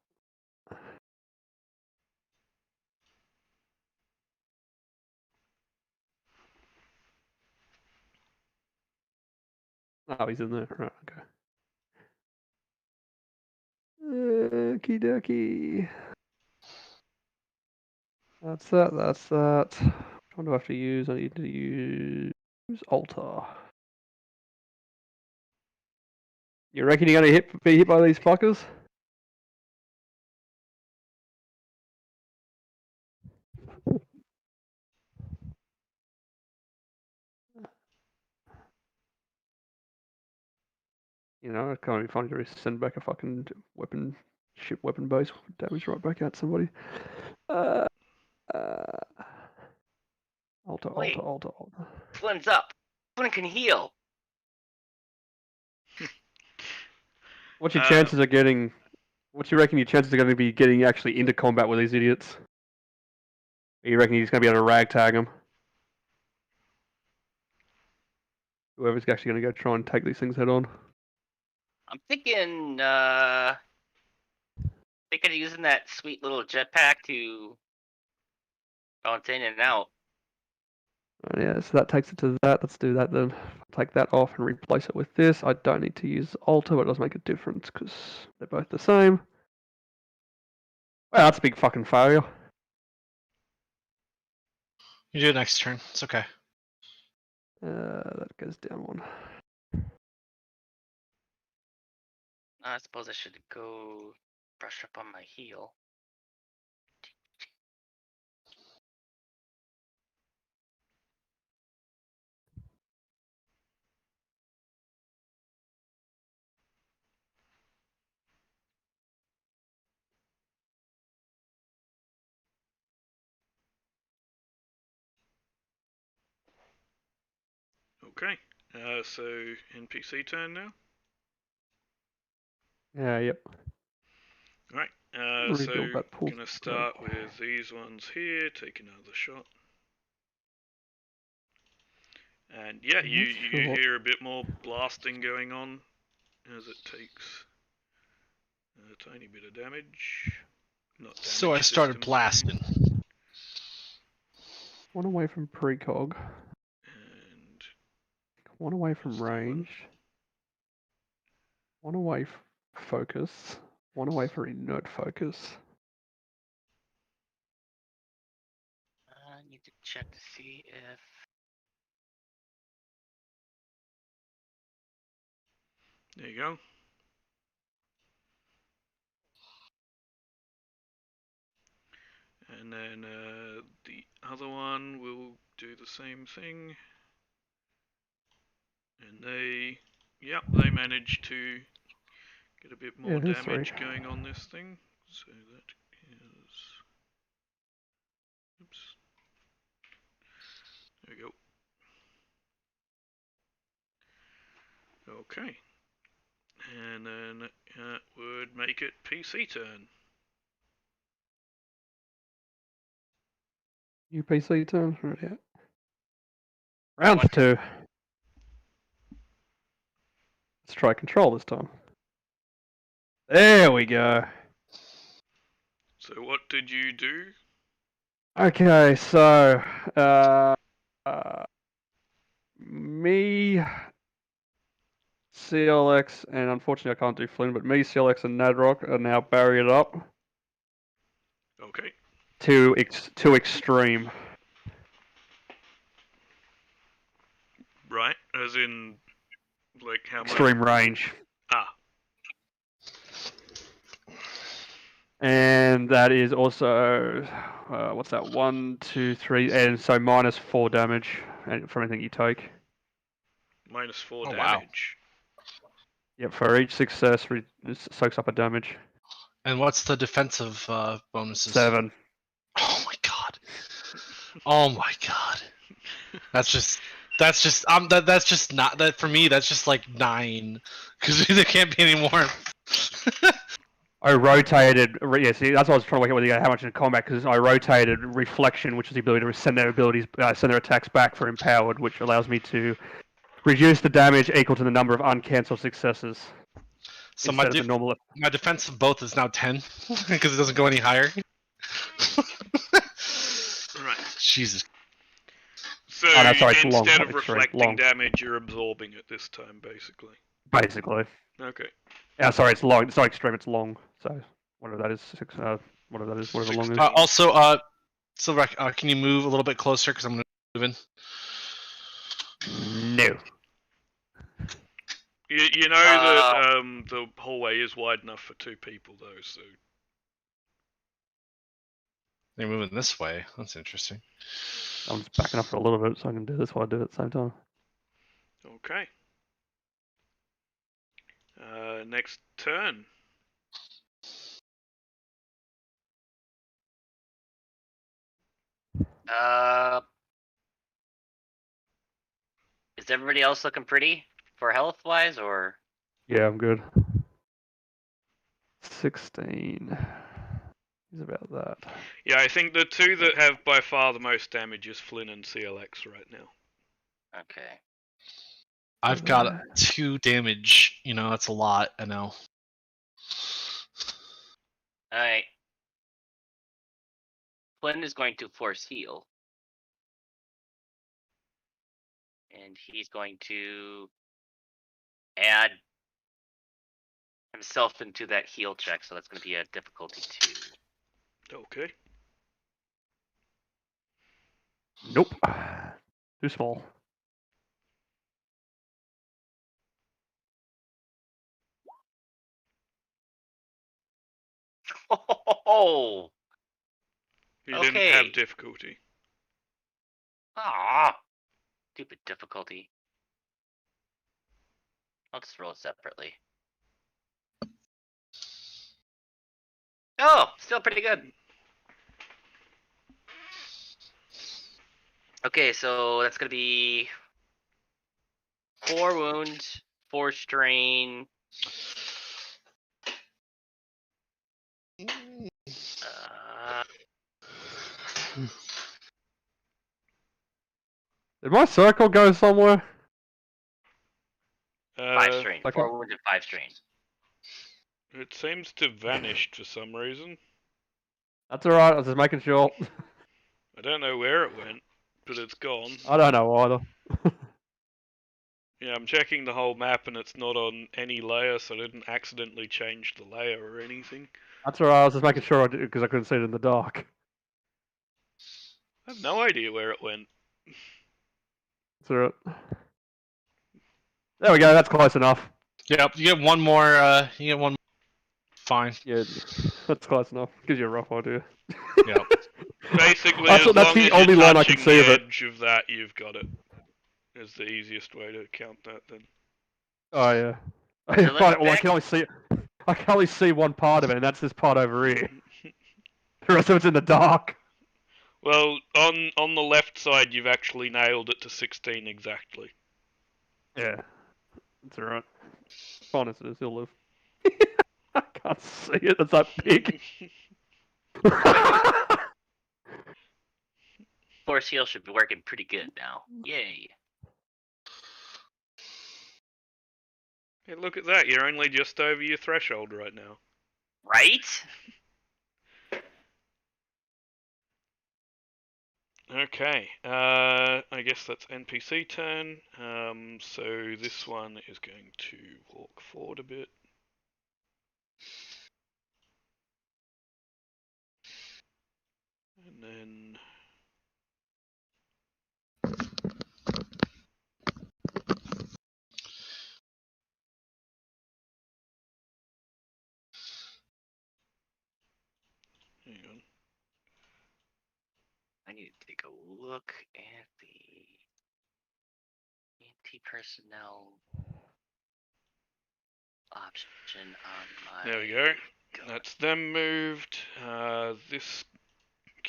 Oh, he's in there. Right, okay. Okie dokie. That's that, that's that. Which one do I have to use? I need to use Altar. You reckon you're gonna be hit by these fuckers? You know, it can't be funny to send back a fucking ship weapon base damage right back at somebody. Uh, alter. Wait. Flynn's up. Flynn can heal. What's your chances of getting? What do you reckon your chances are going to be getting actually into combat with these idiots? You reckon he's going to be able to ragtag them? Whoever's actually going to go try and take these things head on. I'm thinking of using that sweet little jetpack to bounce in and out. Yeah, so that takes it to that. Let's do that then. Take that off and replace it with this. I don't need to use alter, but it does make a difference because they're both the same. Well, that's a big fucking failure. You do it next turn. It's okay. That goes down one. I suppose I should go brush up on my heal. Okay. So NPC turn now. Yeah, yep. Right. So Rebuild that pool. gonna start with these ones here. Take another shot. And yeah, you hear a bit more blasting going on as it takes a tiny bit of damage. Not damage So I started systems. blasting. One away from precog. And One away from That's the one. range. One away focus. One away for inert focus. I need to check to see if there you go. And then the other one will do the same thing. And they managed to get a bit more damage going on this thing. So that is... Oops. There we go. Okay. And then that would make it PC turn. New PC turn? Right, yeah. Round 2. Let's try control this time. There we go. So what did you do? Okay, so me, CLX, and unfortunately I can't do Flynn, but me, CLX, and Nadrock are now barriered up Okay. to extreme. Right, as in, like how much? Extreme range. Ah. And that is also, what's that? 1, 2, 3, and so -4 damage for anything you take. -4 Oh, wow. damage. Yep, for each success, it soaks up a damage. And what's the defensive bonuses? 7. Oh my god. Oh my god. That's just not that for me. That's just like 9 because there can't be any more. I rotated. Yeah, see, that's what I was trying to work out with you how much in combat because I rotated reflection, which is the ability to send their attacks back for empowered, which allows me to reduce the damage equal to the number of uncancelled successes. So my normal. My defense of both is now 10 because it doesn't go any higher. Right. Jesus. So no, sorry, it's instead long, of reflecting damage, you're absorbing it this time, basically. Basically. Okay. Yeah, sorry, it's long. It's not extreme. It's long. So whatever that is, whatever that is, whatever long is. Also, Silverback, can you move a little bit closer because I'm gonna move in. No. You know that the hallway is wide enough for 2 people, though. So You're moving this way. That's interesting. I'm just backing up for a little bit so I can do this while I do it at the same time. okay. Next turn. Is everybody else looking pretty for health wise, or Yeah, I'm good. 16. He's about that. Yeah, I think the two that have by far the most damage is Flynn and CLX right now. okay? I've got 2 damage. You know, that's a lot. I know. All right. Flynn is going to force heal, and he's going to add himself into that heal check. So that's going to be a difficulty 2. Okay. Nope. Too small. Oh, You didn't Okay. have difficulty. ah, stupid difficulty. I'll just roll it separately. Oh, still pretty good. Okay, so that's gonna be 4 wound, 4 strain. Did my circle go somewhere? 5 strain. okay. 4 wound and 5 strain. It seems to have vanished for some reason. That's alright, I was just making sure. I don't know where it went, but it's gone. I don't know either. Yeah, I'm checking the whole map and it's not on any layer, so I didn't accidentally change the layer or anything. That's alright, I was just making sure because I couldn't see it in the dark. I have no idea where it went. That's alright. There we go, that's close enough. Yep. You get one more. You get one. Fine. Yeah, that's close enough. Gives you a rough idea. Yep. Basically, That's as the long as only you're line I can touching see the of it. edge of that, you've got it. Is the easiest way to count that then. Oh yeah. So let's Right, well, back- I can only see one part of it, and that's this part over here. The rest of it's in the dark. Well, on the left side, you've actually nailed it to 16 exactly. Yeah. That's alright. Fine as it is, he'll live. I can't see it, it's that big. Force heal should be working pretty good now. Yay. Hey, look at that! You're only just over your threshold right now. Right? Okay, I guess that's NPC turn. So this one is going to walk forward a bit. And then... Hang on. I need to take a look at the anti-personnel option on my There we go. That's them moved. This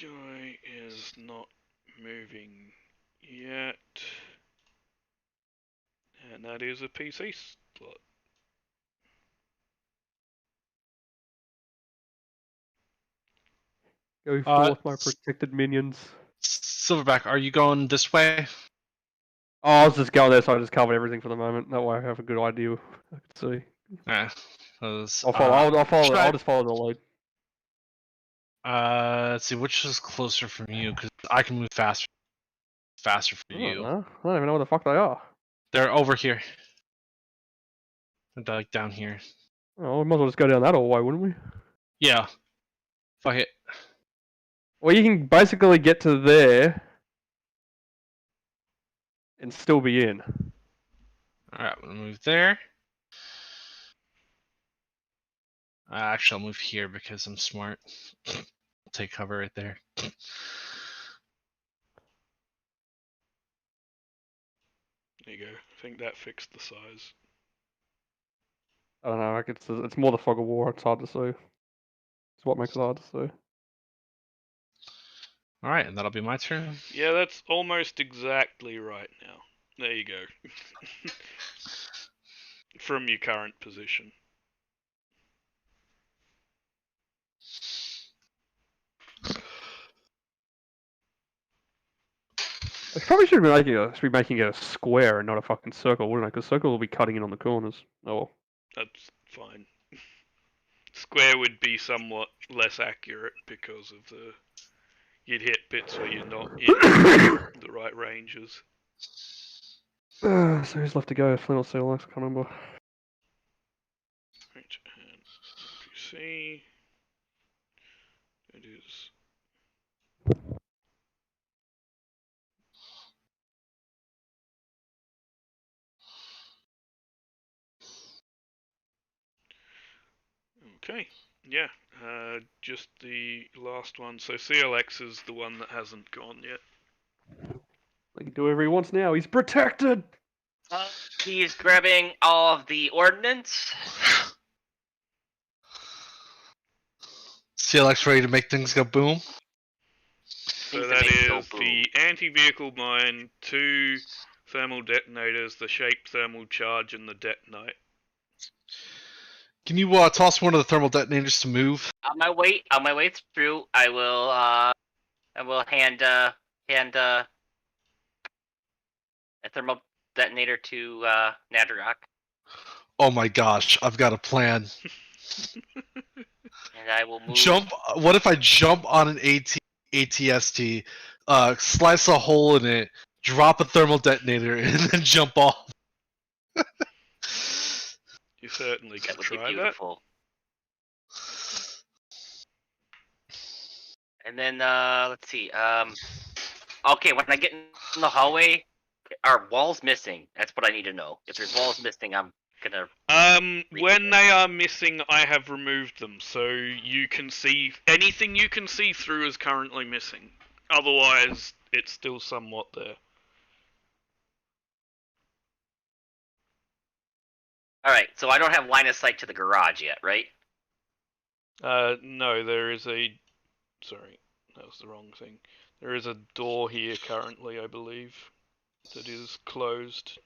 guy is not moving yet. And that is a PC slot. Go forth, my protected minions. Silverback, are you going this way? Oh, I was just going there, so I just covered everything for the moment. That way I have a good idea. I can see. Yeah. 'Cause, I'll follow. I'll follow. should I'll just follow the lead. Let's see, which is closer from you? Because I can move faster for I don't you. know. I don't even know where the fuck they are. They're over here. They're like down here. Oh, we might as well just go down that all the way, wouldn't we? Yeah. Fuck it. Well, you can basically get to there and still be in. Alright, I'm gonna move there. Actually, I'll move here because I'm smart. I'll take cover right there. There you go. I think that fixed the size. I don't know. Like it's more the fog of war. It's hard to see. It's what makes it hard to see. All right, and that'll be my turn. Yeah, that's almost exactly right now. There you go. From your current position. I probably should be making it a square and not a fucking circle, wouldn't I? Because circle will be cutting in on the corners. Oh well. That's fine. Square would be somewhat less accurate because of the... You'd hit bits where you're not in the right ranges. So who's left to go? Flynn or CLX? I can't remember. Right, and NPC... It is... Okay, yeah, just the last one. So CLX is the one that hasn't gone yet. He can do whatever he wants now. He's protected. He's grabbing all of the ordnance. CLX ready to make things go boom. So Things that make go is boom. the anti-vehicle mine, 2 thermal detonators, the shaped thermal charge, and the detonite. Can you toss one of the thermal detonators to move? On my way through, I will hand a thermal detonator to Nadrock, Oh my gosh, I've got a plan. and I will move. Jump. What if I jump on an ATST, slice a hole in it, drop a thermal detonator, and then jump off? You certainly That can would be try that. beautiful. And then let's see. Okay, when I get in the hallway, are walls missing? That's what I need to know. If there's walls missing, I'm gonna. When they are missing, I have removed them, so you can see anything you can see through is currently missing. Otherwise, it's still somewhat there. All right, so I don't have line of sight to the garage yet, right? No, there is a... Sorry, that was the wrong thing. There is a door here currently, I believe, that is closed.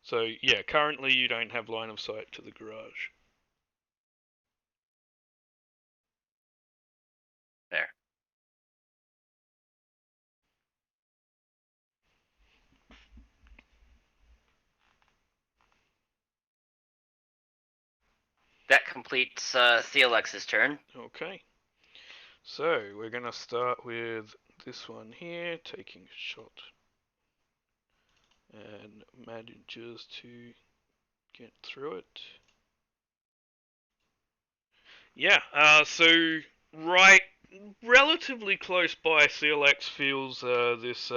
So, yeah, currently you don't have line of sight to the garage. There. That completes CLX's turn. Okay. So, we're going to start with this one here, taking a shot. And manages to get through it. Yeah, so right, relatively close by, CLX feels this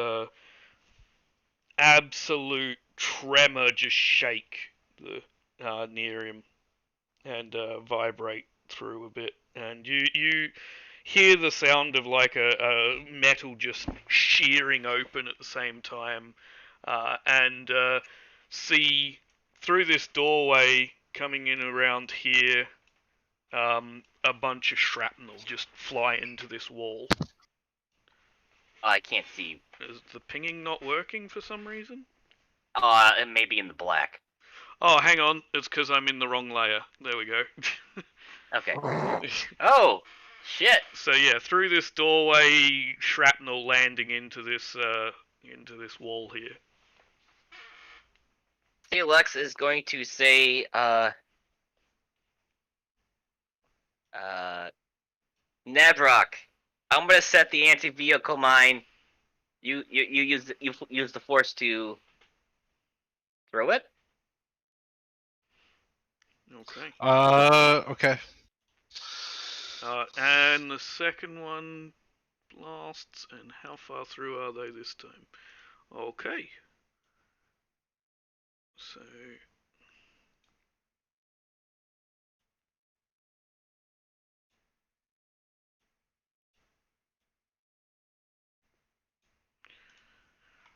absolute tremor just shake near him and vibrate through a bit, and you hear the sound of like a metal just shearing open at the same time, and see through this doorway coming in around here a bunch of shrapnel just fly into this wall. I can't see. Is the pinging not working for some reason? It may be in the black. Oh, hang on. It's because I'm in the wrong layer. There we go. Okay. Oh, shit. So yeah, through this doorway, shrapnel landing into this wall here. CLX is going to say, Nadrock, I'm gonna set the anti-vehicle mine. You use the force to throw it. Okay. Okay. And the second one blasts, and how far through are they this time? Okay. So...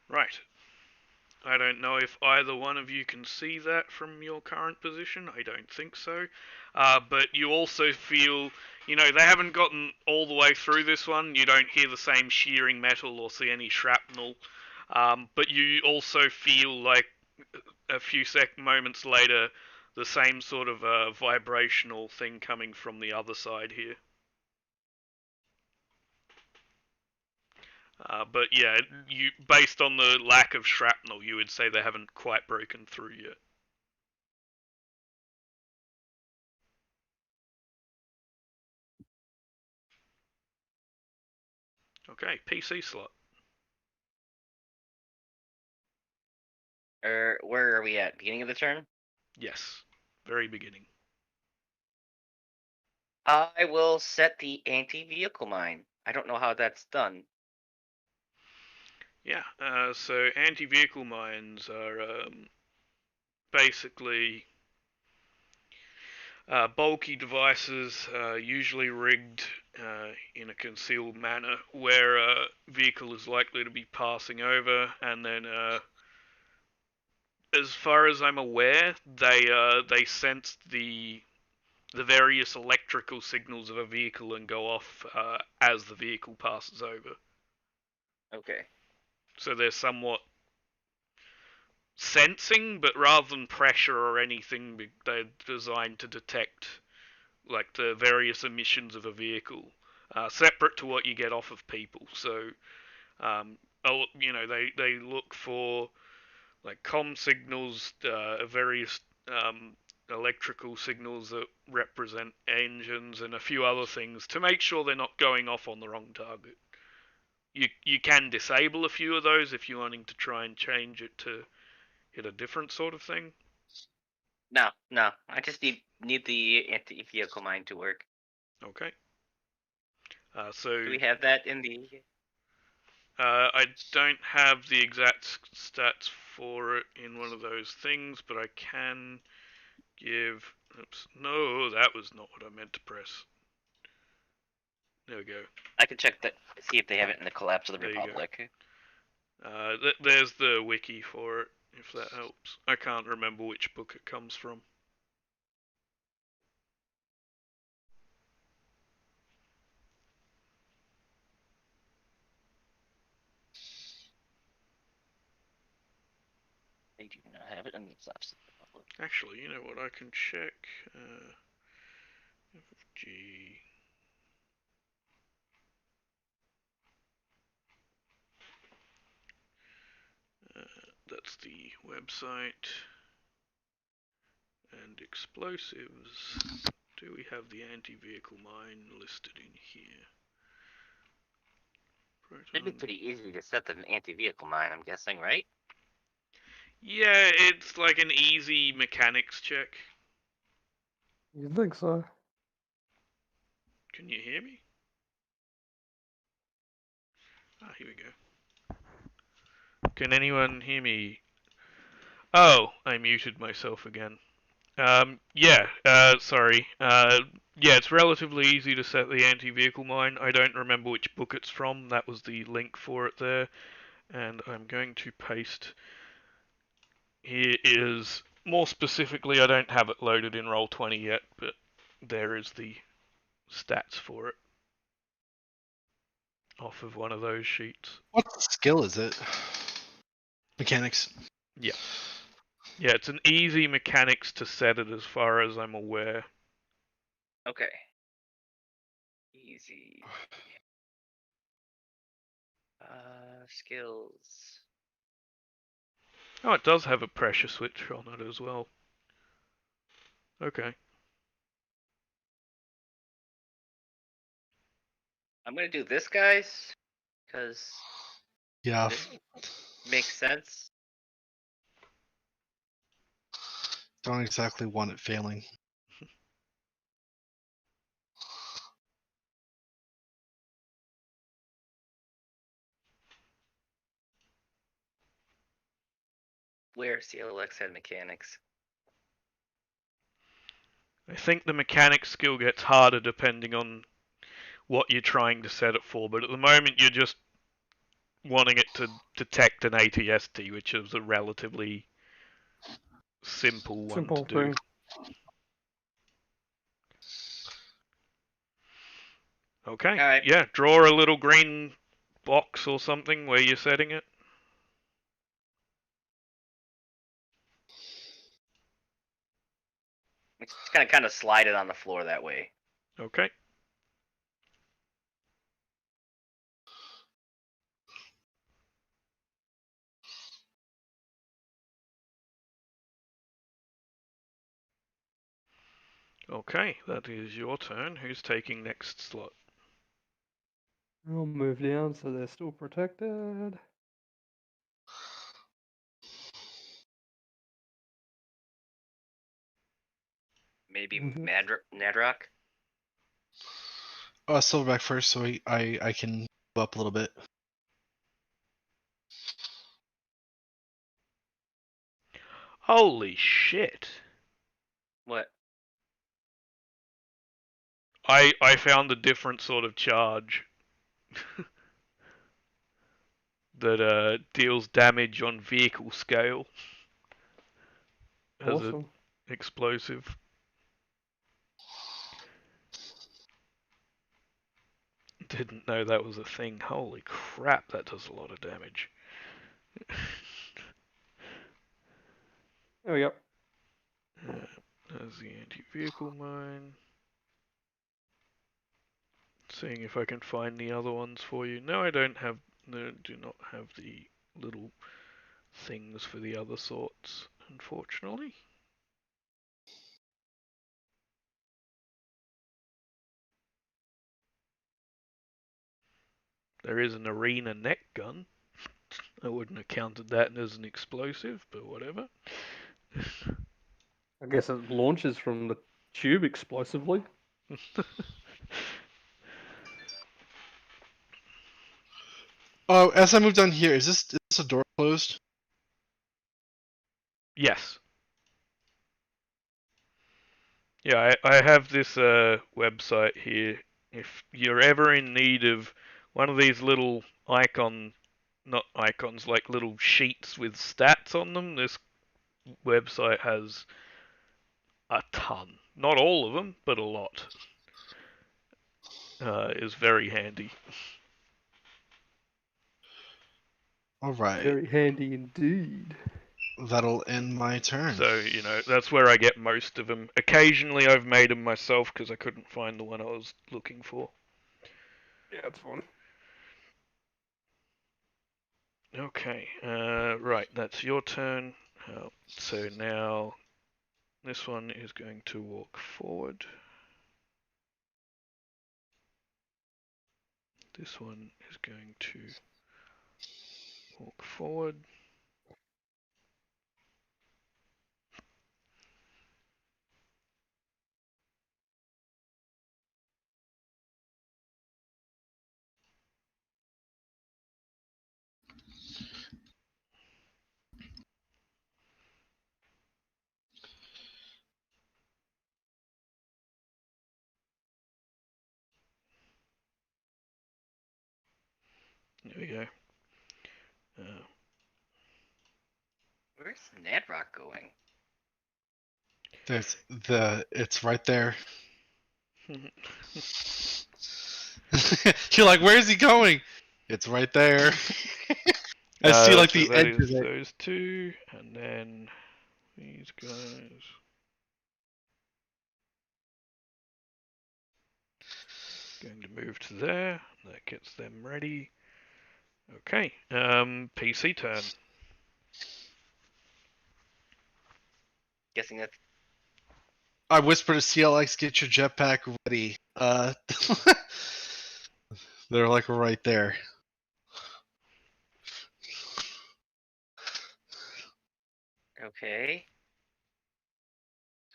Right. I don't know if either one of you can see that from your current position. I don't think so. But you also feel, they haven't gotten all the way through this one. You don't hear the same shearing metal or see any shrapnel. But you also feel like a few moments later, the same sort of vibrational thing coming from the other side here. But yeah, based on the lack of shrapnel, you would say they haven't quite broken through yet. Okay, PC slot. Where are we at? Beginning of the turn? Yes, very beginning. I will set the anti-vehicle mine. I don't know how that's done. Yeah, so anti-vehicle mines are basically bulky devices, usually rigged in a concealed manner, where a vehicle is likely to be passing over, and then, as far as I'm aware, they sense the various electrical signals of a vehicle and go off as the vehicle passes over. Okay. So they're somewhat sensing, but rather than pressure or anything, they're designed to detect like the various emissions of a vehicle, separate to what you get off of people. So, they look for like comm signals, various electrical signals that represent engines, and a few other things to make sure they're not going off on the wrong target. You can disable a few of those if you're wanting to try and change it to hit a different sort of thing. No. I just need the anti-vehicle mine to work. Okay. So do we have that in the? I don't have the exact stats for it in one of those things, but I can give. Oops, no, that was not what I meant to press. There we go. I can check that, see if they have it in the Collapse of the There you go. Republic. There's the wiki for it, if that helps. I can't remember which book it comes from. They do not have it in the Collapse of the Republic. Actually, you know what? I can check. FFG. That's the website. And explosives. Do we have the anti-vehicle mine listed in here? It'd be pretty easy to set the anti-vehicle mine, I'm guessing, right? Yeah, it's like an easy mechanics check. You think so? Can you hear me? Here we go. Can anyone hear me? Oh, I muted myself again. Sorry. Yeah, it's relatively easy to set the anti-vehicle mine. I don't remember which book it's from. That was the link for it there. And I'm going to paste. Here is, more specifically, I don't have it loaded in Roll20 yet, but there is the stats for it. Off of one of those sheets. What skill is it? Mechanics. Yeah. Yeah, it's an easy mechanics to set it as far as I'm aware. Okay. Easy. Skills. Oh, it does have a pressure switch on it as well. Okay. I'm gonna do this, guys, because Yeah. this makes sense. Don't exactly want it failing. Where CLX had mechanics. I think the mechanics skill gets harder depending on what you're trying to set it for, but at the moment you're just wanting it to detect an ATST, which is a relatively simple one Simple to do. thing. Okay. Alright. Yeah, draw a little green box or something where you're setting it. It's gonna kind of slide it on the floor that way. Okay. Okay, that is your turn. Who's taking next slot? I'll move down so they're still protected. Maybe Mhm. Nadrock. Silverback first, so I can move up a little bit. Holy shit! What? I found a different sort of charge that deals damage on vehicle scale as an Awesome. explosive. Didn't know that was a thing. Holy crap, that does a lot of damage. There we go. There's the anti-vehicle mine. Seeing if I can find the other ones for you. No, I don't have. No, do not have the little things for the other sorts, unfortunately. There is an arena neck gun. I wouldn't have counted that as an explosive, but whatever. I guess it launches from the tube explosively. Oh, as I move down here, is this a door closed? Yes. Yeah, I have this website here. If you're ever in need of one of these little not icons, like little sheets with stats on them, this website has a ton. Not all of them, but a lot. Is very handy. All right, Very handy indeed. that'll end my turn. So, that's where I get most of them. Occasionally I've made them myself because I couldn't find the one I was looking for. Yeah, it's fun. Okay, right, that's your turn. So now this one is going to walk forward. This one is going to walk forward. There we go. Where's Nadrock going? It's right there. You're like, where's he going? It's right there. I see like so the that edge is of it. those two, and then these guys. Going to move to there. That gets them ready. Okay. PC turn. Guessing that's I whisper to CLX, get your jetpack ready. They're like right there. okay.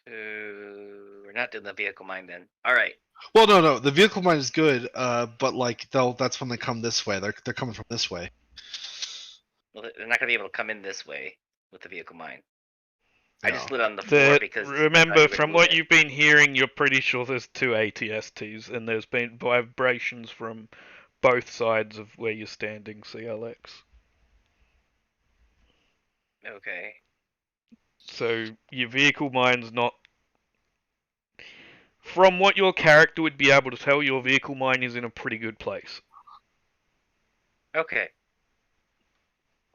So we're not doing the vehicle mine then. All right. Well, no, the vehicle mine is good. But like that's when they come this way. They're coming from this way. Well, they're not gonna be able to come in this way with the vehicle mine. I just No. lit on the floor because remember, from what you've been hearing, you're pretty sure there's two ATSTs, and there's been vibrations from both sides of where you're standing, CLX. Okay. So your vehicle mine's not. From what your character would be able to tell, your vehicle mine is in a pretty good place. Okay.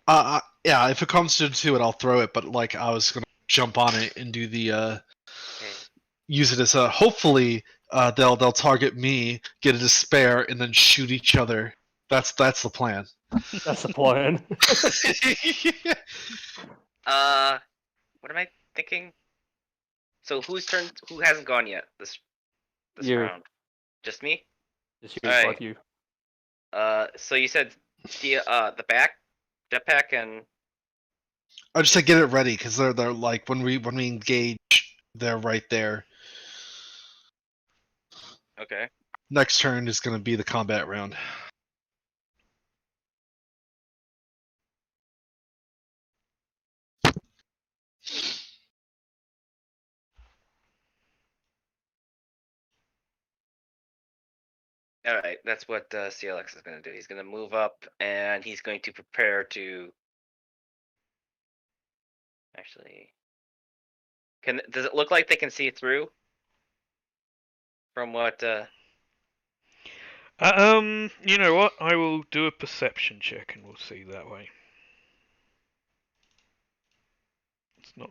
Yeah, if it comes to it, I'll throw it. But like, I was gonna jump on it and do the Okay. use it as a. Hopefully, they'll target me, get a despair, and then shoot each other. That's the plan. That's the plan. What am I thinking? So whose turn? Who hasn't gone yet this You. round? Just me. Just you, Alright. both you. So you said the back, jetpack, and I just said get it ready because they're like when we engage, they're right there. okay. Next turn is gonna be the combat round. All right, that's what CLX is going to do. He's going to move up, and he's going to prepare to. Actually, does it look like they can see through? From what? You know what? I will do a perception check, and we'll see that way. It's not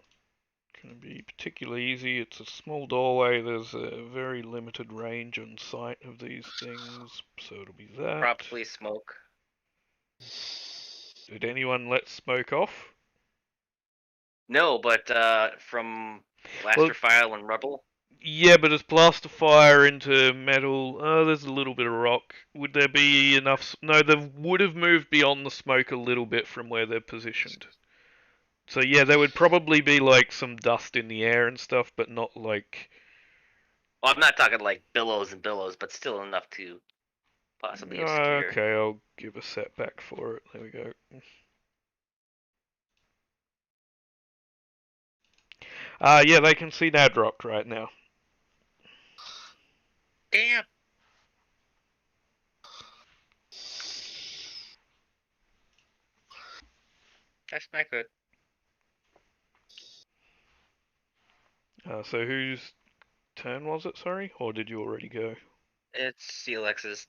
going to be particularly easy. It's a small doorway. There's a very limited range on sight of these things, so it'll be that. Probably smoke. Did anyone let smoke off? No, but from Blaster File and Rubble. Yeah, but it's blaster fire into metal. Oh, there's a little bit of rock. Would there be enough? No, they would have moved beyond the smoke a little bit from where they're positioned. So yeah, there would probably be like some dust in the air and stuff, but not like. Well, I'm not talking like billows and billows, but still enough to possibly obscure. Okay, I'll give a setback for it. There we go. Yeah, they can see Nadrock right now. Damn. That's not good. So whose turn was it? Sorry, or did you already go? It's CLX's.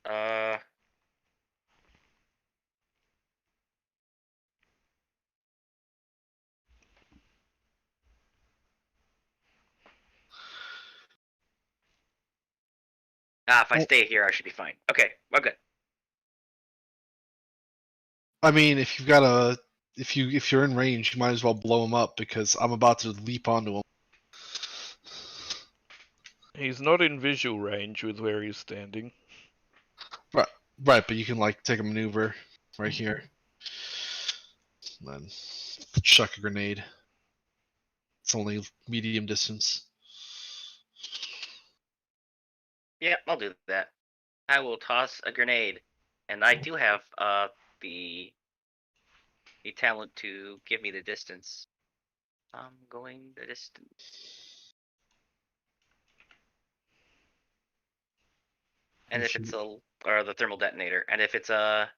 If I stay here, I should be fine. Okay, we're good. I mean, if you've got a if you're in range, you might as well blow him up because I'm about to leap onto him. He's not in visual range with where he's standing. Right, but you can like take a maneuver right here, and then chuck a grenade. It's only medium distance. Yeah, I'll do that. I will toss a grenade, and I do have the talent to give me the distance. I'm going the distance. And if it's or the thermal detonator, and if it's a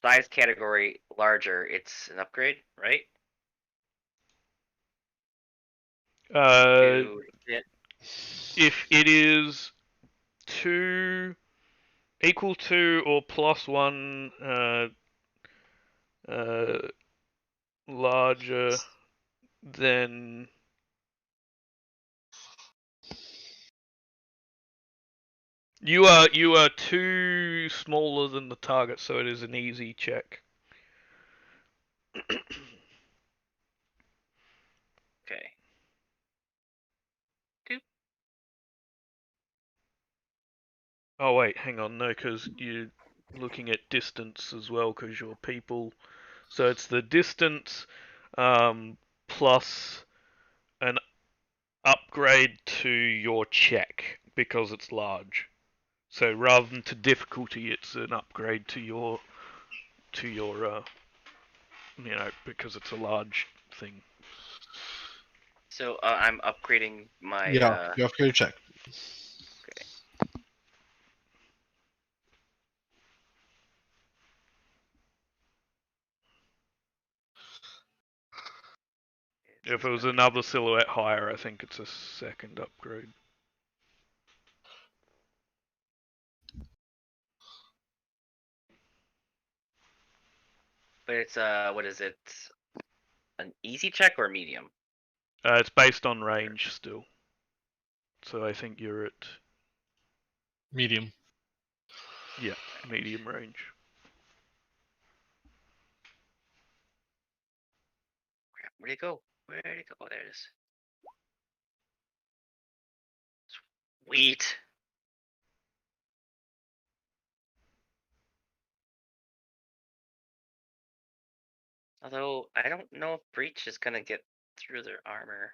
size category larger, it's an upgrade, right? If it is equal to or plus 1 larger, then you are 2 smaller than the target, so it is an easy check. Okay. Oh wait, hang on, no, because you're looking at distance as well, because you're people. So it's the distance plus an upgrade to your check because it's large. So rather than to difficulty, it's an upgrade to your because it's a large thing. So I'm upgrading my. Yeah, you upgrade your check. Okay. If it was another silhouette higher, I think it's a second upgrade. But it's what is it? An easy check or medium? It's based on range still. So I think you're at Medium. medium range. Crap, where'd it go? Where'd it go? Oh, there it is. Sweet. Although I don't know if breach is gonna get through their armor.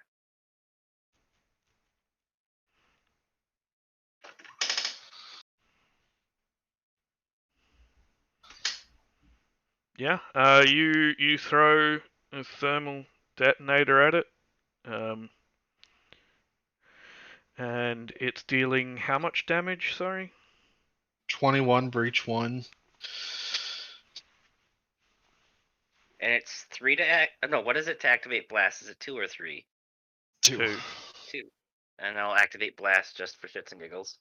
Yeah. You throw a thermal detonator at it. And it's dealing how much damage, sorry? 21 breach 1. And it's 3 to act. No, what is it to activate blast? Is it 2 or 3? 2. 2. 2. And I'll activate blast just for shits and giggles.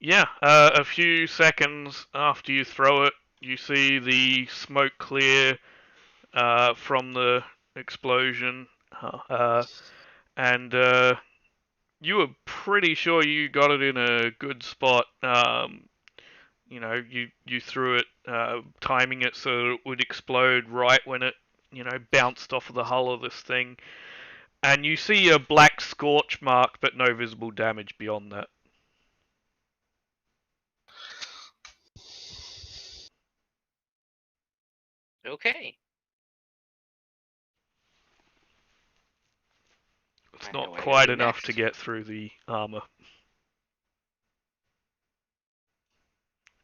Yeah, a few seconds after you throw it, you see the smoke clear from the explosion, and you were pretty sure you got it in a good spot. You know, you threw it, timing it so it would explode right when it, bounced off of the hull of this thing. And you see a black scorch mark, but no visible damage beyond that. Okay. It's I know not what I quite do enough next. to get through the armor.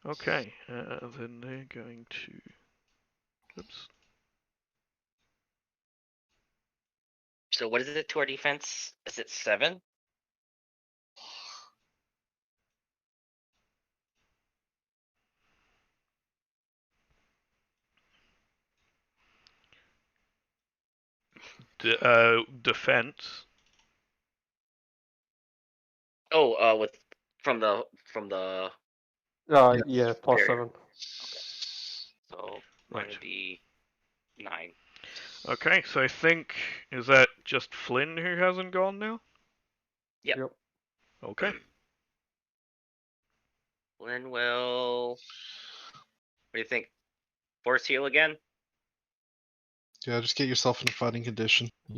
Okay, then they're going to... Oops. So what is it to our defense? Is it 7? Defense. Oh, with from the Yeah, plus Superior. 7. so mine Right. would be 9. Okay, so I think, is that just Flynn who hasn't gone now? Yep. Okay. Lynn will. What do you think? Force heal again? Yeah, just get yourself in fighting condition. All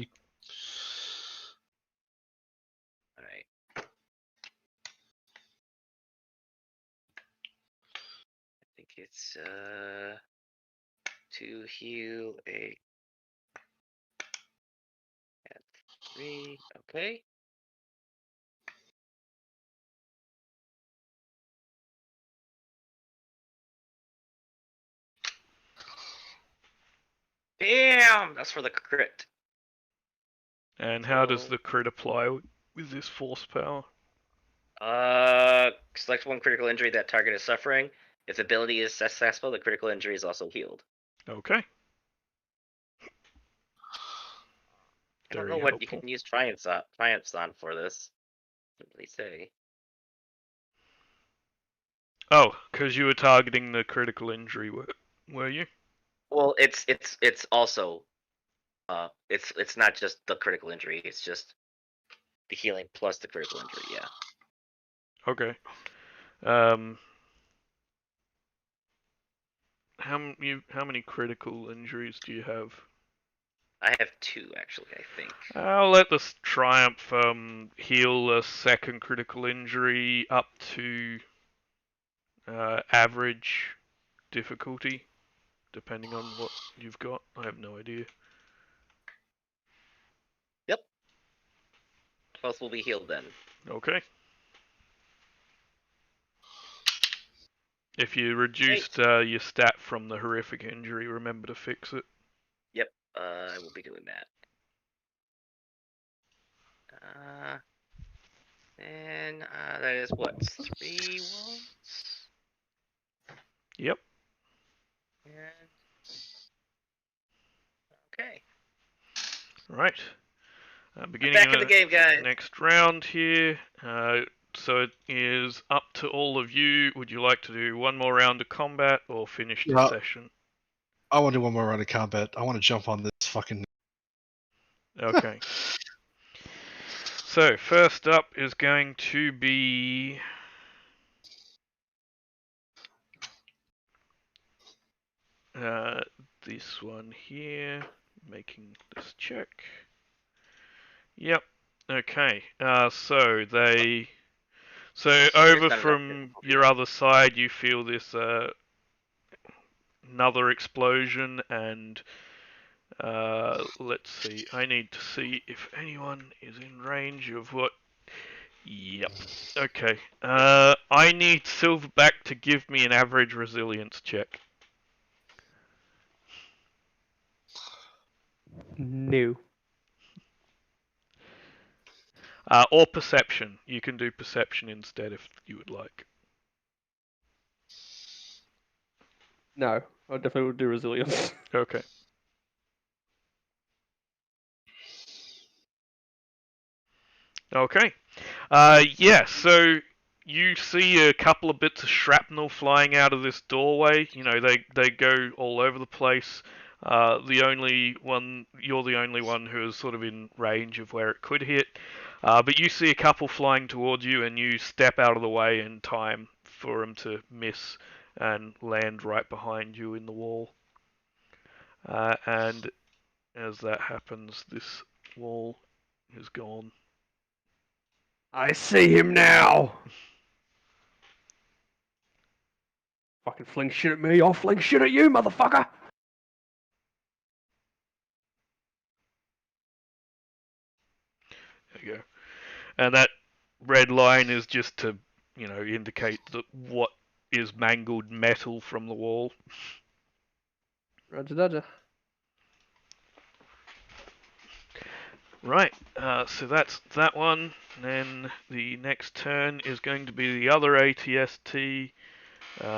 right. I think it's to heal a at 3. Okay. Damn, that's for the crit. And how does So- the crit apply with this force power? Select one critical injury that target is suffering. If the ability is successful, the critical injury is also healed. Okay. I don't Very know what you helpful. can use triumphs on for this. What did they say? Oh, because you were targeting the critical injury, were you? Well, it's also it's not just the critical injury. It's just the healing plus the critical injury. Yeah. Okay. How many critical injuries do you have? I have 2 actually. I think. I'll let this triumph heal a second critical injury up to average difficulty, depending on what you've got. I have no idea. Yep. Both will be healed then. Okay. If you reduced your stat from the horrific injury, remember to fix it. Yep. I will be doing that. And that is what 3 wounds. Right. I'm Beginning back of in the game, guys. next round here. So it is up to all of you. Would you like to do one more round of combat or finish the Yeah. session? I want to do one more round of combat. I want to jump on this fucking. Okay. So first up is going to be this one here. Making this check. Yep. Okay. So over not from your other side, you feel this another explosion, and let's see. I need to see if anyone is in range of what. Yep. Okay. I need Silverback to give me an average resilience check. No. Or perception. You can do perception instead if you would like. No. I definitely would do resilience. Okay. Okay. Yeah, so you see a couple of bits of shrapnel flying out of this doorway. You know, they go all over the place. You're the only one who is sort of in range of where it could hit. But you see a couple flying towards you, and you step out of the way in time for them to miss and land right behind you in the wall. And as that happens, this wall is gone. I see him now. Fucking fling shit at me, I'll fling shit at you, motherfucker. There you go. And that red line is just to, indicate that what is mangled metal from the wall. Roger, Dodger. Right, so that's that one. And then the next turn is going to be the other ATST,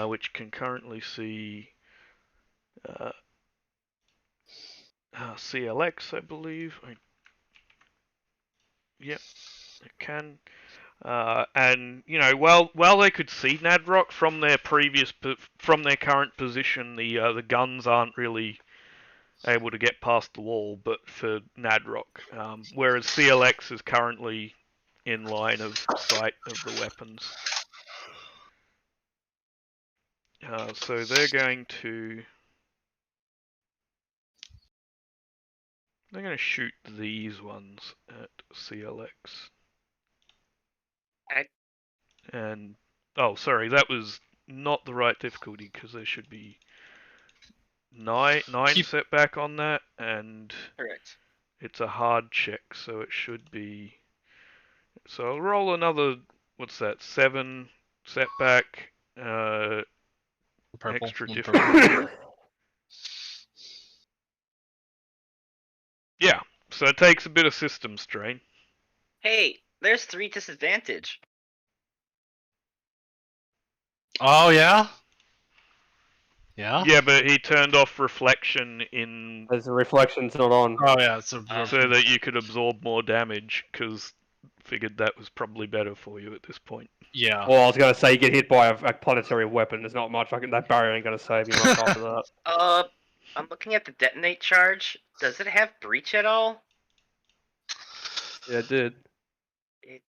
which can currently see CLX, I believe. Yep, it can. And while they could see Nadrock from their current position, the guns aren't really able to get past the wall. But for Nadrock, whereas CLX is currently in line of sight of the weapons, so they're going to shoot these ones at CLX. Okay. And sorry, that was not the right difficulty because there should be nine setback on that, and Correct. it's a hard check, so it should be. So I'll roll another. What's that? 7 setback. Purple. Extra One difficulty. purple. Yeah, so it takes a bit of system strain. Hey, there's 3 disadvantage. Oh yeah. Yeah. Yeah, but he turned off reflection in There's a reflection's not on. Oh yeah. It's a. so that you could absorb more damage, because figured that was probably better for you at this point. Yeah. Well, I was going to say you get hit by a planetary weapon. There's not much. That barrier ain't going to save you much after that. I'm looking at the detonate charge. Does it have breach at all? Yeah, it did.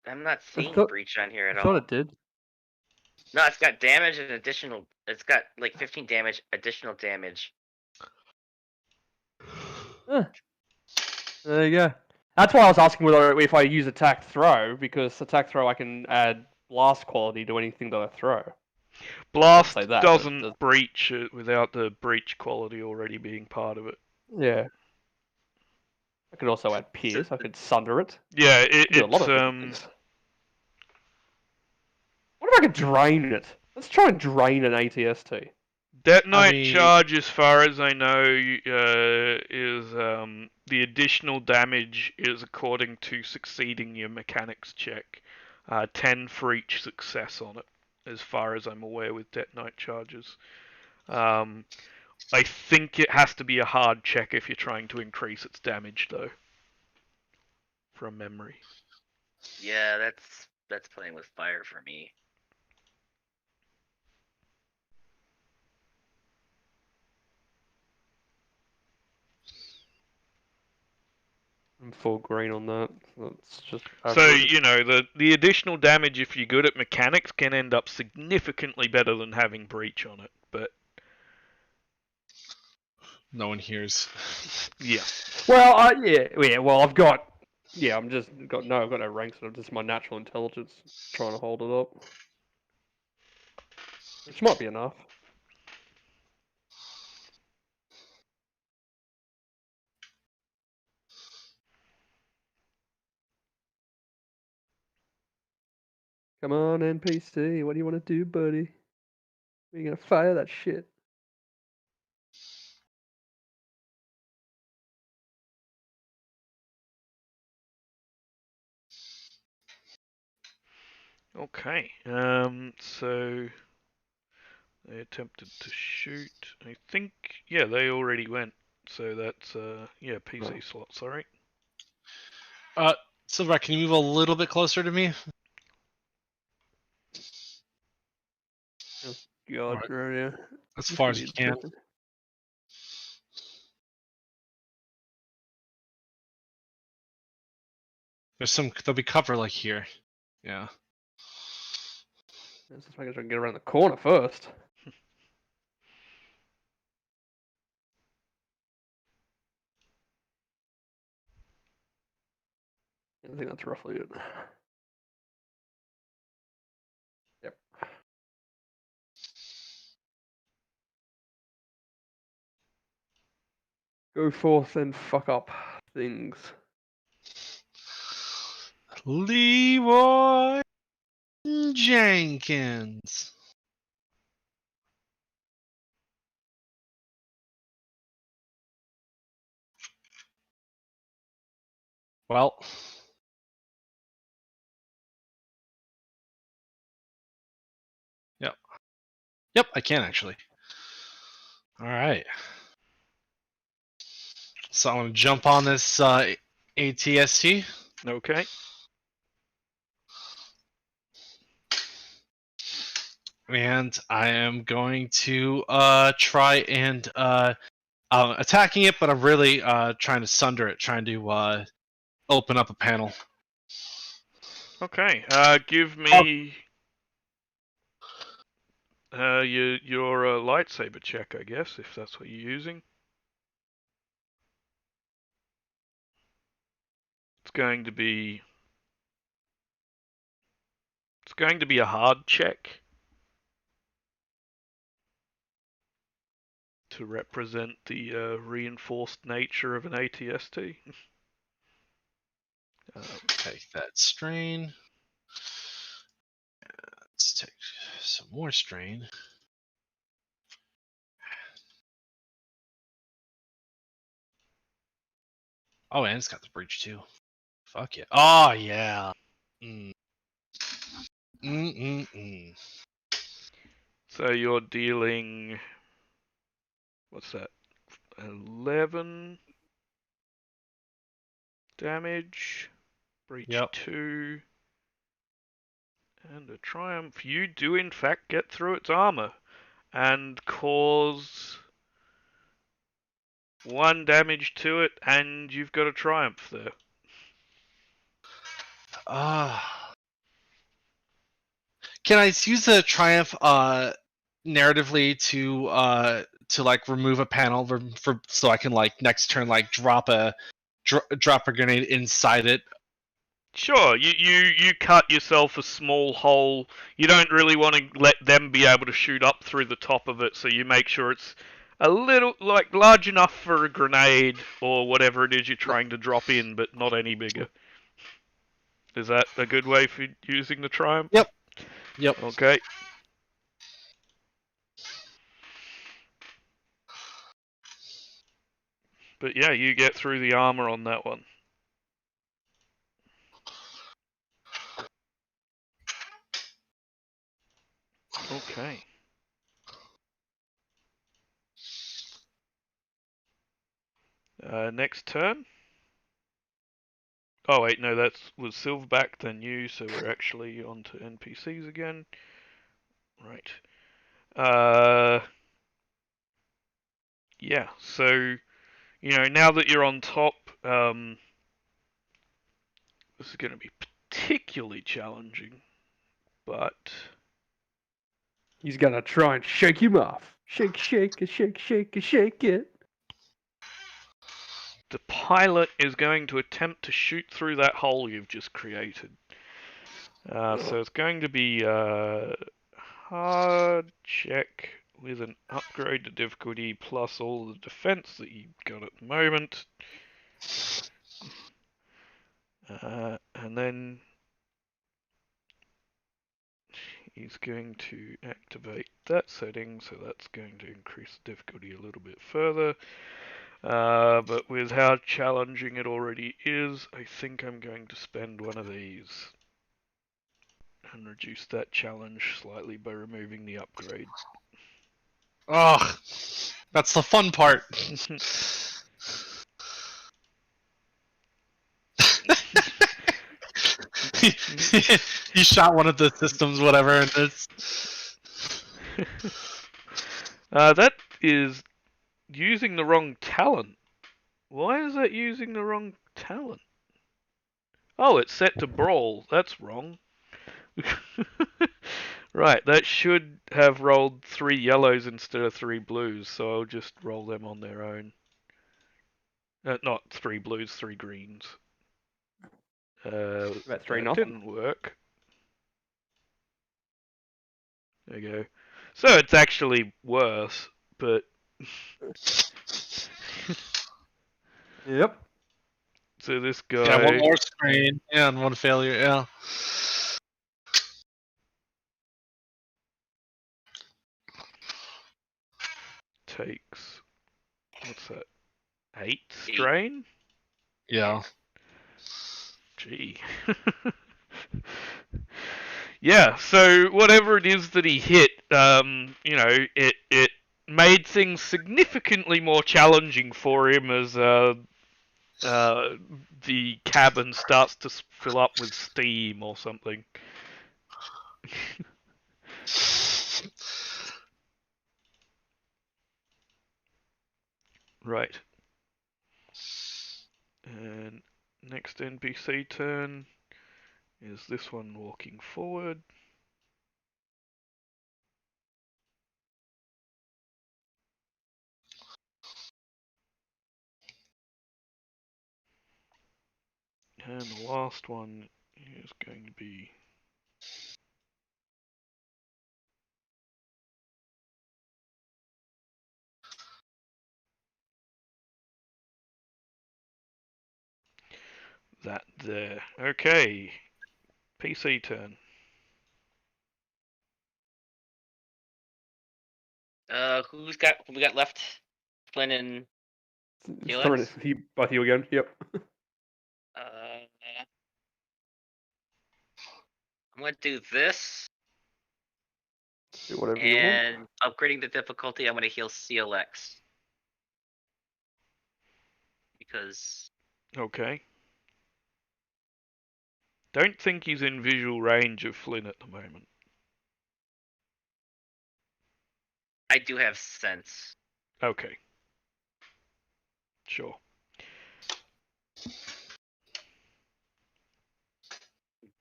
I'm not seeing thought- breach on here I at thought all. it did. No, it's got damage and additional. It's got like 15 damage, additional damage. There you go. That's why I was asking whether if I use attack throw, because attack throw I can add blast quality to anything that I throw. Blast say that, but doesn't the- breach without the breach quality already being part of it. Yeah. I could also add pierce. I could sunder it. Yeah, Do a lot of different things. What if I could drain it? Let's try and drain an ATST. Detonite charge, as far as I know, is the additional damage is according to succeeding your mechanics check. 10 for each success on it, as far as I'm aware with detonite charges. I think it has to be a hard check if you're trying to increase its damage, though. from memory. Yeah, that's playing with fire for me. I'm full green on that. That's just So, average. you know, the additional damage, if you're good at mechanics, can end up significantly better than having breach on it. But, No one hears. yeah. Well, yeah. Well, I've got I've got no ranks. So just my natural intelligence trying to hold it up, which might be enough. Come on, NPC. What do you want to do, buddy? Are you gonna fire that shit? Okay. So they attempted to shoot. I think, yeah, they already went. So that's, yeah, PC slot, sorry. Silver, can you move a little bit closer to me? God, Alright. yeah. As This far could as be you can. interesting. There'll be cover like here. Yeah. Let's just make sure I can get around the corner first. I think that's roughly it. Yep. Go forth and fuck up things. Leroy Jenkins. Well. Yep. Yep, I can actually. Alright. So I'm gonna jump on this ATST. Okay. And I am going to try and attacking it, but I'm really trying to sunder it, trying to open up a panel. Okay. Give me your lightsaber check, I guess, if that's what you're using. It's going to be a hard check to represent the reinforced nature of an ATST. Take that strain. Let's take some more strain. Oh, and it's got the breach too. Fuck yeah. Oh yeah. So you're dealing, what's that? 11 damage, breach Yep. 2, and a triumph. You do in fact get through its armor and cause 1 damage to it, and you've got a triumph there. Can I use the triumph narratively to like remove a panel for so I can like next turn like drop a grenade inside it? Sure, you cut yourself a small hole. You don't really want to let them be able to shoot up through the top of it, so you make sure it's a little, like, large enough for a grenade or whatever it is you're trying to drop in, but not any bigger. Is that a good way for using the triumph? Yep. Yep. Okay. But yeah, you get through the armor on that one. Okay. Next turn. Oh wait, no, that was Silverback, then you, so we're actually on to NPCs again. Right. Yeah, so, now that you're on top, this is going to be particularly challenging, but... He's gonna try and shake him off. Shake, shake, shake, shake, shake it. The pilot is going to attempt to shoot through that hole you've just created. So it's going to be a hard check with an upgrade to difficulty plus all the defense that you've got at the moment. And then he's going to activate that setting, so that's going to increase the difficulty a little bit further. But with how challenging it already is, I think I'm going to spend one of these and reduce that challenge slightly by removing the upgrade. Oh, that's the fun part. He shot one of the systems, whatever, and it's. That is using the wrong talent. Why is that using the wrong talent? Oh, it's set to brawl. That's wrong. Right, that should have rolled 3 yellows instead of 3 blues, so I'll just roll them on their own. Not 3 blues, 3 greens. About 3 that nothing. didn't work. There you go. So it's actually worse, but... Yep. So this guy... Yeah, one more screen. Yeah, and one failure, yeah. takes... What's that? 8 strain? Yeah. Gee. Yeah, so whatever it is that he hit, it made things significantly more challenging for him as the cabin starts to fill up with steam or something. Right. And next NPC turn is this one walking forward. And the last one is going to be that there. Okay. PC turn. Who we got left? Flynn and Felix? Both you again. Yep. I'm gonna do this, Do whatever you want. and upgrading the difficulty, I'm gonna heal CLX. Because Okay. Don't think he's in visual range of Flynn at the moment. I do have sense. Okay. Sure.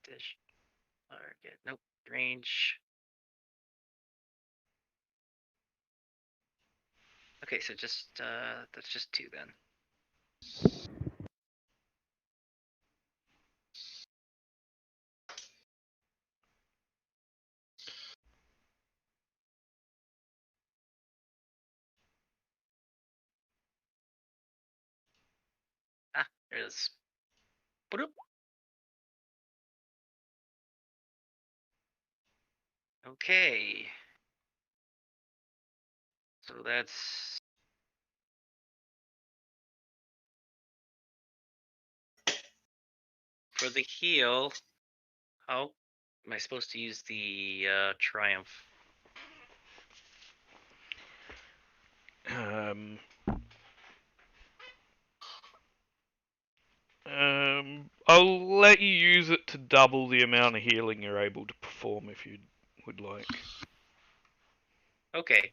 Dish. Target. Nope. Range. Okay, so just that's just 2 then. Ah, there it is. Boop. Okay. So that's for the heal. How am I supposed to use the triumph? I'll let you use it to double the amount of healing you're able to perform if you would like. Okay.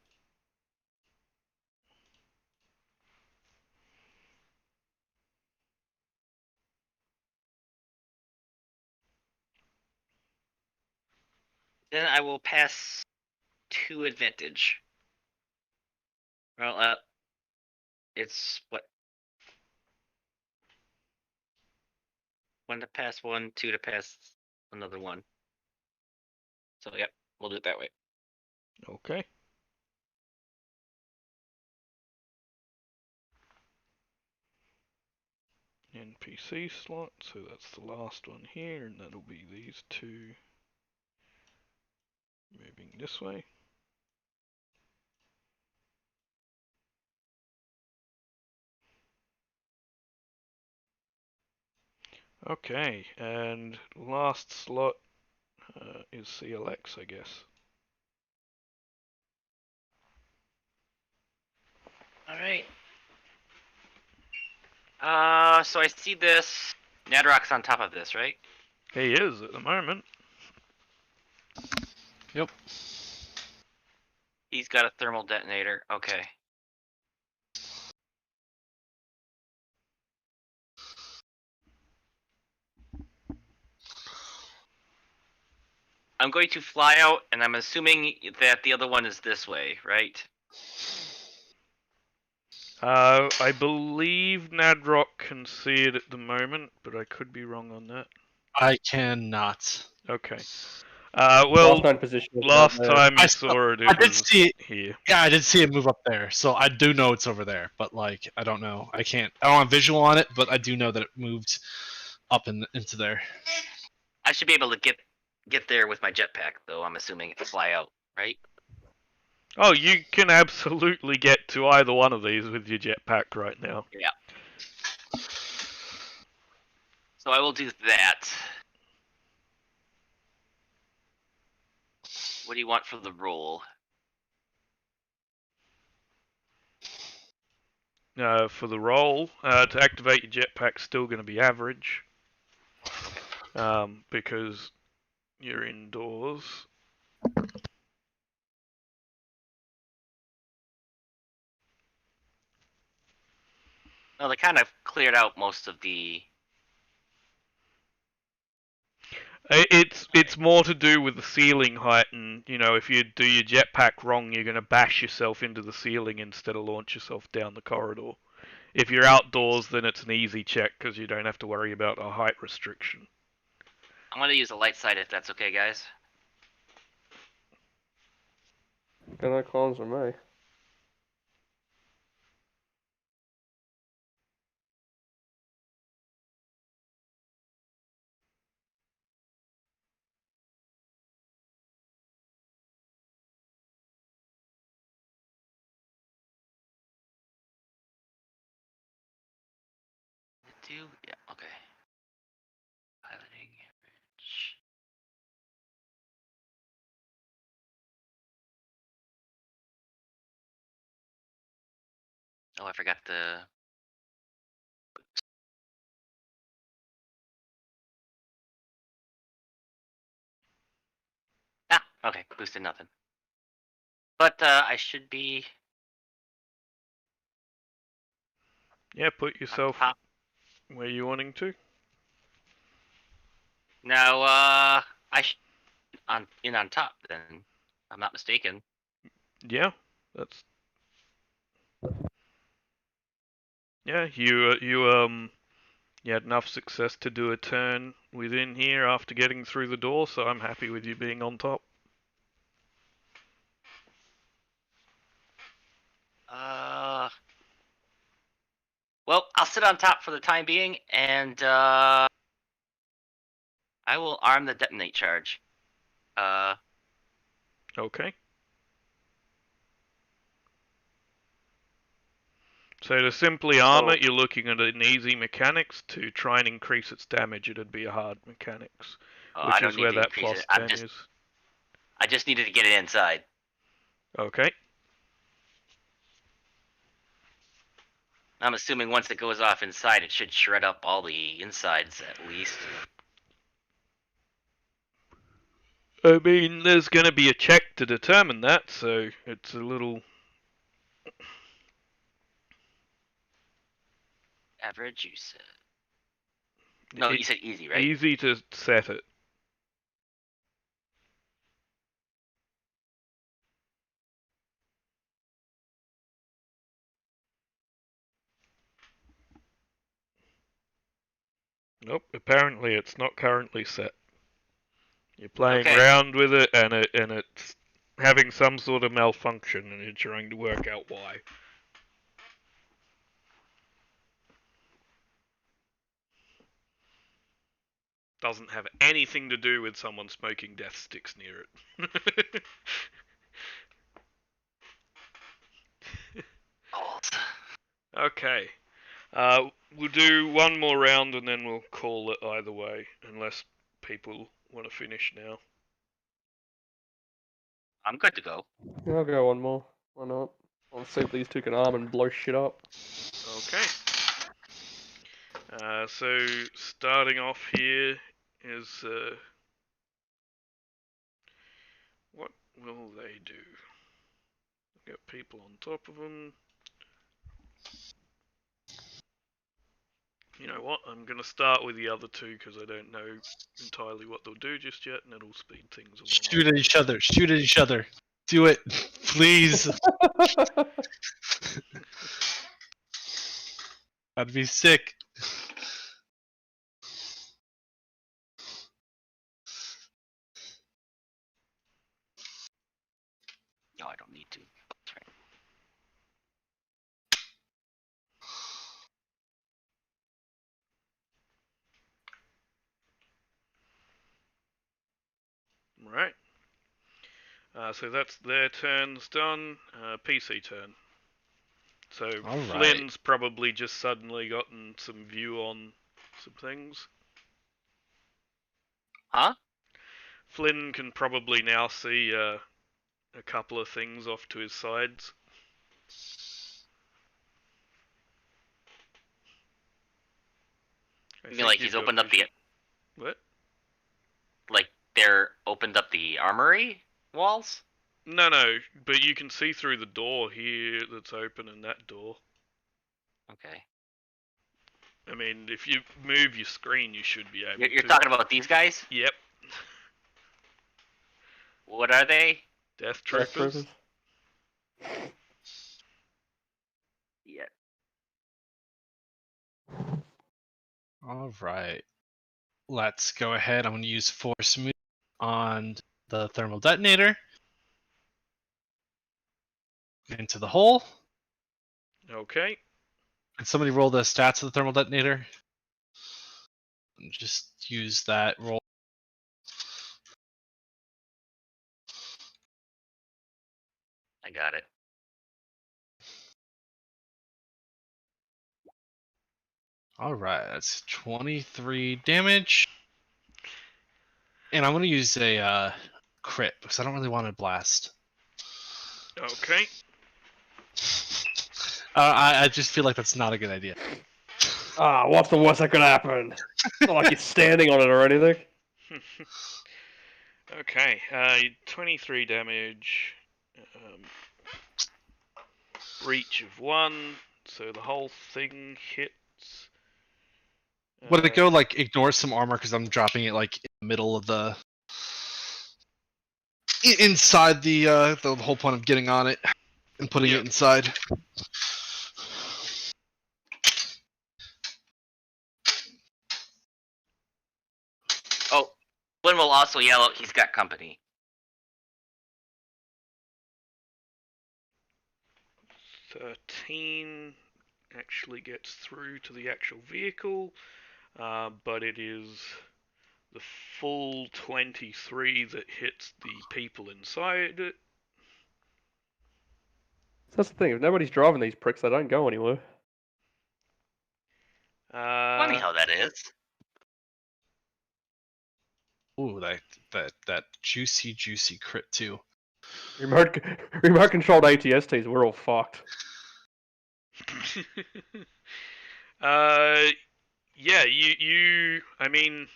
Then I will pass 2 advantage. Well, it's what? 1 to pass 1, 2 to pass another 1. So, yep, we'll do it that way. Okay. NPC slot, so that's the last one here, and that'll be these 2 moving this way. Okay, and last slot is CLX, I guess. Alright. So I see this. Nadrock's on top of this, right? He is at the moment. Yep. He's got a thermal detonator. Okay. I'm going to fly out, and I'm assuming that the other one is this way, right? I believe Nadrock can see it at the moment, but I could be wrong on that. I cannot. Okay. Well, Last known position. was last right there. time you I saw it, I it did was see it. here. Yeah, I did see it move up there, so I do know it's over there. But like, I don't know. I don't have visual on it, but I do know that it moved up into there. I should be able to get there with my jetpack, though. I'm assuming if I fly out, right? Oh, you can absolutely get to either one of these with your jetpack right now. Yeah. So I will do that. What do you want for the roll? For the roll, to activate your jetpack's still going to be average. Because you're indoors. Well, they kind of cleared out most of the. It's more to do with the ceiling height, and if you do your jetpack wrong, you're going to bash yourself into the ceiling instead of launch yourself down the corridor. If you're outdoors, then it's an easy check because you don't have to worry about a height restriction. I'm going to use a light side if that's okay, guys. Got no cons on me. Yeah, okay. Piloting average. Oh, I forgot the. Ah, okay, boosted nothing. But I should be. Yeah, put yourself Top. where you're wanting to. No, I should on top then. I'm not mistaken. Yeah, that's. Yeah, you had enough success to do a turn within here after getting through the door, so I'm happy with you being on top. Well, I'll sit on top for the time being, and I will arm the detonate charge. Okay. So to simply arm it, you're looking at an easy mechanics. To try and increase its damage, it'd be a hard mechanics, which is where that plus 10 is. I just needed to get it inside. Okay. I'm assuming once it goes off inside, it should shred up all the insides at least. I mean, there's going to be a check to determine that, so it's a little Average, you said. No, you said easy, right? easy to set it. Nope, apparently it's not currently set. You're playing Okay. around with it, and it's having some sort of malfunction, and you're trying to work out why. Doesn't have anything to do with someone smoking death sticks near it. Balls. Okay. We'll do one more round and then we'll call it either way, unless people want to finish now. I'm good to go. Yeah, I'll go one more. Why not? I'll see if these two can arm and blow shit up. Okay. So starting off here is what will they do? Get people on top of them. You know what? I'm going to start with the other two because I don't know entirely what they'll do just yet, and it'll speed things along. Shoot at each other. Shoot at each other. Do it, please. That'd be sick. No, I don't need to. That's right. Right. So that's their turns done. PC turn. So All right. Flynn's probably just suddenly gotten some view on some things. Huh? Flynn can probably now see a couple of things off to his sides. You mean like he's opened up the What? like they're opened up the armory walls? No, but you can see through the door here that's open and that door. Okay. I mean, if you move your screen, you should be able You're to. talking about these guys? Yep. What are they? Death Death Troopers. Yeah. All right. Let's go ahead. I'm going to use Force Move on the thermal detonator. Into the hole. Okay. Can somebody roll the stats of the thermal detonator? And just use that roll. I got it. All right, that's 23 damage. And I'm going to use a crit because I don't really want to blast. Okay. I just feel like that's not a good idea. Ah, what's the worst that could happen? It's not like you're standing on it or anything. Okay. 23 damage. Reach of 1, so the whole thing hits. Would it go like ignore some armor because I'm dropping it like in the middle of the inside the whole point of getting on it and putting it inside. Oh, Flynn will also yell out he's got company. 13 actually gets through to the actual vehicle, but it is the full 23 that hits the people inside it. That's the thing. If nobody's driving these pricks, they don't go anywhere. Funny how that is. Ooh, that juicy crit too. Remote controlled ATSTs, we're all fucked. Yeah, I mean,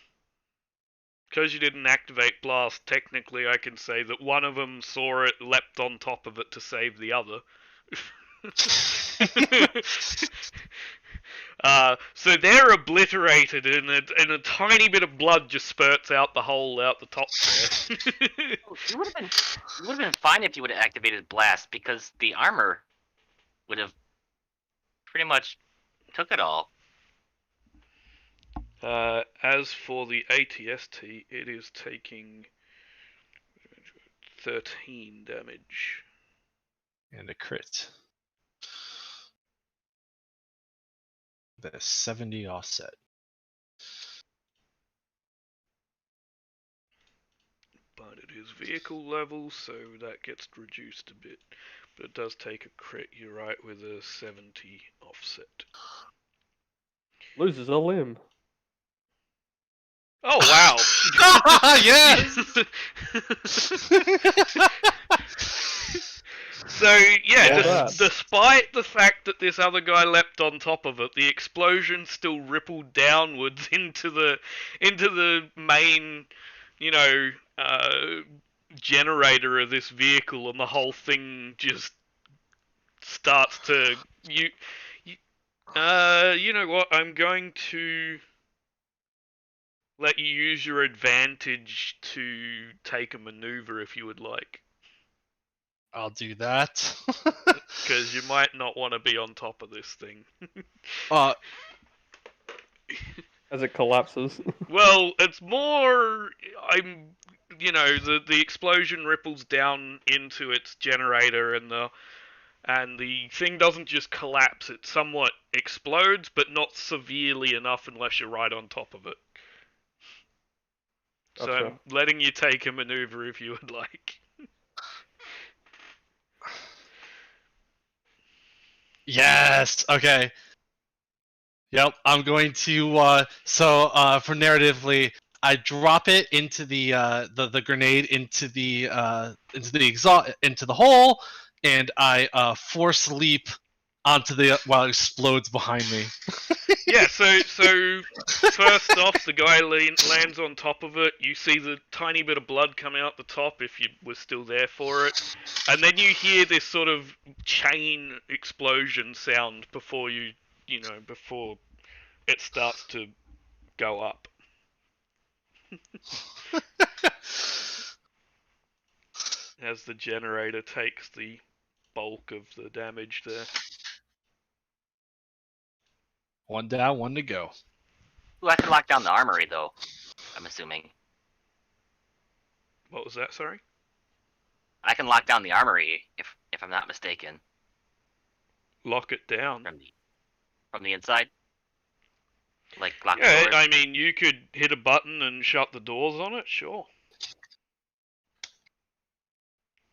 because you didn't activate blast, technically I can say that one of them saw it, leapt on top of it to save the other. So they're obliterated, and a tiny bit of blood just spurts out the hole out the top there. Oh, you would have been fine if you would have activated blast because the armor would have pretty much took it all. As for the ATST, it is taking 13 damage. And a crit. The 70 offset. But it is vehicle level, so that gets reduced a bit. But it does take a crit, you're right, with a 70 offset. Loses a limb. Oh, wow! Yes! So, yeah, Well done. despite the fact that this other guy leapt on top of it, the explosion still rippled downwards into the main, generator of this vehicle, and the whole thing just starts to you know what? I'm going to let you use your advantage to take a maneuver if you would like, I'll do that. because you might not want to be on top of this thing. uh, As it collapses. Well, it's more the explosion ripples down into its generator, and the thing doesn't just collapse, it somewhat explodes, but not severely enough unless you're right on top of it. So Gotcha. I'm letting you take a maneuver if you would like. yes. Okay. Yep. I'm going to. For narratively, I drop it into the grenade into the into the hole, and I force leap onto the while it explodes behind me. Yeah, so first off, the guy lands on top of it. You see the tiny bit of blood come out the top if you were still there for it. And then you hear this sort of chain explosion sound before before it starts to go up. As the generator takes the bulk of the damage there. One down, one to go. Ooh, I can lock down the armory though. I'm assuming What was that, sorry? I can lock down the armory if I'm not mistaken Lock it down. from the inside. Like lock the Yeah, doors. I mean, you could hit a button and shut the doors on it, sure.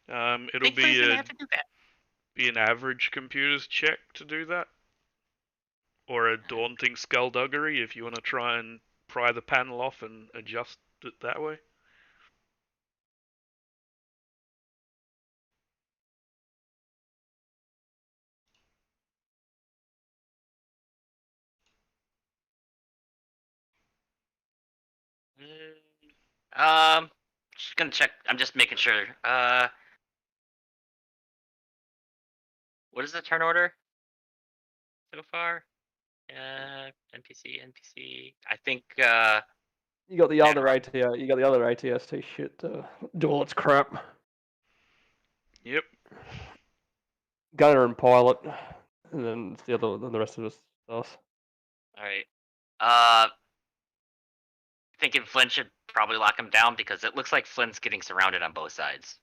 It'll Think Flinn's be gonna have to do that. an average computer's check to do that. Or a daunting skullduggery if you want to try and pry the panel off and adjust it that way. Just gonna check. I'm just making sure. What is the turn order so far? NPC. I think. You got the other ATST shit to do all its crap. Yep. Gunner and pilot, and then it's the rest of us. All right. Thinking Flynn should probably lock him down because it looks like Flynn's getting surrounded on both sides.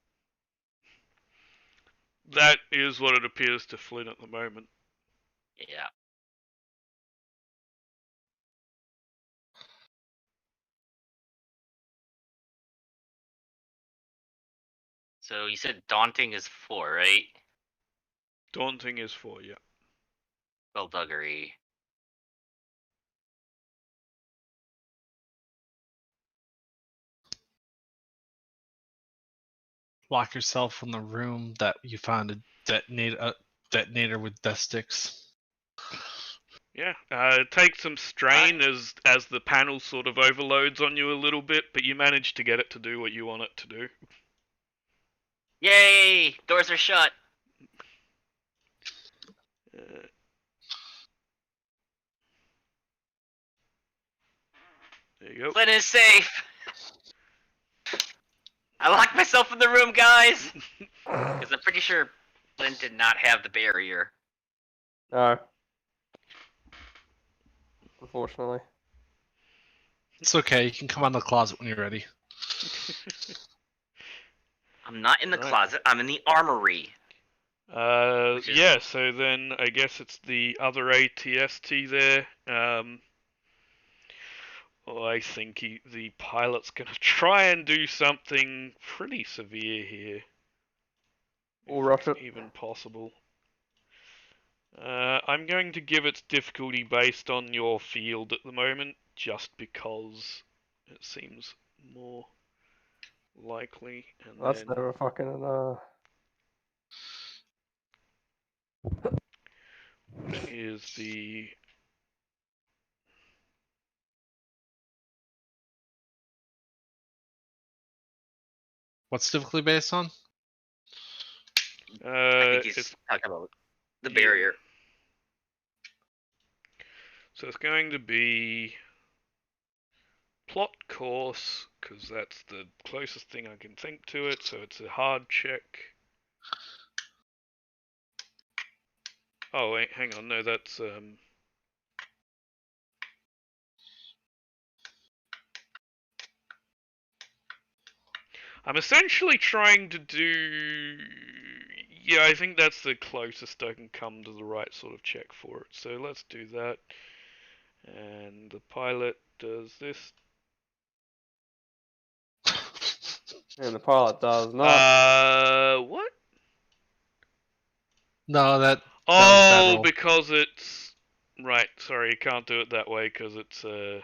That is what it appears to Flynn at the moment. Yeah. So you said daunting is 4, right? Daunting is 4, yeah. Skullduggery. Lock yourself in the room that you found a detonator with death sticks. Yeah, take some strain as the panel sort of overloads on you a little bit, but you manage to get it to do what you want it to do. Yay! Doors are shut. Uh, there you go. Flynn is safe. I locked myself in the room, guys, because I'm pretty sure Flynn did not have the barrier. No. Unfortunately. It's okay. You can come out of the closet when you're ready. I'm not in the Right. closet. I'm in the armory. Which is- Yeah, so then I guess it's the other ATST there. Well, I think the pilot's going to try and do something pretty severe here. We'll if rush it's it. even possible. I'm going to give its difficulty based on your field at the moment, just because it seems more likely. And That's then never fucking what is the What's difficulty based on? I think he's it's talking about the Yeah. barrier. so it's going to be plot course, because that's the closest thing I can think to it. So it's a hard check. Oh wait, hang on, no, that's I'm essentially trying to do. Yeah, I think that's the closest I can come to the right sort of check for it. So let's do that. And the pilot does this. and the pilot does not. What? No, that was a bad Oh, roll. because it's right. Sorry, you can't do it that way because it's the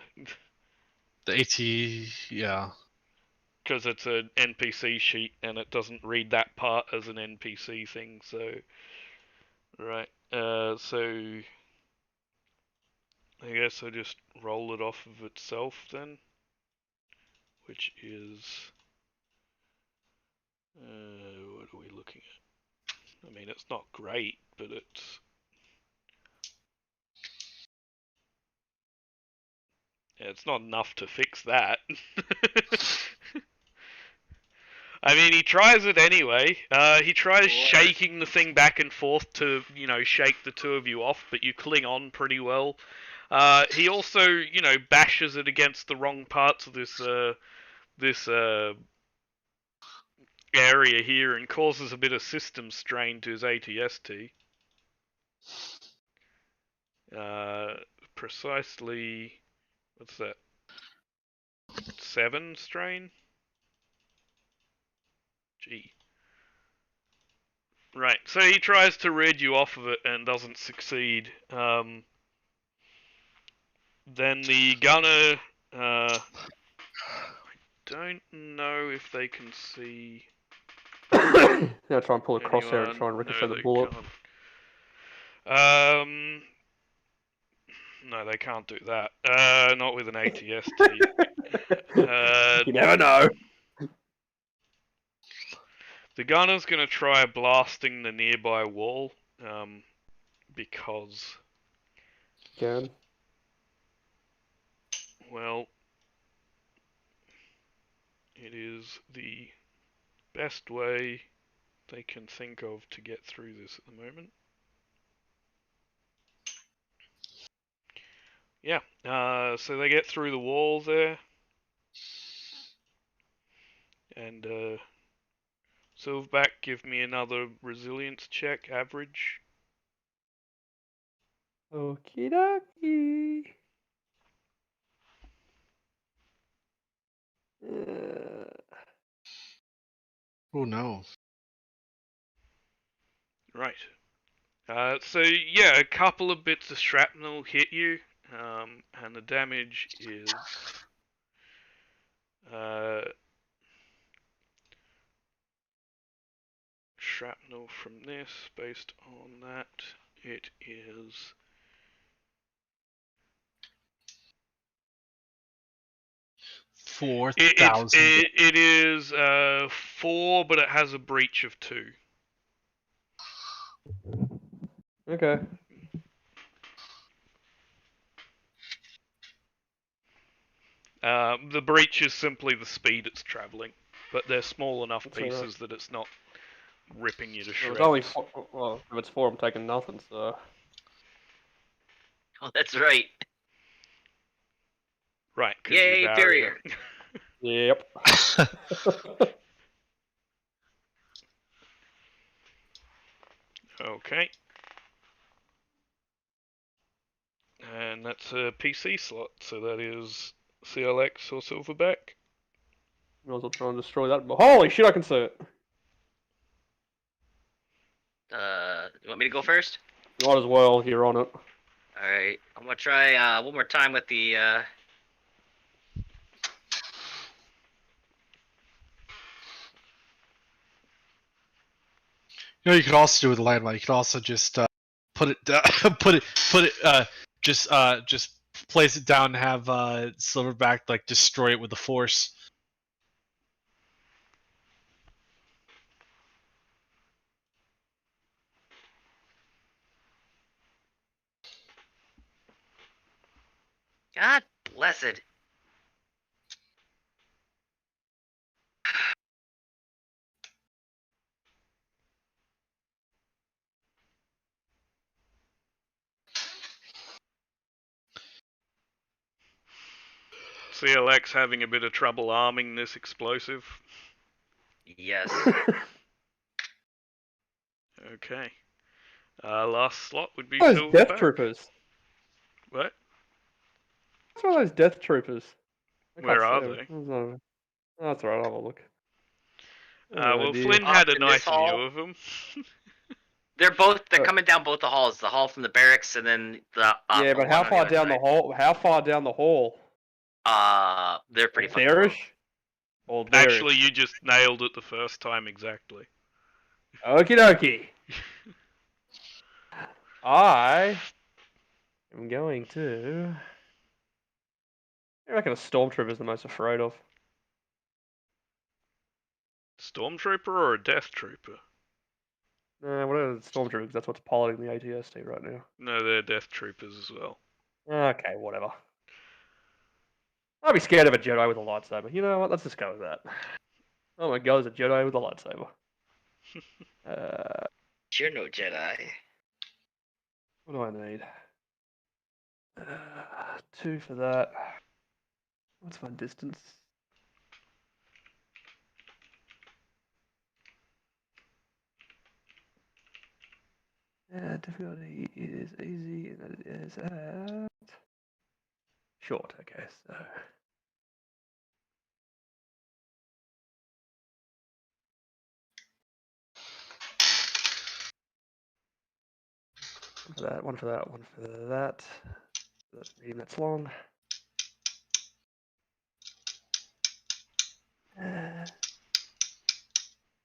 AT, yeah. because it's an NPC sheet and it doesn't read that part as an NPC thing. So right. So I guess I just roll it off of itself then, which is what are we looking at? I mean, it's not great, but it's not enough to fix that. I mean, he tries it anyway. He tries shaking the thing back and forth to, shake the two of you off, but you cling on pretty well. He also, bashes it against the wrong parts of this area here and causes a bit of system strain to his ATST. Precisely, what's that? 7 strain? Gee. Right, so he tries to rid you off of it and doesn't succeed. Then the gunner, I don't know if they can see Now try and pull a crosshair and anyone. try and ricochet No, the they bullet. can't. No, they can't do that. Not with an ATST. You never know. The gunner's gonna try blasting the nearby wall, because, Again. well, it is the best way they can think of to get through this at the moment. Yeah, so they get through the wall there, and Silverback, give me another resilience check, average. Okie dokie. Oh no. Right. So yeah, a couple of bits of shrapnel hit you, and the damage is shrapnel from this. Based on that, it is 4,000. It is 4, but it has a breach of 2. Okay. The breach is simply the speed it's travelling, but they're small enough That's alright. pieces that it's not ripping you to Well, shreds. it's only four, well, if it's 4, I'm taking nothing. So. Oh, that's right. Right, 'cause Yay, your barrier. Yep. Okay. And that's a PC slot, so that is CLX or Silverback. Might as well try and destroy that. Holy shit! I can see it. You want me to go first? Might as well. You're on it. All right. I'm gonna try one more time with the. You know, you could also do with a landmine. You could also just put it, just place it down and have Silverback like destroy it with the force. God blessed. CLX having a bit of trouble arming this explosive. Yes. Okay. Last slot would be Those Death Silverback. Troopers. What? What's one of those Death Troopers? I can't Where are see they? them. Oh, that's alright. I'll have a look. Well, dear. Flynn had a In this nice view hall? of them. They're coming down both the halls. The hall from the barracks and then the. Yeah, but one how on far other down the side. hall? How far down the hall? They're pretty fucking close. There-ish? Or there-ish? Actually, you just nailed it the first time exactly. Okie dokie. I am going to. I reckon a Stormtrooper is the most afraid of. Stormtrooper or a Death Trooper? Whatever the Stormtrooper, 'cause that's what's piloting the ATST right now. No, they're Death Troopers as well. Okay, whatever. I'd be scared of a Jedi with a lightsaber. You know what? Let's just go with that. Oh my god, it's a Jedi with a lightsaber. You're no Jedi. What do I need? 2 for that. What's my distance? Difficulty is easy, and that is at short. Okay, so one for that, one for that, one for that. That's medium. That's long.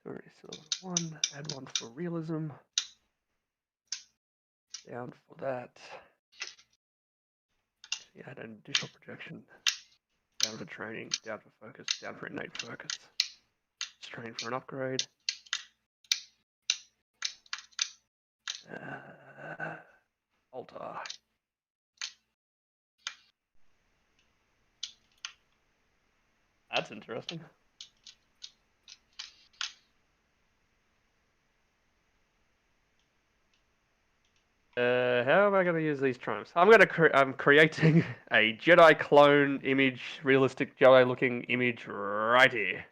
Already still 1. Add 1 for realism. Down for that. Yeah, add an additional projection. Down for training. Down for focus. Down for innate focus. It's training for an upgrade. Alter. That's interesting. How am I going to use these triumphs? I'm creating a Jedi clone image, realistic Jedi-looking image right here.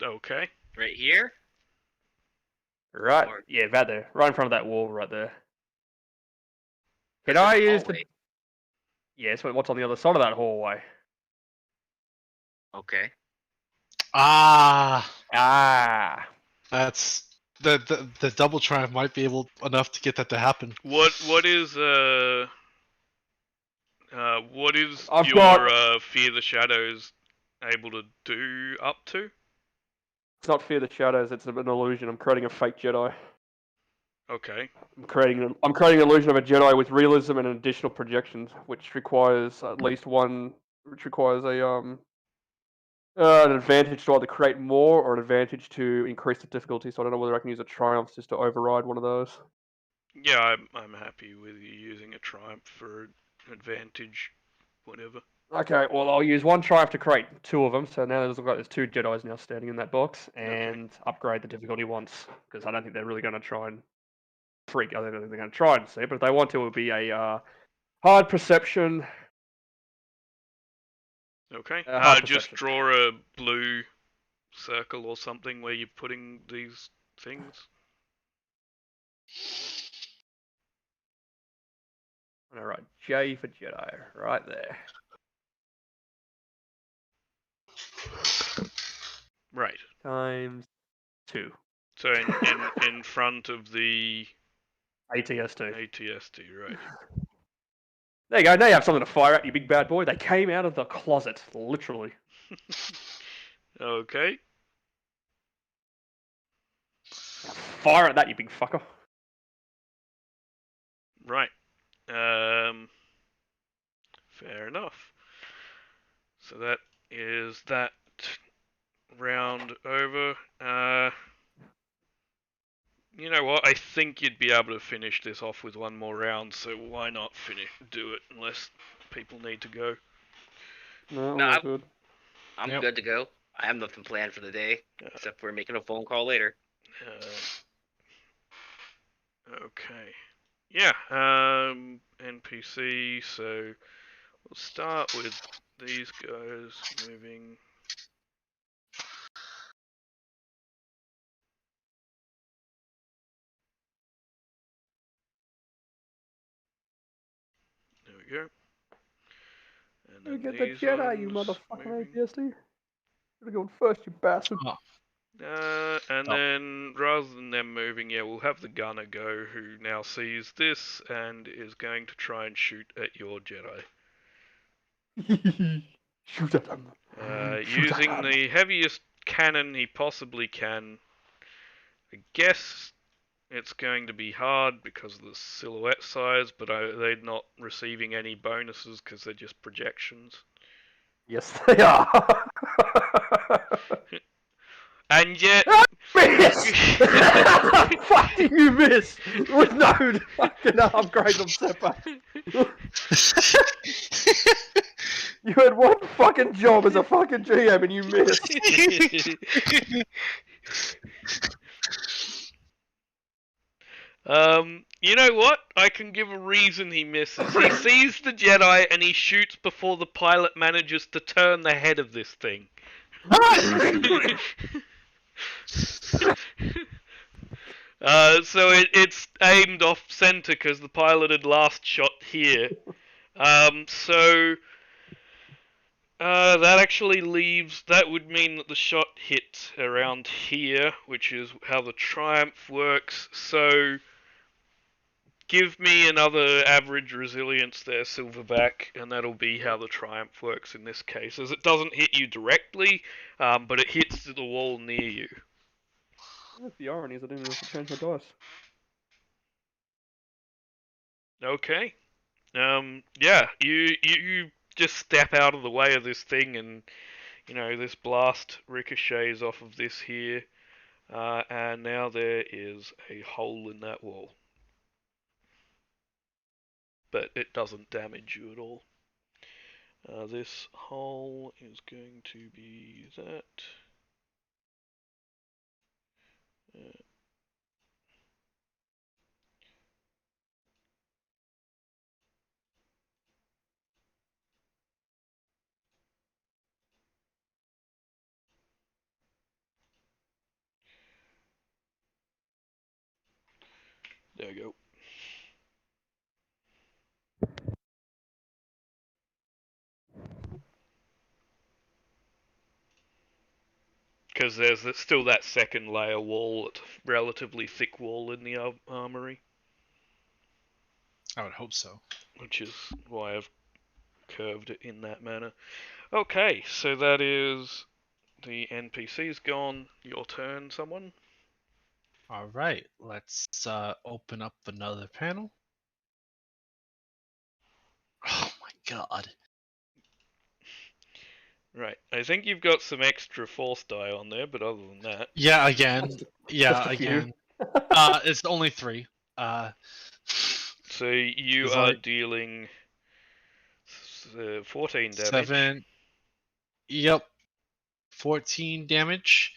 Okay. Right here? Right, Or- yeah, right there, right in front of that wall, right there. Can That's I in the use the? hallway. Yes, but what's on the other side of that hallway? Okay. Ah, Ah, that's the double triumph might be able enough to get that to happen. What is I've your got- Fear the Shadows able to do up to? it's not Fear the Shadows. It's an illusion. I'm creating a fake Jedi. Okay. I'm creating an illusion of a Jedi with realism and an additional projection, which requires at least one. Which requires an advantage to either create more or an advantage to increase the difficulty. So I don't know whether I can use a triumph just to override one of those. Yeah, I'm happy with you using a triumph for advantage, whatever. Okay, well I'll use one triumph to create two of them. So now there's two Jedi's now standing in that box, and upgrade the difficulty once because I don't think they're really going to try and freak. I don't think they're going to try and see it, but if they want to, it would be a hard perception. Okay. Hard Just perception. draw a blue circle or something where you're putting these things. All right, J for Jedi, right there. Right. Times 2. So in front of the ATST. ATST, right? There you go. Now you have something to fire at, you big bad boy. They came out of the closet, literally. Okay. Fire at that, you big fucker. Right. Fair enough. So that is that round over. You know what? I think you'd be able to finish this off with one more round, so why not do it unless people need to go. No, No, all good. I'm Yep. good to go. I have nothing planned for the day, except for making a phone call later. Okay. Yeah, NPC, so we'll start with these guys moving. There we go. And You then get the these Jedi, you ones motherfucking moving. ATST. Gotta go first, you bastard. And Oh. then rather than them moving, yeah, we'll have the gunner go, who now sees this and is going to try and shoot at your Jedi. Shoot at them. Shoot at Using them. the heaviest cannon he possibly can. I guess it's going to be hard because of the silhouette size, but they're not receiving any bonuses because they're just projections. Yes, they are. And yet... Miss! Fuck did you miss? With no fucking upgrade on Seppa. You had one fucking job as a fucking GM and you missed. You know what? I can give a reason he misses. He sees the Jedi and he shoots before the pilot manages to turn the head of this thing. So it's aimed off center because the pilot had last shot here. That actually leaves. That would mean that the shot hit around here, which is how the Triumph works. So give me another average resilience there, Silverback, and that'll be how the Triumph works in this case, as it doesn't hit you directly, but it hits the wall near you. The irony is I didn't have to change my dice. Okay. Yeah, you just step out of the way of this thing, and you know this blast ricochets off of this here, and now there is a hole in that wall. But it doesn't damage you at all. This hole is going to be that. There we go. Because there's still that second layer wall, relatively thick wall in the armory. I would hope so. Which is why I've curved it in that manner. Okay, so that is the NPC's gone. Your turn, someone? All right, let's open up another panel. Oh my god. Right. I think you've got some extra force die on there, but other than that, Yeah, again. Yeah, just a few. again. It's only 3. so you It's are like dealing 14 damage. 7. Yep. 14 damage.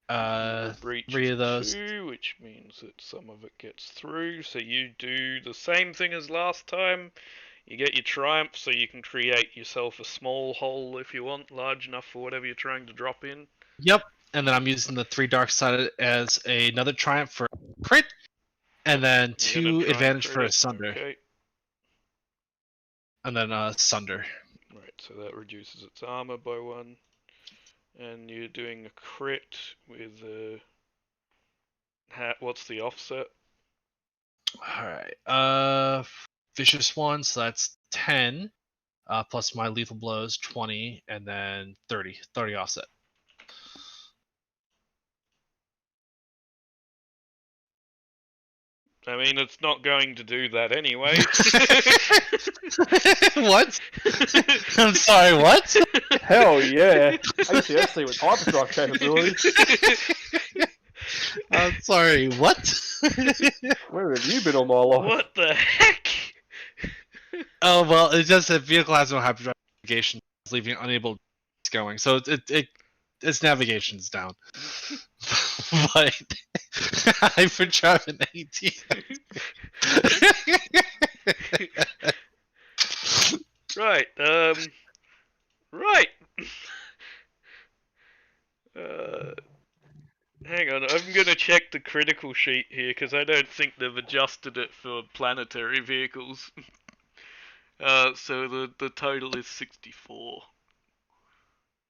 Breach 3 of those. 2, which means that some of it gets through. So you do the same thing as last time. You get your triumph, so you can create yourself a small hole if you want, large enough for whatever you're trying to drop in. Yep. And then I'm using the 3 dark side as another triumph for crit, and then You're gonna 2 try and advantage crit for it. a sunder, Okay. and then sunder. Right, so that reduces its armor by 1. And you're doing a crit with a... What's the offset? All right. Vicious 1, so that's 10. Plus my lethal blows 20, and then 30 offset. I mean, it's not going to do that anyway. What? I'm sorry, what? Hell yeah! ACSC with hyperdrive capabilities. I'm sorry, what? Where have you been all my life? What the heck? Oh, well, it just said vehicle has no hyperdrive navigation, leaving it unable to keep going. So its navigation's down. But hyperdrive in 18. Right, right. Hang on, I'm gonna check the critical sheet here, because I don't think they've adjusted it for planetary vehicles. So the total is 64.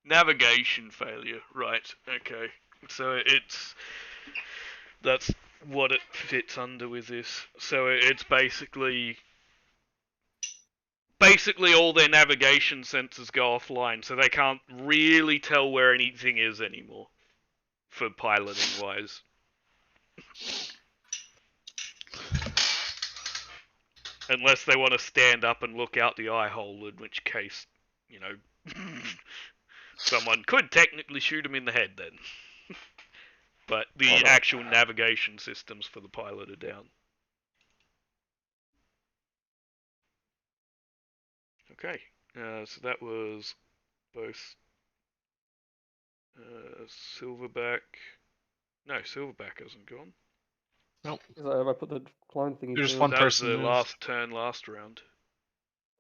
Navigation failure, right, okay. So that's what it fits under with this. So it's basically all their navigation sensors go offline, so they can't really tell where anything is anymore, for piloting wise. Unless they want to stand up and look out the eye hole, in which case, you know, someone could technically shoot them in the head then. But the actual navigation systems for the pilot are down. Okay, so that was both Silverback. No, Silverback hasn't gone. Nope. Have I put the clone thing? There's one That was person. the last turn, last round.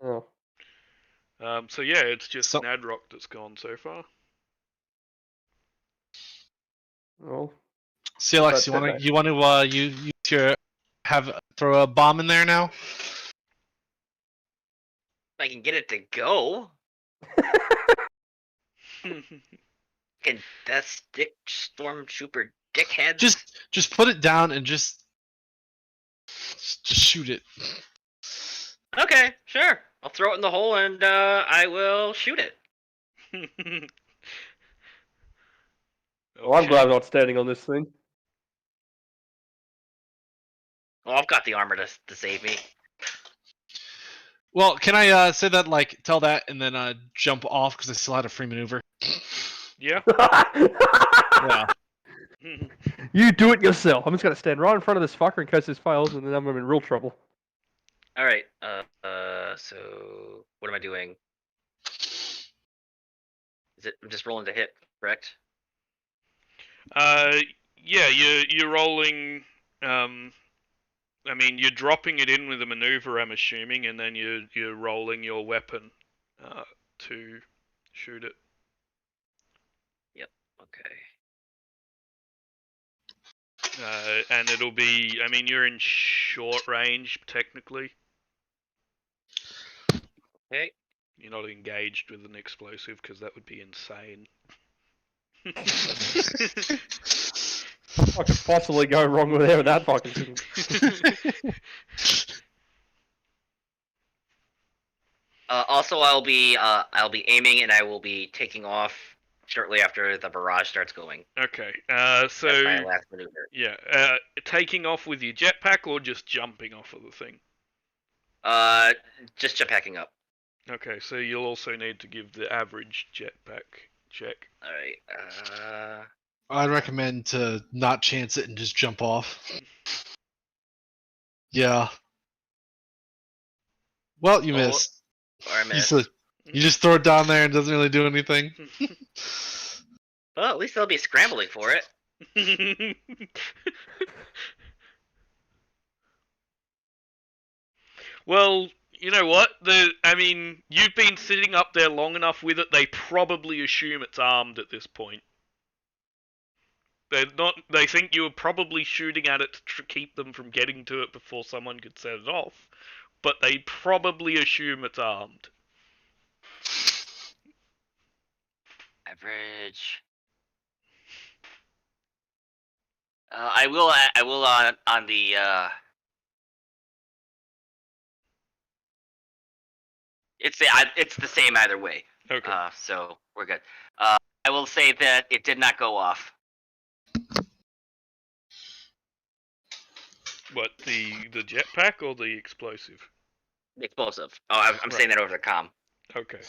Oh. So yeah, it's just So- Nadrock that's gone so far. Oh. CLX, But- you want to use your throw a bomb in there now? If I can get it to go. Fucking Death Stick Stormtrooper dickhead. Just put it down and just shoot it. Okay, sure. I'll throw it in the hole and I will shoot it. Well, I'm glad I'm not standing on this thing. Well, I've got the armor to save me. Well, can I say that, like, tell that and then jump off because I still had a free maneuver? Yeah. Yeah. You do it yourself. I'm just gonna stand right in front of this fucker in case this fails, and then I'm in real trouble. All right. So what am I doing? Is it? I'm just rolling to hit, correct? Yeah, you're rolling. I mean, you're dropping it in with a maneuver, I'm assuming, and then you're rolling your weapon to shoot it. Okay. And it'll be. I mean, you're in short range technically. Okay. You're not engaged with an explosive because that would be insane. What could possibly go wrong with having that fucking thing? Also, I'll be aiming and I will be taking off shortly after the barrage starts going. Okay. So That's my last maneuver. yeah, taking off with your jetpack or just jumping off of the thing. Just jetpacking up. Okay, so you'll also need to give the average jetpack check. All right. I'd recommend to not chance it and just jump off. Yeah. Well, you Oh, missed. Or I You, missed. you just throw it down there and it doesn't really do anything. Well, at least they'll be scrambling for it. Well, you know what? I mean, you've been sitting up there long enough with it. They probably assume it's armed at this point. They're not. They think you were probably shooting at it to keep them from getting to it before someone could set it off. But they probably assume it's armed. Average. I will on the. It's the same either way. Okay. So we're good. I will say that it did not go off. What, the jetpack or the explosive? The explosive. Oh, I'm saying that over the comm. Okay.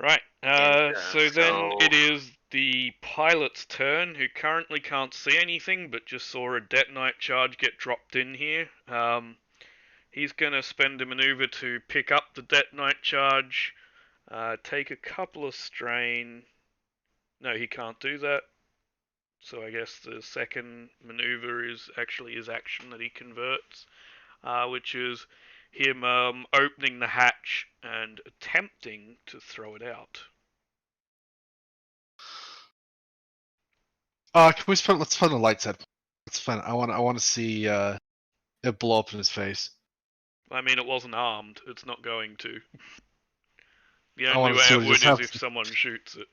Right. So then it is the pilot's turn, who currently can't see anything, but just saw a detonite charge get dropped in here. He's gonna spend a maneuver to pick up the detonite charge, take a couple of strain. No, he can't do that. So I guess the second maneuver is actually his action that he converts, which is him opening the hatch and attempting to throw it out. Can we spend? Let's find the lights head. Let's find. I want to see it blow up in his face. I mean, it wasn't armed. It's not going to. The I only wanna way see it what he would just is has. if someone shoots it.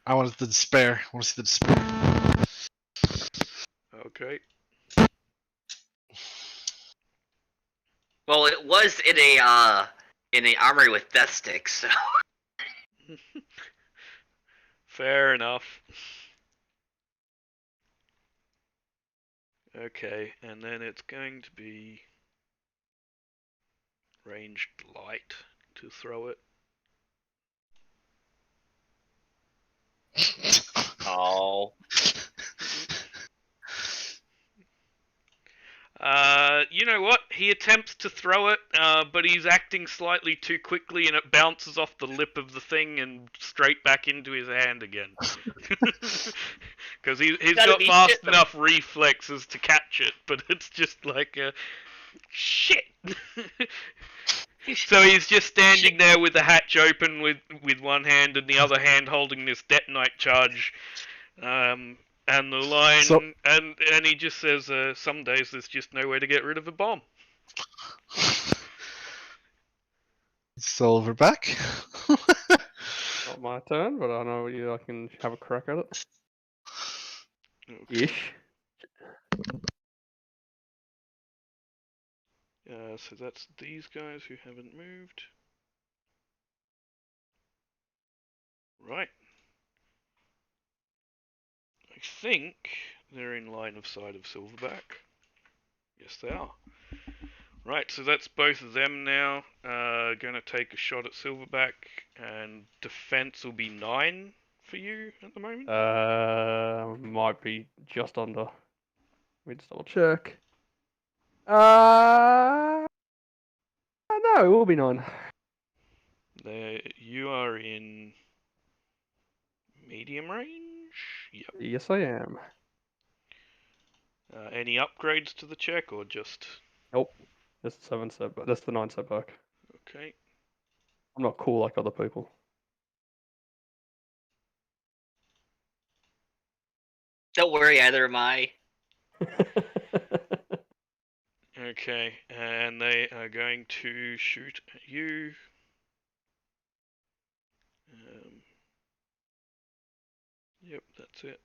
I want the despair. I want to see the despair. Okay. Well, it was in a armory with death sticks. So. Fair enough. Okay, and then it's going to be ranged light to throw it. Oh. You know what? He attempts to throw it, but he's acting slightly too quickly, and it bounces off the lip of the thing and straight back into his hand again. Because he's got fast enough reflexes to catch it, but it's just like shit. So he's just standing there with the hatch open with one hand and the other hand holding this detonite charge. And the line, and he just says, some days there's just no way to get rid of a bomb. Silverback. Not my turn, but I know I can have a crack at it. Okay. Ish. So that's these guys who haven't moved. Right. I think they're in line of sight of Silverback. Yes, they are. Right, so that's both of them now. Gonna take a shot at Silverback, and defense will be 9 for you at the moment. Might be just under. Let me just double check. No, it will be 9. You are in medium range? Yep. Yes, I am. Any upgrades to the check, or just... Nope. That's the 7 setback. That's the 9 setback. Okay. I'm not cool like other people. Don't worry, either am I. Okay, and they are going to shoot at you. Yep, that's it.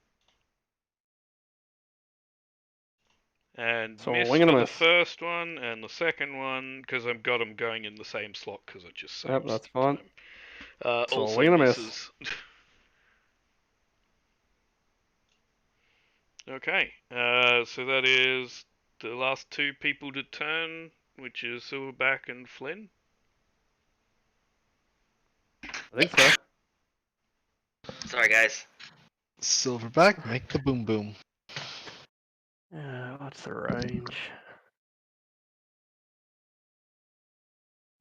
And So miss wing and for a the miss. first one, and the second one, because I've got them going in the same slot, because it just saves Yep, that's fine. time. So Also wing and a miss. misses. Okay, so that is the last two people to turn, which is Silverback and Flynn. I think so. Sorry, guys. Silverback, make the boom boom. What's the range?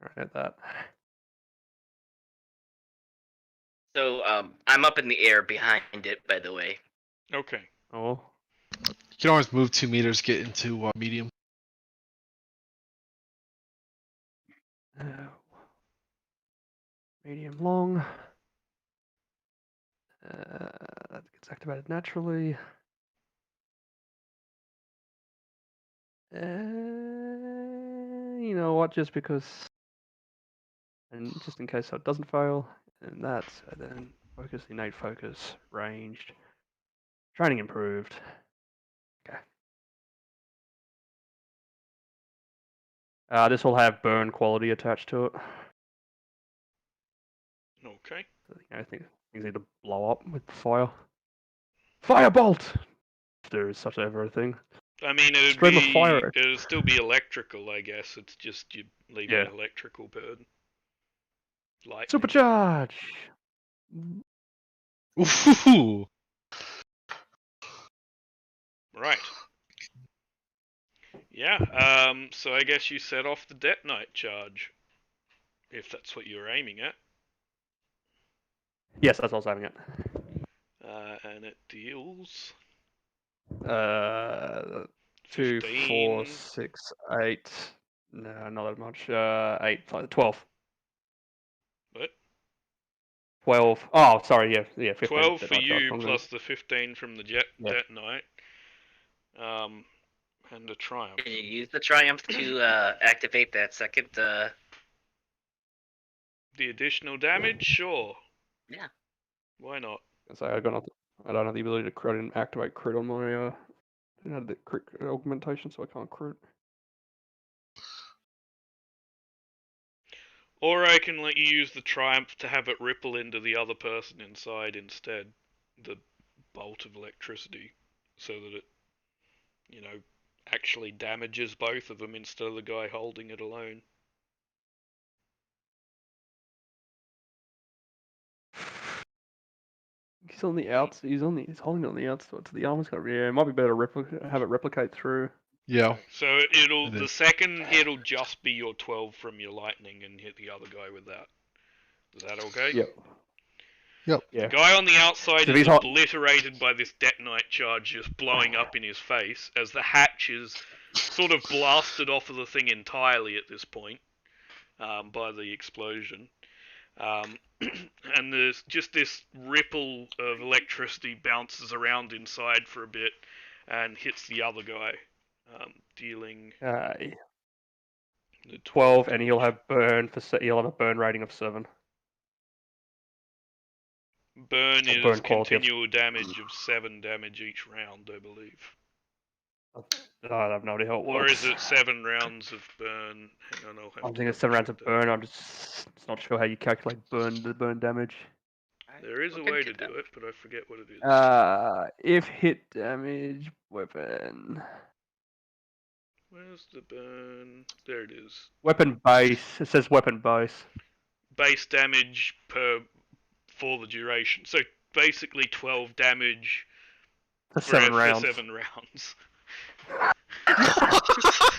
Right at that. So, I'm up in the air behind it, by the way. Okay. Oh. You can always move 2 meters, get into medium. Medium long. That gets activated naturally. You know what? Just because, and just in case so it doesn't fail, and that's then focus, innate focus, ranged, training improved. Okay. This will have burn quality attached to it. Okay. So, you know, things either blow up with fire. Firebolt! If there is such ever a thing. I mean, Stream of fire. it'd still be electrical, I guess. It's just you leaving Yeah. an electrical burn. Lightning. Supercharge! Ooh. Right. Yeah. So I guess you set off the detonite charge, if that's what you're aiming at. Yes, that's what I was having it. And it deals 2, 15. 4, 6, 8. No, not that much. 8, 12. What? 12. Oh, sorry, yeah, 15. 12 for Detonite charge you from plus the 15 from the Yeah. detonite. And a triumph. Can you use the Triumph to activate that second? The additional damage, sure. Yeah. Why not? So I don't have the ability to crit and activate crit on my. I don't have the crit augmentation, so I can't crit. Or I can let you use the triumph to have it ripple into the other person inside instead. The bolt of electricity. So that it, you know, actually damages both of them instead of the guy holding it alone. He's on the outs. He's holding it on the outs to the armor's got. Yeah, it might be better to have it replicate through. Yeah. So It the is. second hit'll just be your 12 from your lightning and hit the other guy with that. Is that okay? Yep. Yep. Yeah. The guy on the outside So is he's hot- obliterated by this detonite charge just blowing up in his face as the hatch is sort of blasted off of the thing entirely at this point by the explosion. And there's just this ripple of electricity bounces around inside for a bit and hits the other guy, dealing the 12, and he'll have a burn rating of 7. burn Or is burn quality of- continual damage of 7 damage each round, I believe. I have no idea how it Or works. is it 7 rounds of burn? Hang on, I'll have I'm to thinking it's 7 rounds of double-check burn. I'm just not sure how you calculate the burn damage. that. There is a way to do it, but I forget what it is. If hit damage weapon. Where's the burn? There it is. Weapon base. It says weapon base. Base damage for the duration. So basically 12 damage For 7 for rounds. 7 rounds.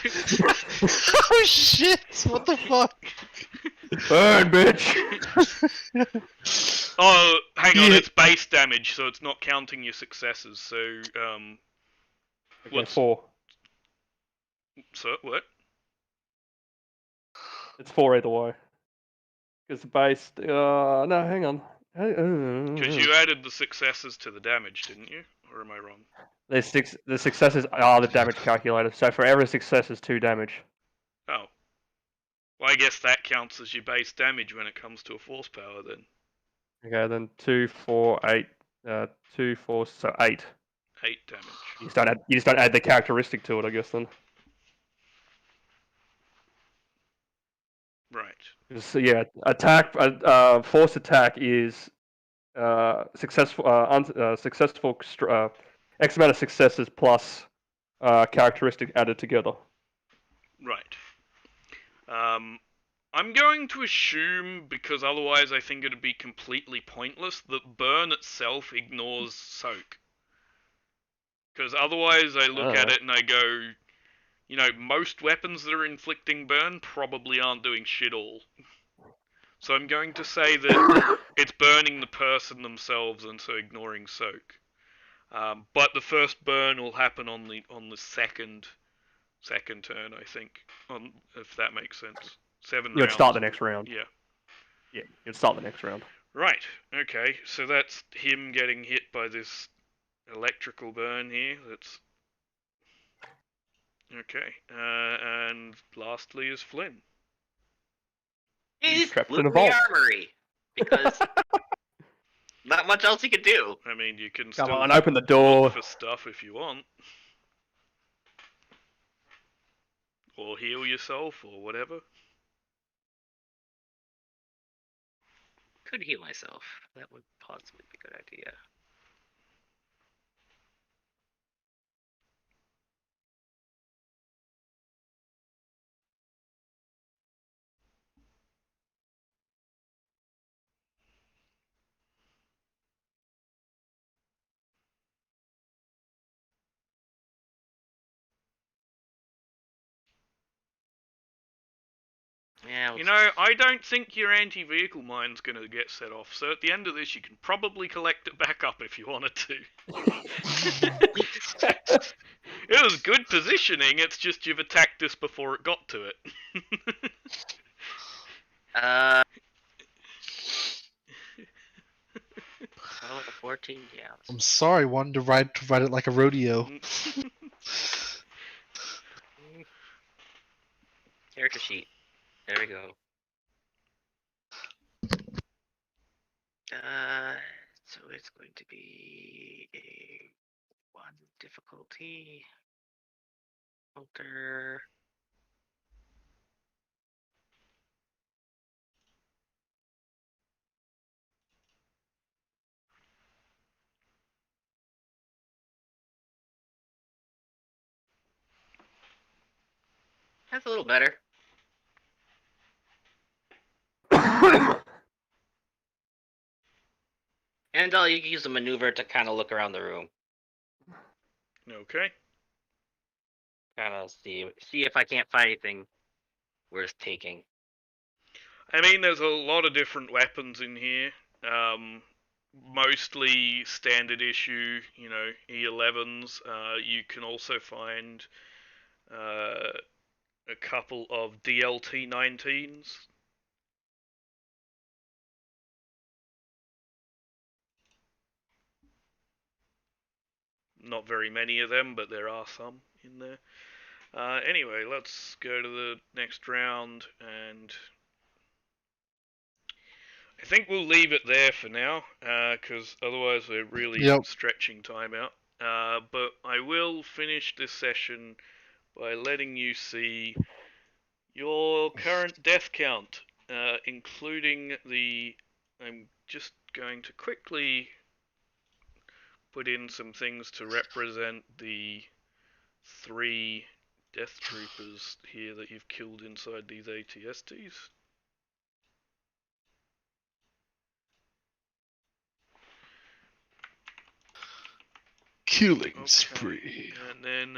Oh shit! What the fuck? Burn, bitch! Oh, hang on, Yeah. it's base damage, so it's not counting your successes. So, Okay, What's- 4. so what? It's 4 either way. Because the base. No, hang on. Because you added the successes to the damage, didn't you? Or am I wrong? The successes are the damage calculator. So for every success is 2 damage. Oh. Well, I guess that counts as your base damage when it comes to a force power then. Okay, then 2, 4, 8. 2, 4, so 8. 8 damage. You just don't add the characteristic to it, I guess. Then. Right. So yeah, attack. Force attack is successful. Successful. X amount of successes plus characteristic added together. Right. I'm going to assume, because otherwise I think it'd be completely pointless, that burn itself ignores soak. Because otherwise I look at it and I go, you know, most weapons that are inflicting burn probably aren't doing shit all. So I'm going to say that it's burning the person themselves and so ignoring soak. But the first burn will happen on the second turn, I think, if that makes sense. 7 rounds. You'd start the next round. Yeah. Yeah, you'd start the next round. Right. Okay. So that's him getting hit by this electrical burn here. That's okay. And lastly is Flynn. He's trapped in loot a the vault. armory because not much else he could do. I mean, you can Come still on, open the door. look for stuff if you want, or heal yourself, or whatever. Could heal myself. That would possibly be a good idea. Yeah, You know, I don't think your anti-vehicle mine's going to get set off, so at the end of this you can probably collect it back up if you wanted to. It was good positioning, it's just you've attacked this before it got to it. 14, yeah. I'm sorry, wanted to ride it like a rodeo. Character sheet. There we go. So it's going to be a 1 difficulty. Filter. That's a little better. And you can use the maneuver to kind of look around the room. Okay. Kind of see if I can't find anything worth taking. I mean, there's a lot of different weapons in here. Mostly standard issue, you know, E11s. You can also find a couple of DLT-19s. Not very many of them, but there are some in there. Anyway, let's go to the next round, and I think we'll leave it there for now, because otherwise we're really stretching time out. But I will finish this session by letting you see your current death count, including the... I'm just going to quickly put in some things to represent the 3 death troopers here that you've killed inside these ATSTs. Killing spree. And then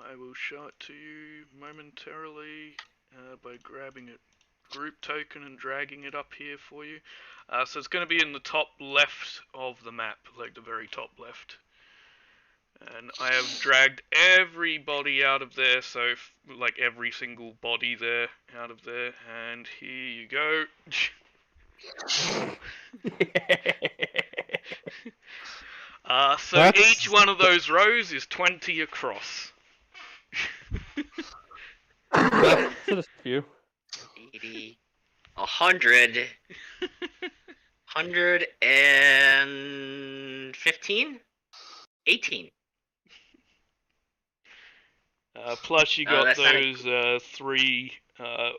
I will show it to you momentarily by grabbing it group token and dragging it up here for you. So it's going to be in the top left of the map, like the very top left. And I have dragged everybody out of there, so like every single body there out of there. And here you go. So each one of those rows is 20 across. So just a few. 80, 100, 115, 18. Plus, you Oh, got that's not those three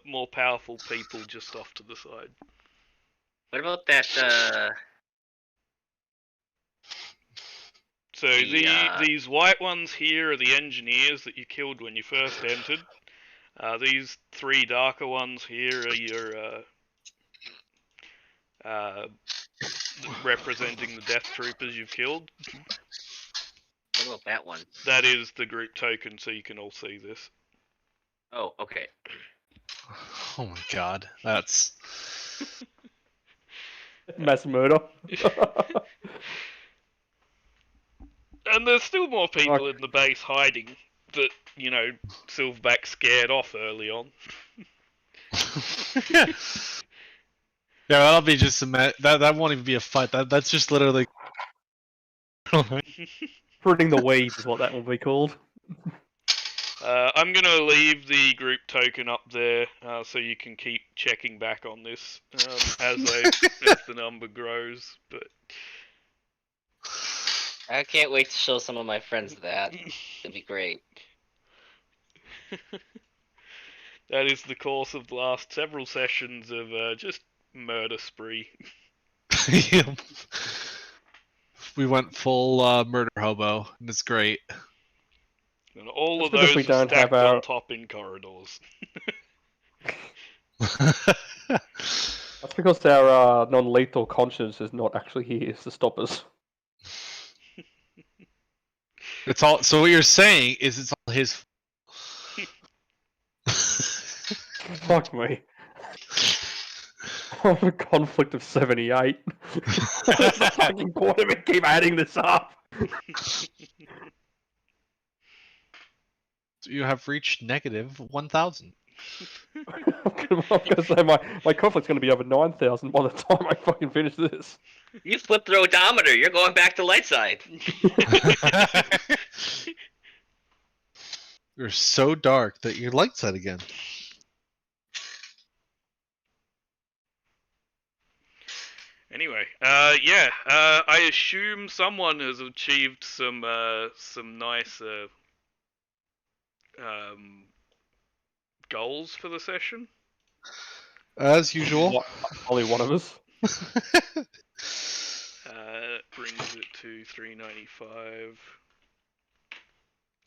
more powerful people just off to the side. What about that? So The, these white ones here are the engineers that you killed when you first entered. These three darker ones here are your representing the death troopers you've killed. What about that one? That is the group token, so you can all see this. Oh, okay. Oh my god, that's Mass murder. And there's still more people in the base hiding that, you know, Silverback scared off early on. yeah. That'll be just that won't even be a fight. That's just literally. Pruning the weeds is what that will be called. I'm gonna leave the group token up there so you can keep checking back on this as the number grows. But I can't wait to show some of my friends that. It'd be great. that is the course of the last several sessions of just murder spree. We went full murder hobo, and it's great. And all That's of because those we are don't have stacked on our- top in corridors. That's because our non-lethal conscience is not actually here to stop us. It's all. So what you're saying is it's all his. Fuck me. I'm a conflict of 78. What's the fucking point of it? Keep adding this up. You have reached negative 1,000. I'm gonna say my conflict's gonna be over 9,000 by the time I fucking finish this. You flipped the odometer. You're going back to light side. You're so dark that your light's out again. Anyway, I assume someone has achieved some nice goals for the session. As usual. Only one of us. Brings it to 395.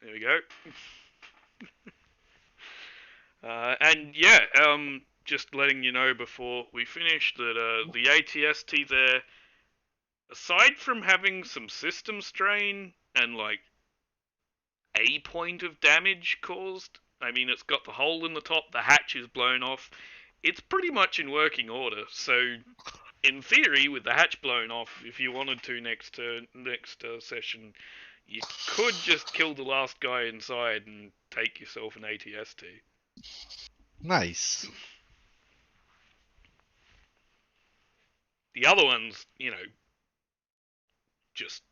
There we go. And yeah, just letting you know before we finish that the ATST there, aside from having some system strain and like a point of damage caused, I mean, it's got the hole in the top, the hatch is blown off. It's pretty much in working order. So, in theory, with the hatch blown off, if you wanted to next session, you could just kill the last guy inside and take yourself an ATST. Nice. The other ones, you know, just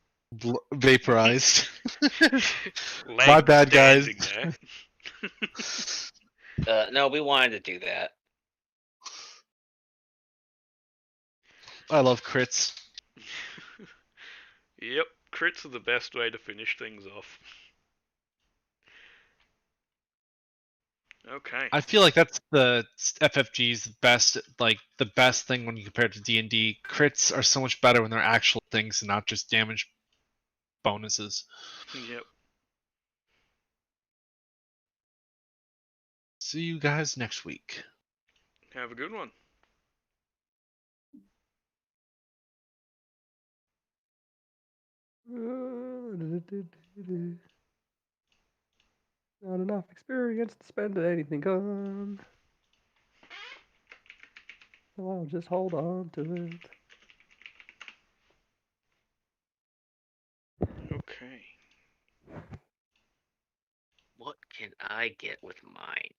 Vaporized. leg My bad, guys. standing there. No, we wanted to do that. I love crits. Yep, crits are the best way to finish things off. Okay. I feel like that's the FFG's best, like the best thing when you compare it to D&D. Crits are so much better when they're actual things and not just damage bonuses. Yep. See you guys next week. Have a good one. Not enough experience to spend anything on. So I'll just hold on to it. Okay. What can I get with mine?